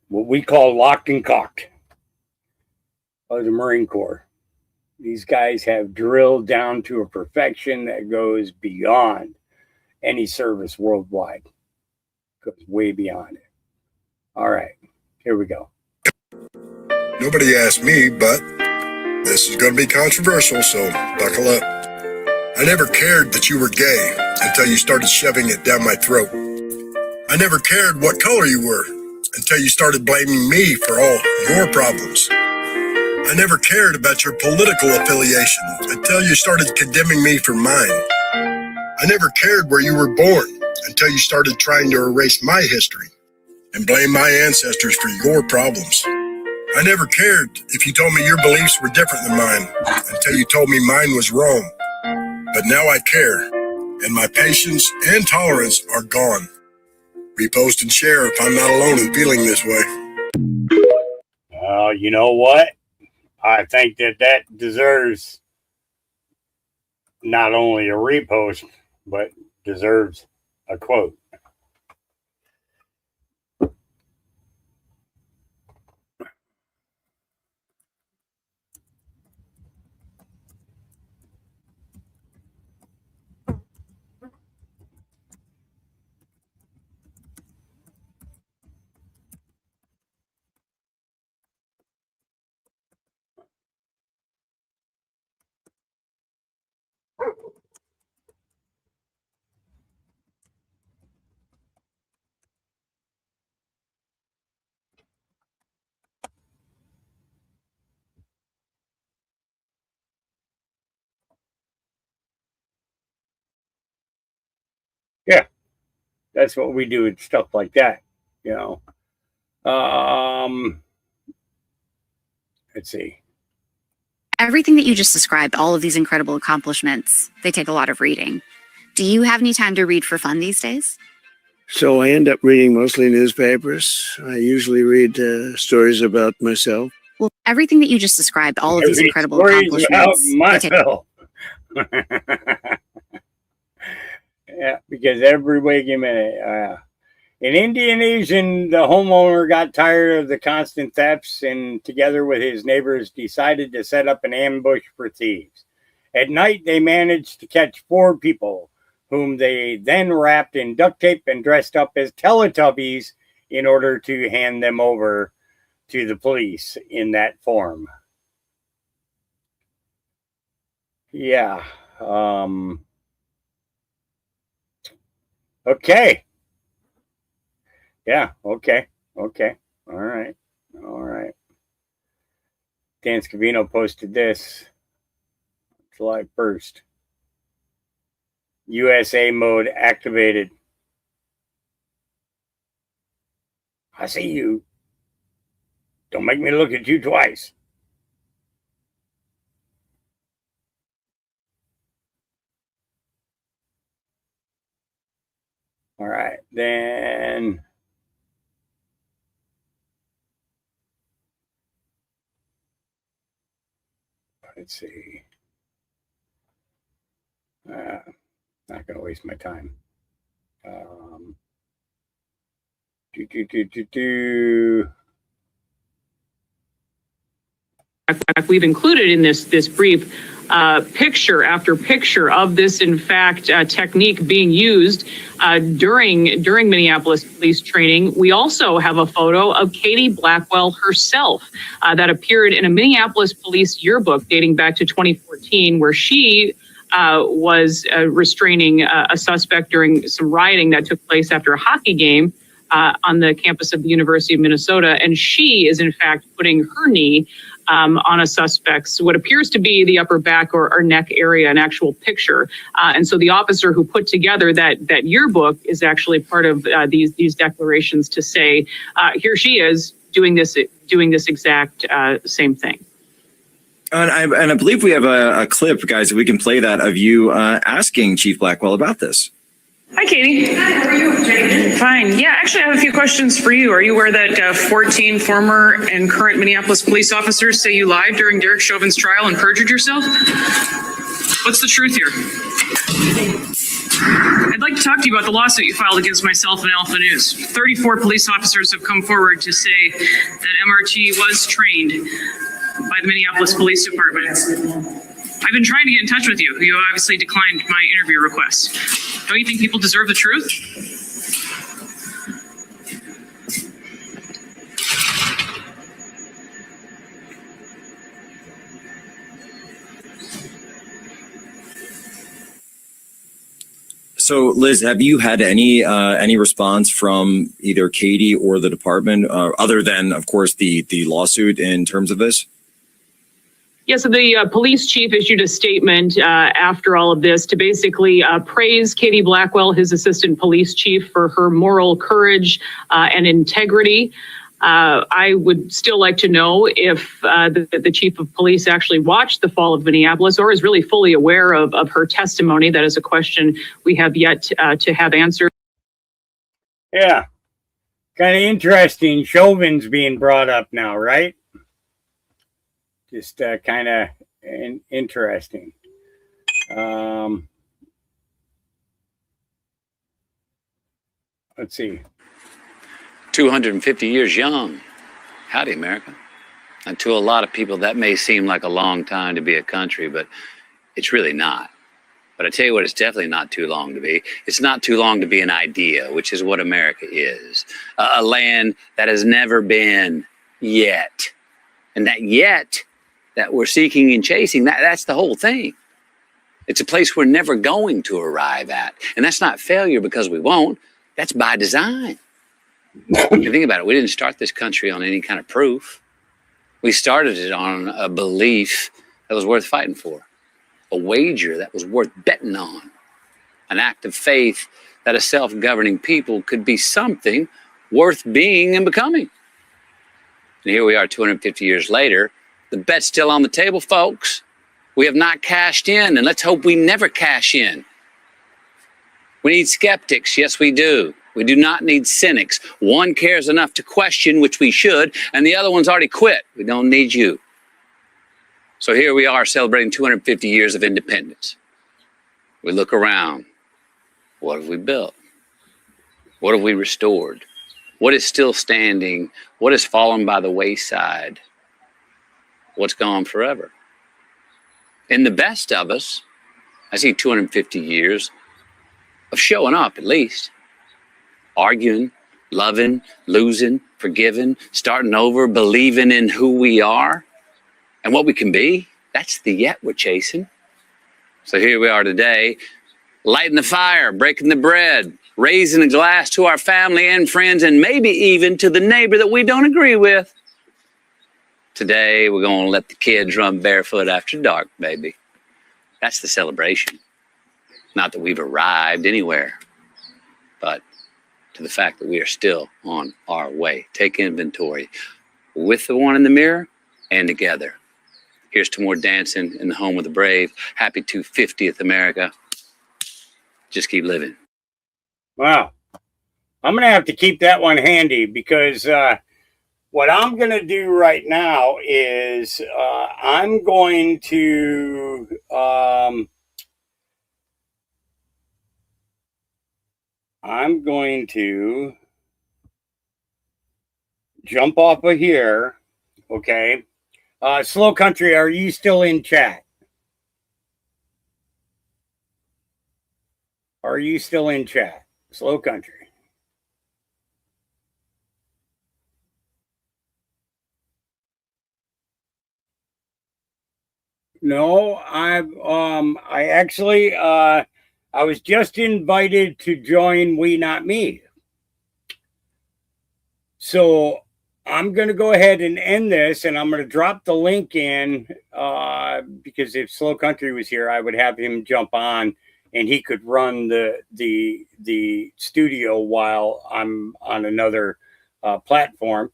Speaker 4: what we call locked and cocked of the Marine Corps. These guys have drilled down to a perfection that goes beyond any service worldwide. Goes way beyond it. All right, here we go.
Speaker 12: Nobody asked me, but this is going to be controversial, so buckle up. I never cared that you were gay until you started shoving it down my throat. I never cared what color you were until you started blaming me for all your problems. I never cared about your political affiliation until you started condemning me for mine. I never cared where you were born until you started trying to erase my history and blame my ancestors for your problems. I never cared if you told me your beliefs were different than mine until you told me mine was wrong. But now I care, and my patience and tolerance are gone. Repost and share if I'm not alone in feeling this way.
Speaker 4: You know what? I think that deserves not only a repost, but deserves a quote. Yeah, that's what we do with stuff like that, you know. Let's see.
Speaker 13: Everything that you just described, all of these incredible accomplishments, they take a lot of reading. Do you have any time to read for fun these days?
Speaker 14: So I end up reading mostly newspapers. I usually read stories about myself.
Speaker 13: Well, everything that you just described, all of these incredible accomplishments, they take
Speaker 4: Yeah, because every waking minute. In Indonesian, the homeowner got tired of the constant thefts and together with his neighbors decided to set up an ambush for thieves. At night, they managed to catch 4 people whom they then wrapped in duct tape and dressed up as Teletubbies in order to hand them over to the police in that form. Yeah. Okay. Yeah, okay. All right. Dan Scavino posted this July 1st. USA mode activated. I see you. Don't make me look at you twice. All right, then. Let's see. Not going to waste my time.
Speaker 15: We've included in this brief picture after picture of this, in fact, technique being used during Minneapolis police training. We also have a photo of Katie Blackwell herself that appeared in a Minneapolis police yearbook dating back to 2014, where she was restraining a suspect during some rioting that took place after a hockey game on the campus of the University of Minnesota. And she is, in fact, putting her knee on a suspect's, what appears to be the upper back or neck area, an actual picture. And so the officer who put together that yearbook is actually part of these declarations to say, here she is doing this exact same thing.
Speaker 25: And I believe we have a clip, guys, that we can play that of you asking Chief Blackwell about this.
Speaker 15: Hi, Katie. Hi, how are you? Fine. Yeah, actually, I have a few questions for you. Are you aware that 14 former and current Minneapolis police officers say you lied during Derek Chauvin's trial and perjured yourself? What's the truth here? I'd like to talk to you about the lawsuit you filed against myself and Alpha News. 34 police officers have come forward to say that MRT was trained by the Minneapolis Police Department. I've been trying to get in touch with you. You obviously declined my interview request. Don't you think people deserve the truth?
Speaker 25: So, Liz, have you had any response from either Katie or the department, other than, of course, the lawsuit in terms of this?
Speaker 15: Yeah, so the police chief issued a statement after all of this to basically praise Katie Blackwell, his assistant police chief, for her moral courage and integrity. I would still like to know if the chief of police actually watched the fall of Minneapolis or is really fully aware of her testimony. That is a question we have yet to have answered.
Speaker 4: Yeah, kind of interesting. Chauvin's being brought up now, right? Just kind of interesting. Let's see.
Speaker 3: 250 years young. Howdy, America. And to a lot of people, that may seem like a long time to be a country, but it's really not. But I tell you what, it's definitely not too long to be. It's not too long to be an idea, which is what America is. A land that has never been yet. And that yet that we're seeking and chasing, that's the whole thing. It's a place we're never going to arrive at. And that's not failure because we won't. That's by design. If you think about it, we didn't start this country on any kind of proof. We started it on a belief that was worth fighting for, a wager that was worth betting on, an act of faith that a self-governing people could be something worth being and becoming. And here we are 250 years later. The bet's still on the table, folks. We have not cashed in, and let's hope we never cash in. We need skeptics. Yes, we do. We do not need cynics. One cares enough to question, which we should, and the other one's already quit. We don't need you. So here we are celebrating 250 years of independence. We look around. What have we built? What have we restored? What is still standing? What has fallen by the wayside? What's gone forever? In the best of us, I see 250 years of showing up, at least. Arguing, loving, losing, forgiving, starting over, believing in who we are and what we can be. That's the yet we're chasing. So here we are today, lighting the fire, breaking the bread, raising a glass to our family and friends, and maybe even to the neighbor that we don't agree with. Today, we're going to let the kids run barefoot after dark, baby. That's the celebration. Not that we've arrived anywhere, but to the fact that we are still on our way. Take inventory with the one in the mirror and together. Here's to more dancing in the home of the brave. Happy 250th, America. Just keep living.
Speaker 4: Wow. I'm going to have to keep that one handy because what I'm going to do right now is I'm going to jump off of here, okay? Slow Country, are you still in chat? Are you still in chat? Slow Country. No, I was just invited to join We Not Me. So I'm going to go ahead and end this, and I'm going to drop the link in because if Slow Country was here, I would have him jump on, and he could run the studio while I'm on another platform.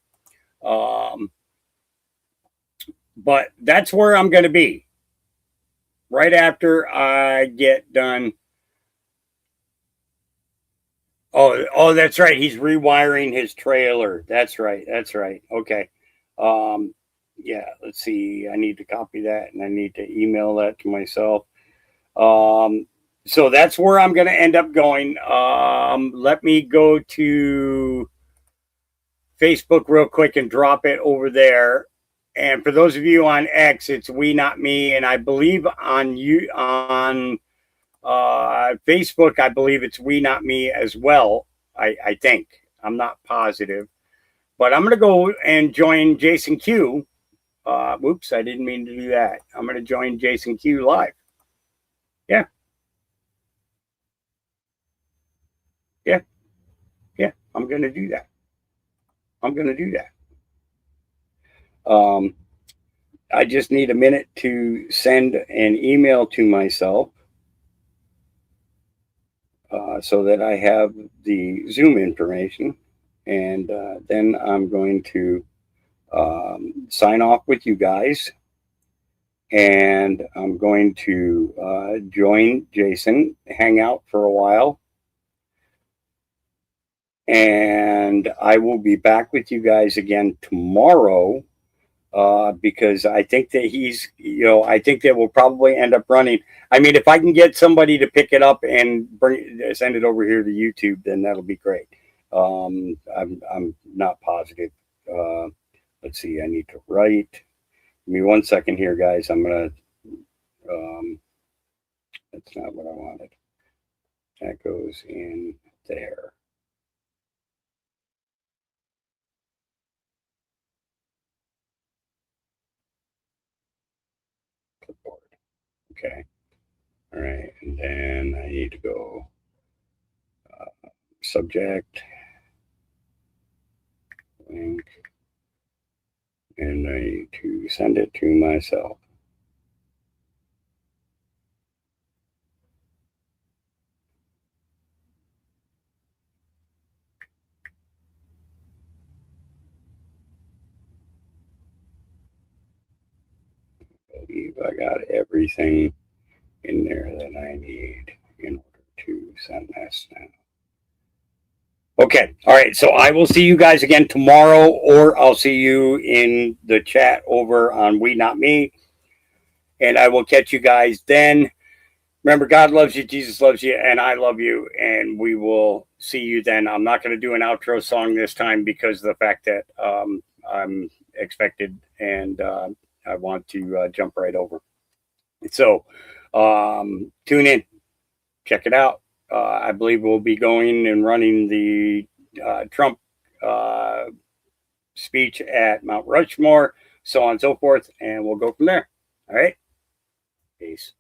Speaker 4: But that's where I'm going to be right after I get done. Oh, that's right. He's rewiring his trailer. That's right. Okay. Yeah, let's see. I need to copy that and I need to email that to myself. So that's where I'm going to end up going. Let me go to Facebook real quick and drop it over there. And for those of you on X, it's We Not Me, and I believe on Facebook, I believe it's We Not Me as well. I think. I'm not positive, but I'm going to go and join Jason Q. Whoops, I didn't mean to do that. I'm going to join Jason Q live. Yeah. Yeah. Yeah. I'm going to do that. I just need a minute to send an email to myself so that I have the Zoom information. And then I'm going to sign off with you guys. And I'm going to join Jason, hang out for a while. And I will be back with you guys again tomorrow. Because I think that I think that we'll probably end up running. I mean, if I can get somebody to pick it up and send it over here to YouTube, then that'll be great. I'm not positive. Let's see, I need to write. Give me 1 second here, guys. I'm gonna, that's not what I wanted. That goes in there. Clipboard. Okay. All right. And then I need to go subject, link, and I need to send it to myself. I believe I got everything in there that I need in order to send this now. Okay. All right. So I will see you guys again tomorrow, or I'll see you in the chat over on We Not Me. And I will catch you guys then. Remember, God loves you, Jesus loves you, and I love you. And we will see you then. I'm not going to do an outro song this time because of the fact that I'm expected and I want to jump right over. So tune in. Check it out. I believe we'll be going and running the Trump speech at Mount Rushmore, so on and so forth, and we'll go from there. All right. Peace.